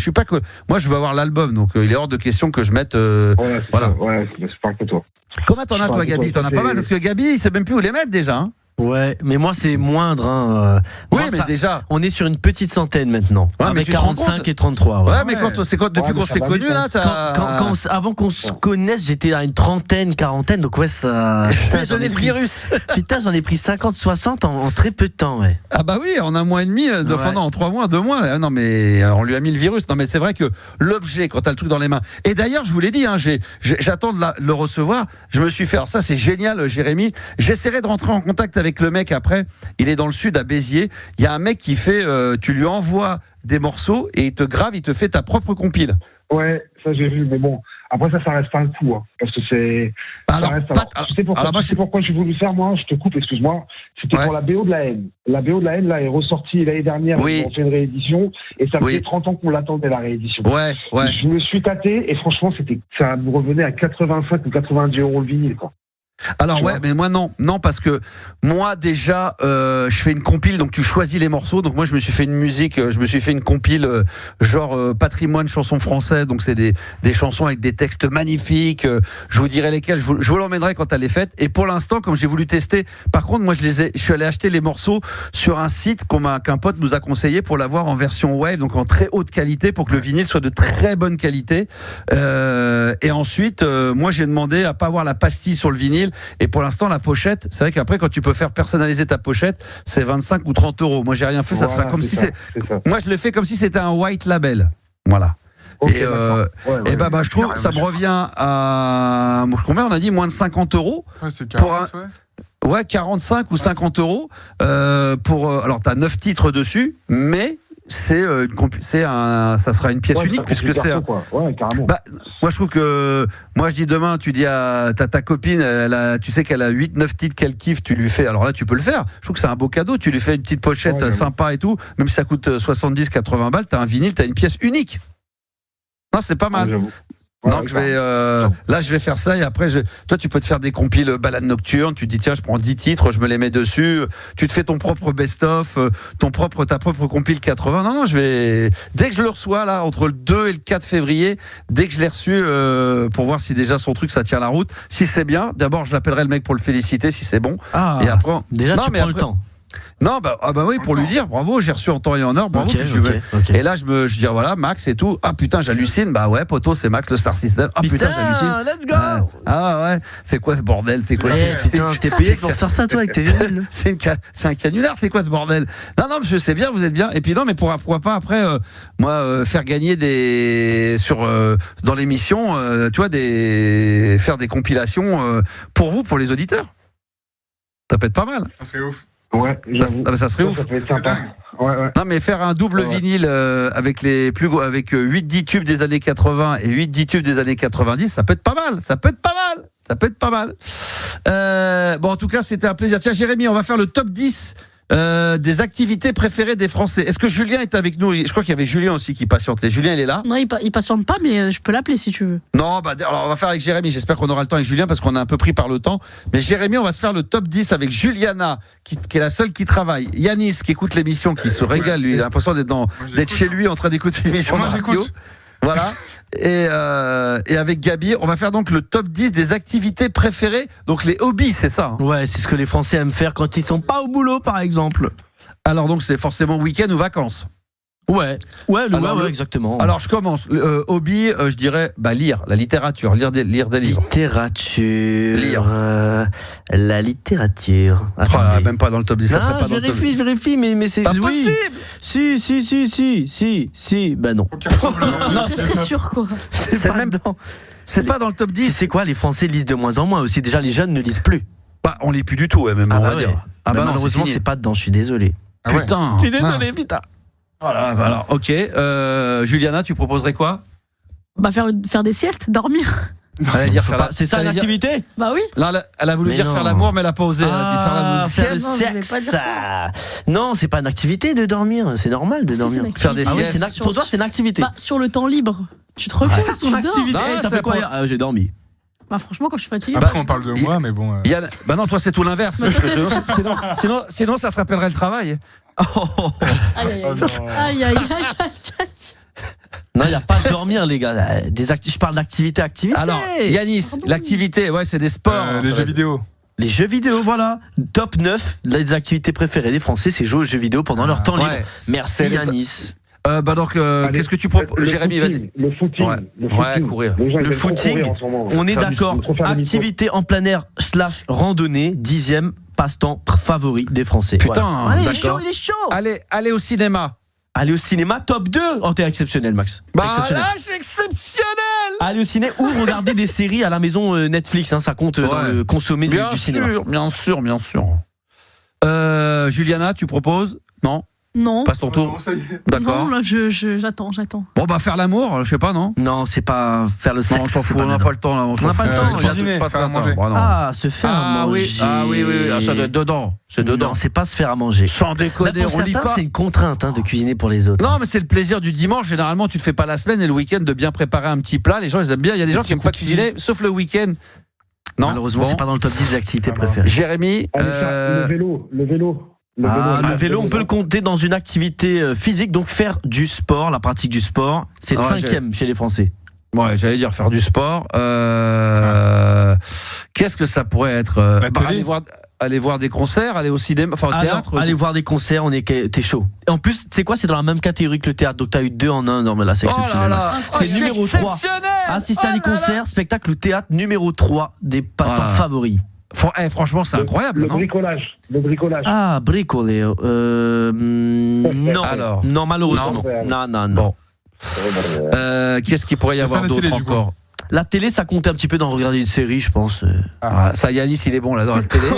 je veux avoir l'album, donc il est hors de question que je mette voilà. Ouais, c'est pas que toi. Comment t'en as toi Gabi? T'en as pas mal, parce que Gabi il sait même plus où les mettre déjà hein. Ouais, mais moi c'est moindre hein. Oui, mais déjà on est sur une petite centaine maintenant, avec 45 et 33. Ouais, mais depuis qu'on s'est connus là, avant qu'on se connaisse, j'étais à une trentaine, quarantaine, donc ouais ça. J'en ai le virus. Putain, j'en ai pris 50, 60 en très peu de temps, ouais. Ah bah oui, en 1 mois et demi, en 3 mois, 2 mois. Non mais on lui a mis le virus. Non mais c'est vrai que l'objet, quand t'as le truc dans les mains. Et d'ailleurs, je vous l'ai dit, hein, j'attends de le recevoir. Je me suis fait. Alors ça, c'est génial, Jérémy. J'essaierai de rentrer en contact avec le mec après. Il est dans le sud à Béziers. Il y a un mec qui fait, tu lui envoies des morceaux et il te grave, il te fait ta propre compile. Ouais, ça j'ai vu, mais bon. Après ça reste pas le coup, hein, parce que c'est. Tu sais pourquoi j'ai voulu faire, moi, je te coupe, excuse-moi. C'était pour la BO de la haine. La BO de la haine là est ressortie l'année dernière. Ils ont fait une réédition et ça fait 30 ans qu'on l'attendait, la réédition. Ouais. Je me suis tâté et franchement ça me revenait à 85 ou 90 € le vinyle quoi. Alors mais moi non parce que moi déjà je fais une compile, donc tu choisis les morceaux, donc moi je me suis fait une musique, je me suis fait une compile genre patrimoine chansons françaises, donc c'est des chansons avec des textes magnifiques, je vous dirai lesquels, je vous l'emmènerai quand elle est faite. Et pour l'instant, comme j'ai voulu tester, par contre moi je suis allé acheter les morceaux sur un site qu'un pote nous a conseillé pour l'avoir en version wave, donc en très haute qualité, pour que le vinyle soit de très bonne qualité, et ensuite moi j'ai demandé à pas avoir la pastille sur le vinyle. Et pour l'instant la pochette, c'est vrai qu'après quand tu peux faire personnaliser ta pochette, c'est 25 ou 30 €. Moi j'ai rien fait, ça sera comme si moi je le fais comme si c'était un white label. Voilà. Okay, et je trouve ça me revient à combien on a dit, moins de 50 €. Ouais, c'est 40, ouais, 45 ou 50 €. Alors t'as 9 titres dessus, mais ça sera une pièce unique puisque c'est carrément. Moi je trouve que je dis demain, tu dis à ta copine, tu sais qu'elle a 8-9 titres qu'elle kiffe, tu lui fais, alors là tu peux le faire, je trouve que c'est un beau cadeau, tu lui fais une petite pochette sympa et tout, même si ça coûte 70-80 balles, t'as un vinyle, t'as une pièce unique. Non, c'est pas mal. Donc je vais faire ça et après toi tu peux te faire des compiles balades nocturnes, tu te dis tiens je prends 10 titres, je me les mets dessus, tu te fais ton propre best-of, ta propre compile 80. Non, dès que je le reçois là entre le 2 et le 4 février, dès que je l'ai reçu pour voir si déjà son truc ça tient la route, si c'est bien, d'abord je l'appellerai le mec pour le féliciter si c'est bon et après tu prends le temps. Non, oui, pour lui dire bravo, j'ai reçu en temps et en heure, bravo. Et là, je dis voilà, Max et tout. Ah putain, j'hallucine. Bah ouais, poto, c'est Max le Star System. Ah putain, j'hallucine. Let's go. Ouais, c'est quoi ce bordel? C'est quoi? Putain, t'es payé pour faire ça, toi, avec tes vinyles. C'est un canular, c'est quoi ce bordel? Non, monsieur, c'est bien, vous êtes bien. Et puis non, mais pourquoi pas après, faire gagner dans l'émission, tu vois, faire des compilations pour vous, pour les auditeurs. Ça peut être pas mal. Ça serait ouf. Ouais, ça serait ouf. Ça peut être sympa. Ouais. Non, mais faire un double vinyle avec 8-10 tubes des années 80 et 8-10 tubes des années 90, ça peut être pas mal. En tout cas, c'était un plaisir. Tiens, Jérémy, on va faire le top 10 des activités préférées des Français. Est-ce que Julien est avec nous? Je crois qu'il y avait Julien aussi qui patientait. Julien, il est là? Non, il patiente pas, mais je peux l'appeler si tu veux. Non, alors on va faire avec Jérémy. J'espère qu'on aura le temps avec Julien parce qu'on est un peu pris par le temps. Mais Jérémy, on va se faire le top 10 avec Juliana, qui est la seule qui travaille. Yanis, qui écoute l'émission, qui se régale. Lui, il a l'impression d'être chez lui en train d'écouter l'émission. Moi, j'écoute. Voilà. Et avec Gabi, on va faire donc le top 10 des activités préférées. Donc les hobbies, c'est ça. Ouais, c'est ce que les Français aiment faire quand ils sont pas au boulot, par exemple. Alors donc c'est forcément week-end ou vacances. Ouais, exactement. Alors je commence. Hobby, je dirais lire, la littérature, lire des livres. Lire. La littérature. Même pas dans le top 10. Non, je vérifie, mais c'est pas possible. Si. Bah non. Non, c'est sûr quoi. C'est pas dans le top 10. Tu sais quoi, les Français lisent de moins en moins aussi. Déjà, les jeunes ne lisent plus. On lit plus du tout, même on va dire. Malheureusement, c'est pas dedans. Je suis désolé. Putain. Je suis désolé, putain. Voilà, alors, ok. Juliana, tu proposerais quoi? Faire des siestes, dormir. C'est ça l'activité? Bah oui. Là, elle a voulu dire faire l'amour, mais elle a pas osé. Elle a dit faire le sexe. Non, c'est pas une activité de dormir. C'est normal de dormir. Faire des siestes. Pour toi, c'est une activité. Sur le temps libre, tu te refais ton activité. T'as fait quoi hier? J'ai dormi. Franchement, quand je suis fatigué. Après, on parle de moi, mais bon. Non, toi, c'est tout l'inverse. Sinon, ça te rappellerait le travail. Aïe. Non, il n'y a pas de dormir, les gars. Je parle d'activité. Alors, Yanis, l'activité, c'est des sports. Les jeux vidéo. Les jeux vidéo, voilà. Top 9 des activités préférées des Français, c'est jouer aux jeux vidéo pendant leur temps libre. Merci, Yanis. Qu'est-ce que tu proposes, Jérémy? Vas-y. Le footing. Courir. Le footing, on est d'accord. Activité en plein air / randonnée, 10e passe-temps favori des Français. Putain, allez, il est chaud. Allez au cinéma. Aller au cinéma, top 2. Oh, t'es exceptionnel, Max. Là, je suis exceptionnel. Aller au ciné ou regarder des séries à la maison Netflix, ça compte dans le consommé du cinéma. Bien sûr. Juliana, tu proposes? Non. Passe ton tour. D'accord. Non, là, j'attends. Bon, faire l'amour, je sais pas, non? Non, c'est pas faire le sexe. On n'a pas le temps, là. On n'a pas le temps. Cuisiner, faire à manger. Se faire à manger. Oui. Ça doit être dedans. C'est dedans. Non, c'est pas se faire à manger. Sans déconner, pour certains, c'est une contrainte de cuisiner pour les autres. Non, mais c'est le plaisir du dimanche. Généralement, tu ne fais pas la semaine et le week-end de bien préparer un petit plat. Les gens, ils aiment bien. Il y a des gens qui n'aiment pas cuisiner, sauf le week-end. Non. Malheureusement, c'est pas dans le top 10 des activités préférées. Jérémy. Le vélo. Le vélo, on peut le compter dans une activité physique, donc faire du sport, la pratique du sport, c'est le 5e chez les Français. Ouais, j'allais dire faire du sport. Qu'est-ce que ça pourrait être? Aller voir des concerts, aller au cinéma, au théâtre. Aller voir des concerts, t'es chaud. Et en plus, tu sais quoi, c'est dans la même catégorie que le théâtre, donc t'as eu 2 en 1. Non, mais là, c'est exceptionnel. C'est numéro 3. Assister à des concerts, spectacle, théâtre, numéro 3 des passe-temps favoris. Franchement, c'est incroyable. Le bricolage. Ah, bricoler. Non. Alors. Non, malheureusement. Non. Bon. Qu'est-ce qu'il pourrait y avoir d'autre encore? La télé, ça comptait un petit peu dans regarder une série, je pense. Ça, Yanis, il est bon là dans la télé.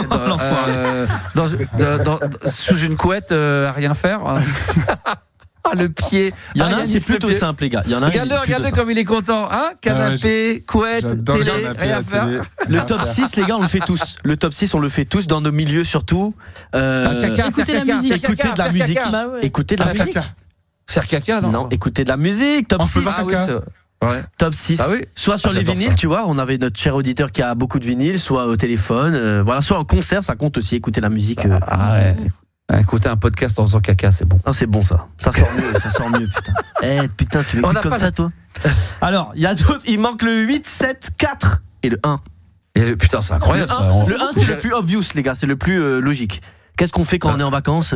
Sous une couette, à rien faire. Ah, le pied. Il y en a, c'est plutôt simple, les gars. Il y en a. Regardez comme il est content. Hein, canapé, couette, télé, rien à faire. Le top 6, les gars, on le fait tous. Le top 6, on le fait tous dans nos milieux surtout. Écoutez la musique. Écoutez de la musique. Écoutez de la musique. Faire caca, non? Non, écoutez de la musique. Top 6. Ouais. Top 6. Soit sur les vinyles, tu vois, on avait notre cher auditeur qui a beaucoup de vinyles, soit au téléphone, voilà, soit en concert, ça compte aussi, écouter la musique. Écouter un podcast en faisant caca, c'est bon. Ah, c'est bon ça. Ça sort mieux, putain. Putain, tu m'écoutes comme ça, toi. Alors, il y a d'autres, il manque le 8, 7, 4 et le 1. Et putain, c'est incroyable ça. Le 1, c'est le plus obvious, les gars, c'est le plus logique. Qu'est-ce qu'on fait quand on est en vacances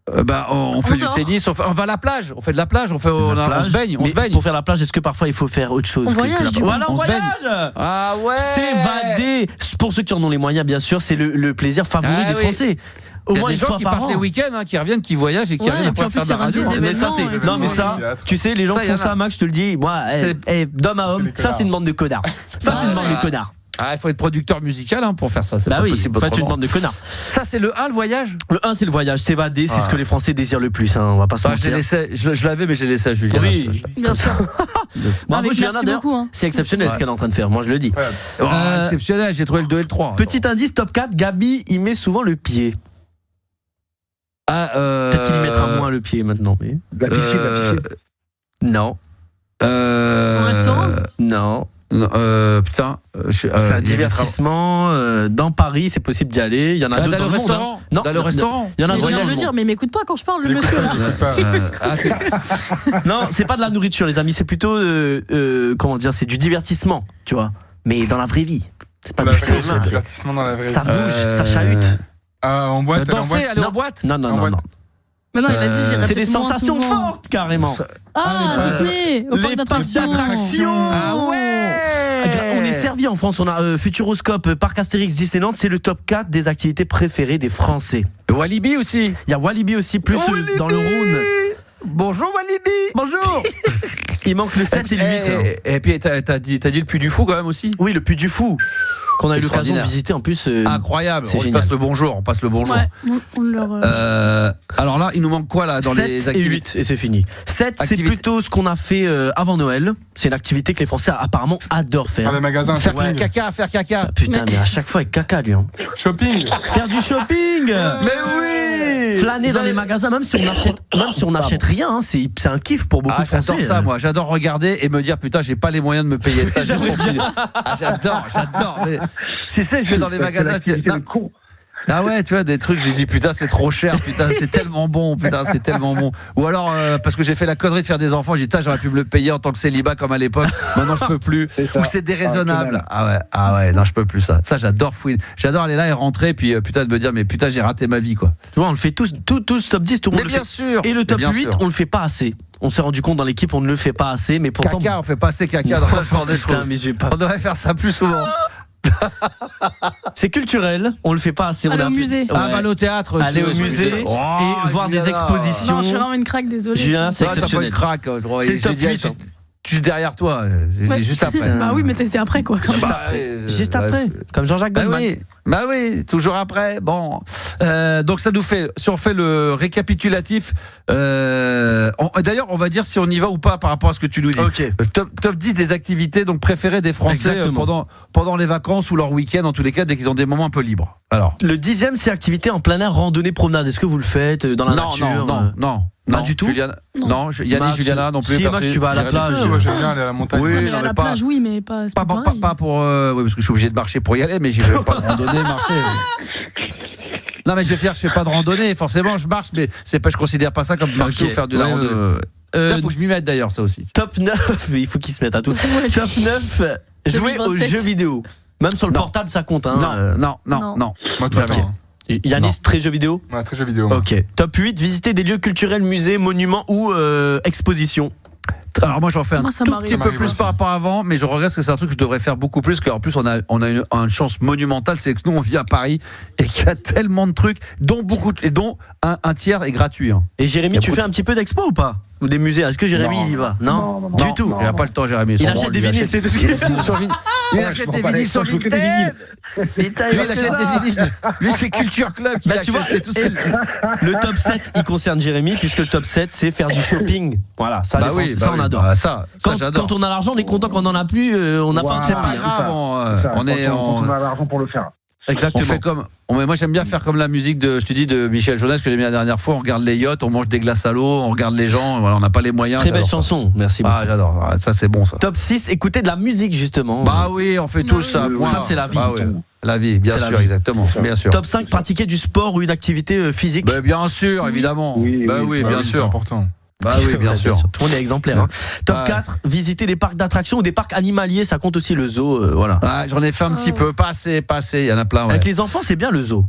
on fait du tennis, on va à la plage, on fait de la plage, on se baigne, Pour faire la plage, est-ce que parfois il faut faire autre chose? On voyage, voilà, on voyage. Ah ouais. S'évader. Pour ceux qui en ont les moyens, bien sûr, c'est le plaisir favori des Français. Au moins une fois par an. Il y a des gens qui partent les week-ends, qui reviennent, qui voyagent et qui reviennent après faire de la radio. Mais ça, tu sais, les gens qui font ça, Max, je te le dis, moi, d'homme à homme, ça c'est une bande de connards. Ça c'est une bande de connards. Ah, il faut être producteur musical pour faire ça. C'est pas possible. Faut être une bande de connards. Ça, c'est le 1, le voyage. Le 1, c'est le voyage. S'évader, c'est ce que les Français désirent le plus. On va pas se mentir. Je l'avais, mais j'ai laissé à Juliana. Oui, bien sûr. Bravo, Juliana. Beaucoup. C'est exceptionnel ce qu'elle est en train de faire. Moi, je le dis. Exceptionnel. J'ai trouvé le 2 et le 3. Petit indice, top 4. Gabi, il met souvent le pied. Peut-être qu'il y mettra moins le pied maintenant. Mais... Non. Au restaurant? Non. Putain, c'est un divertissement dans Paris, c'est possible d'y aller. Il y en a d'autres dans le monde. Non, dans le restaurant. Il y en a. Je viens de le dire, mais m'écoute pas quand je parle, le monsieur. Non, c'est pas de la nourriture, les amis. C'est plutôt, comment dire, c'est du divertissement, tu vois. Mais dans la vraie vie. C'est pas du divertissement dans la vraie vie. Ça bouge, ça chahute. En boîte, danser, aller en boîte. Non. Mais non, il a dit j'irai c'est des sensations fortes, carrément. Disney, au parc d'attractions. Ah ouais. On est servi en France, on a Futuroscope, Parc Astérix, Disneyland, c'est le top 4 des activités préférées des Français. Walibi aussi. Il y a Walibi aussi, plus dans le Rhône. Bonjour Walibi. Bonjour. Il manque le 7 et le 8. Et puis t'as dit le Puy du Fou quand même aussi. Oui, le Puy du Fou. Qu'on a eu l'occasion de visiter en plus. Incroyable. C'est on passe le bonjour. Ouais, on leur... alors là, il nous manque quoi là dans 7 les activités? Et 8 et c'est fini. 7, c'est plutôt ce qu'on a fait avant Noël. C'est une activité que les Français apparemment adorent faire. Les magasins, faire caca. Ah, putain, mais à chaque fois avec caca lui. Shopping. Faire du shopping. Mais oui. Flâner dans les magasins, même si on n'achète rien, c'est un kiff pour beaucoup de Français. J'adore ça, moi. J'adore regarder et me dire putain, j'ai pas les moyens de me payer ça. J'adore. Si je vais dans les magasins, ah ouais, tu vois, des trucs, je dis putain, c'est trop cher, putain, c'est tellement bon, c'est tellement bon. Ou alors, parce que j'ai fait la connerie de faire des enfants, j'ai dit, putain, j'aurais pu me le payer en tant que célibat comme à l'époque, maintenant je peux plus. Ou c'est déraisonnable. Ah ouais, non, je peux plus ça. Ça, j'adore fouiller. J'adore aller là et rentrer, puis putain, de me dire, mais putain, j'ai raté ma vie, quoi. Tu vois, on le fait tous top 10, tout le monde mais le bien fait. Sûr. Et le top 8, on le fait pas assez. On s'est rendu compte dans l'équipe, on ne le fait pas assez, mais pourtant. Caca, on fait pas assez caca dans le sport des choses. On devrait faire ça plus souvent. C'est culturel, on le fait pas assez. Aller au musée. Aller au théâtre. Aller au musée et voir des expositions. Non, je suis vraiment une craque, désolé. Julien, c'est exceptionnel. T'as pas une craque. C'est le top 8. Juste derrière toi, juste après. Bah oui, mais t'étais après quoi. Juste après, comme Jean-Jacques Goldman. Bah oui, toujours après. Bon, donc ça nous fait, si on fait le récapitulatif, d'ailleurs, on va dire si on y va ou pas par rapport à ce que tu nous dis. Okay. Top 10 des activités donc préférées des Français pendant les vacances ou leur week-end, en tous les cas, dès qu'ils ont des moments un peu libres. Alors, le 10e, c'est activité en plein air, randonnée, promenade. Est-ce que vous le faites dans la nature? Non. Pas du tout. Non, Yannick, Juliana non plus. Si Max, tu vas à la plage. Moi, j'aime bien aller à la montagne. Oui, mais à la plage, oui, mais pas pour. Oui, parce que je suis obligé de marcher pour y aller, mais je vais pas de randonnée, marcher. Non, mais je fais pas de randonnée. Forcément, je marche, mais je considère pas ça comme marcher ou faire de la randonnée. Il faut que je m'y mette d'ailleurs, ça aussi. Top 9, il faut qu'il se mette à tout. Top 9, jouer aux jeux vidéo. Même sur le portable, ça compte. Non. Moi, tout le temps. Yannis, très jeux vidéo? Ouais, très jeux vidéo. Moi. Ok. Top 8, visiter des lieux culturels, musées, monuments ou expositions. Alors moi j'en fais un tout petit peu plus par rapport à avant, mais je regrette que c'est un truc que je devrais faire beaucoup plus, car en plus on a une chance monumentale, c'est que nous on vit à Paris et qu'il y a tellement de trucs, dont un tiers est gratuit. Et Jérémy, tu fais un petit peu d'expo ou pas? Ou des musées? Est-ce que Jérémy il y va? Non, du tout. Il n'a pas le temps, Jérémy. Il achète des vinyles, c'est tout. Il achète des vinyles sur Vinted. Putain, il achète des vinyles. Lui, c'est Culture Club qui tu vois, c'est tout ça. Le top 7, il concerne Jérémy, puisque le top 7, c'est faire du shopping. Voilà, ça, on adore. Quand on a l'argent, on est content. Quand on n'en a plus, on n'a pas. C'est pas grave. On a l'argent pour le faire. Exactement. On fait moi j'aime bien faire comme la musique de Michel Jonas que j'ai mis la dernière fois. On regarde les yachts, on mange des glaces à l'eau, on regarde les gens. Voilà, on n'a pas les moyens. Très belle chanson, merci beaucoup. Ah, j'adore. Ça, c'est bon ça. Top 6, écouter de la musique justement. Bah oui, on fait tous ça. Ça, c'est la vie. Bah, oui. La vie, bien sûr, exactement. Bien sûr. Top 5, pratiquer du sport ou une activité physique. Bah, bien sûr, évidemment. Oui, bien sûr. C'est important. Bah oui, bien sûr. Tout le monde est exemplaire. Hein. Top 4, visiter les parcs d'attractions ou des parcs animaliers, ça compte aussi le zoo. Voilà. J'en ai fait un petit peu, pas assez. Il y en a plein. Ouais. Avec les enfants, c'est bien le zoo.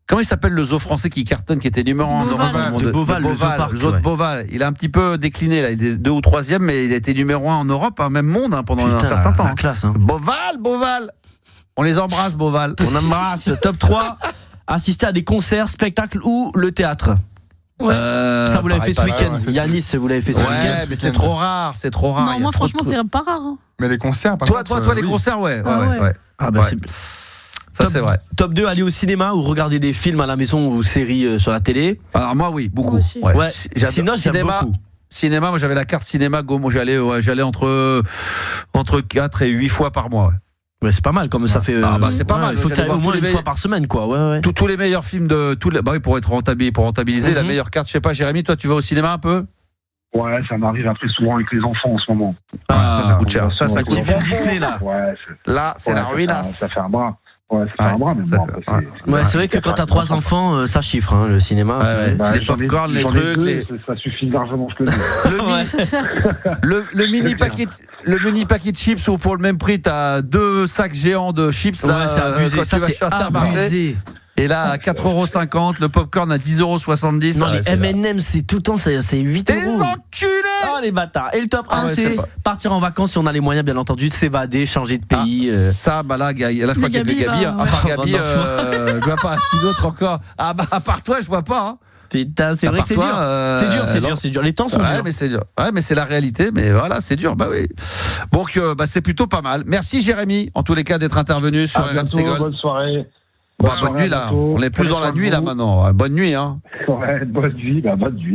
Comment il s'appelle le zoo français qui cartonne, qui était numéro 1 en Europe? De Beauval, le zoo de Beauval. Il a un petit peu décliné, là. Il est 2 ou 3e, mais il a été numéro 1 en Europe, même monde, pendant un certain temps. Classe, hein. Beauval. On les embrasse, Beauval. On embrasse. Top 3, assister à des concerts, spectacles ou le théâtre. Ouais. Ça, vous l'avez fait ce week-end. Yanis, vous l'avez fait ce week-end. Ouais, mais c'est trop rare. Non, moi, franchement, c'est pas rare. Hein. Mais les concerts, par toi, contre. les concerts, ouais. Ah, bah, c'est. Ça, c'est vrai. Top 2, aller au cinéma ou regarder des films à la maison ou séries sur la télé. Alors, moi, oui, beaucoup. Moi aussi. Ouais. Sinon, cinéma. Cinéma, moi, j'avais la carte cinéma. Moi, j'allais entre 4 et 8 fois par mois. Ouais, c'est pas mal comme ça fait. C'est pas mal. Il faut que tu ailles au moins une fois par semaine, quoi. Ouais. Tous les meilleurs films pour être rentabiliser la meilleure carte. Je sais pas, Jérémy, toi, tu vas au cinéma un peu? Ouais, ça m'arrive après souvent avec les enfants en ce moment. Ça coûte cher. Ça coûte cher. Disney là. Ouais, là, c'est la ruinasse. Ça fait un bras. Ouais, ça fait un bras, mais bon, c'est vrai que quand t'as 3 enfants, ça chiffre, hein, le cinéma. Les popcorn, les trucs. Ça suffit largement, je te dis. Le mini paquet de chips où pour le même prix, t'as 2 sacs géants de chips. Là, c'est abusé. Ça, c'est abusé. Et là, à 4,50€, le popcorn à 10,70€. Non, les M&M, c'est tout le temps, c'est 8€. Les enculés! Oh, les bâtards. Et le top 1, c'est partir en vacances si on a les moyens, bien entendu, de s'évader, changer de pays. Ça, là, je crois qu'il y avait Gabi. À part Gabi, je vois pas qui d'autre encore. À part toi, je vois pas. Hein. Putain, c'est vrai que c'est dur. C'est dur. Les temps sont durs. Mais c'est dur. Ouais, mais c'est la réalité. Mais voilà, c'est dur. Bah oui. Donc, c'est plutôt pas mal. Merci, Jérémy, en tous les cas, d'être intervenu sur RMC Gold. Bonne soirée. Bonne nuit là, on est plus dans la nuit là maintenant. Bonne nuit hein. Ouais, bonne nuit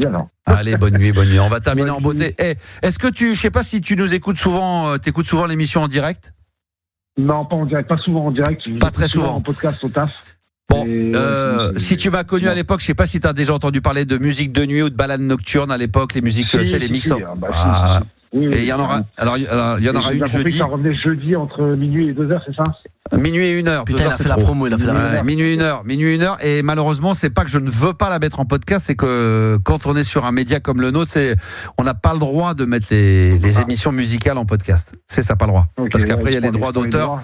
alors. Allez, bonne nuit. On va terminer en beauté. Est-ce que je sais pas si tu nous écoutes souvent, t'écoutes souvent l'émission en direct? Non, pas en direct, pas souvent en direct. Pas très souvent. En podcast au taf. Bon, si tu m'as connu à l'époque, je sais pas si tu as déjà entendu parler de musique de nuit ou de balade nocturne à l'époque, les musiques, c'est les mix. Et il y en aura. Alors il y en aura une jeudi. Ça revenait jeudi entre minuit et 2h, c'est ça? Minuit et 1h. Putain, il a fait la promo, Minuit et 1h. Et malheureusement, c'est pas que je ne veux pas la mettre en podcast, c'est que quand on est sur un média comme le nôtre, on n'a pas le droit de mettre les émissions musicales en podcast. C'est ça, pas le droit. Parce qu'après, il y a les droits d'auteur.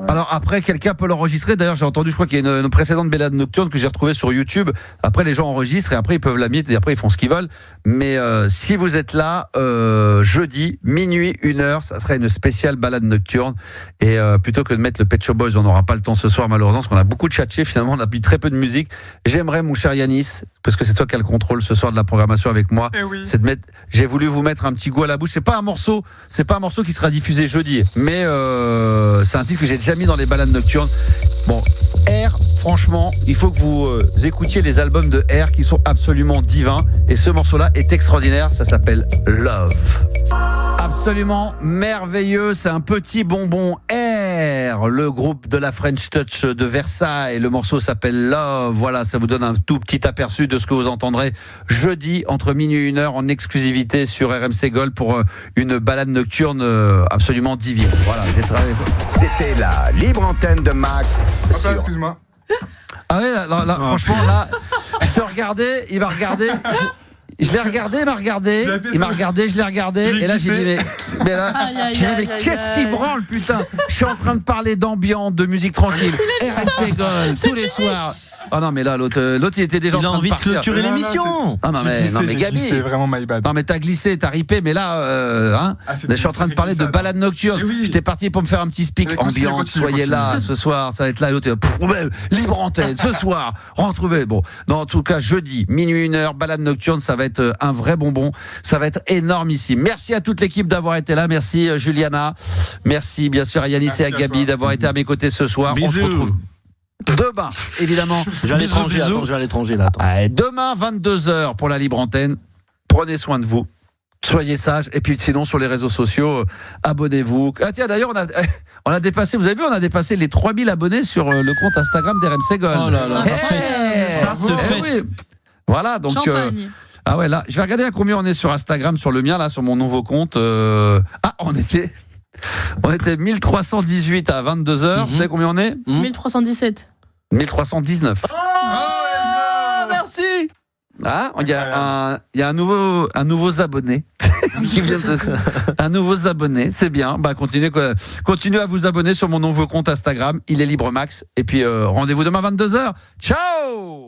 Alors après, quelqu'un peut l'enregistrer. D'ailleurs, j'ai entendu, je crois qu'il y a une précédente balade nocturne que j'ai retrouvée sur YouTube. Après, les gens enregistrent et après, ils peuvent la mettre et après, ils font ce qu'ils veulent. Mais si vous êtes là, jeudi, minuit, 1h, ça serait une spéciale balade nocturne. Et plutôt que de mettre le Pet Shop Boys, on n'aura pas le temps ce soir malheureusement parce qu'on a beaucoup tchatché, finalement on a mis très peu de musique. J'aimerais, mon cher Yanis, parce que c'est toi qui as le contrôle ce soir de la programmation avec moi, c'est de mettre, j'ai voulu vous mettre un petit goût à la bouche. C'est pas un morceau qui sera diffusé jeudi, mais c'est un titre que j'ai déjà mis dans les balades nocturnes. Bon, R, franchement, il faut que vous écoutiez les albums de R qui sont absolument divins, et ce morceau-là est extraordinaire, ça s'appelle Love. Absolument merveilleux, c'est un petit bonbon R, le groupe de la French Touch de Versailles. Le morceau s'appelle Love. Voilà, ça vous donne un tout petit aperçu de ce que vous entendrez jeudi entre minuit et 1h en exclusivité sur RMC Gold pour une balade nocturne absolument divine. Voilà, j'ai travaillé. C'était la libre antenne de Max. Excuse-moi. Ah oui, là, franchement, là, je te regardais, il m'a regardé. Je l'ai regardé, il m'a regardé, je l'ai regardé, et là j'ai dit mais qu'est-ce qui branle, putain? Je suis en train de parler d'ambiance, de musique tranquille, RMC Gold, tous les soirs. Ah non, mais là, l'autre, il était déjà en train de partir. Il a envie de clôturer l'émission. Ah non, mais Gabi. C'est vraiment my bad. Non, mais t'as glissé, t'as ripé, mais là, je suis en train de parler de balade nocturne. J'étais parti pour me faire un petit speak ambiance. Soyez là ce soir, ça va être là. L'autre, libre antenne, ce soir, retrouvez. Bon, non, en tout cas, jeudi, minuit, 1h, balade nocturne, ça va être un vrai bonbon. Ça va être énormissime. Merci à toute l'équipe d'avoir été là. Merci Juliana. Merci bien sûr à Yanis et à Gabi d'avoir été à mes côtés ce soir. Bisous. On se retrouve demain, évidemment. Je vais à l'étranger là. Demain, 22h pour la libre antenne. Prenez soin de vous. Soyez sages. Et puis sinon, sur les réseaux sociaux, abonnez-vous. Ah tiens, d'ailleurs, on a dépassé, vous avez vu, on a dépassé les 3000 abonnés sur le compte Instagram d'RMC Gold. Oh là là, ça se fait. Oui. Voilà, donc... ah ouais, là, je vais regarder à combien on est sur Instagram, sur le mien, là, sur mon nouveau compte. Ah, on était 1318 à 22h. Vous savez combien on est 1317. 1319. Oh, merci. Ah, il y a un nouveau abonné. Un nouveau abonné, c'est bien. Bah, continuez à vous abonner sur mon nouveau compte Instagram. Il est libre max. Et puis, rendez-vous demain 22h. Ciao!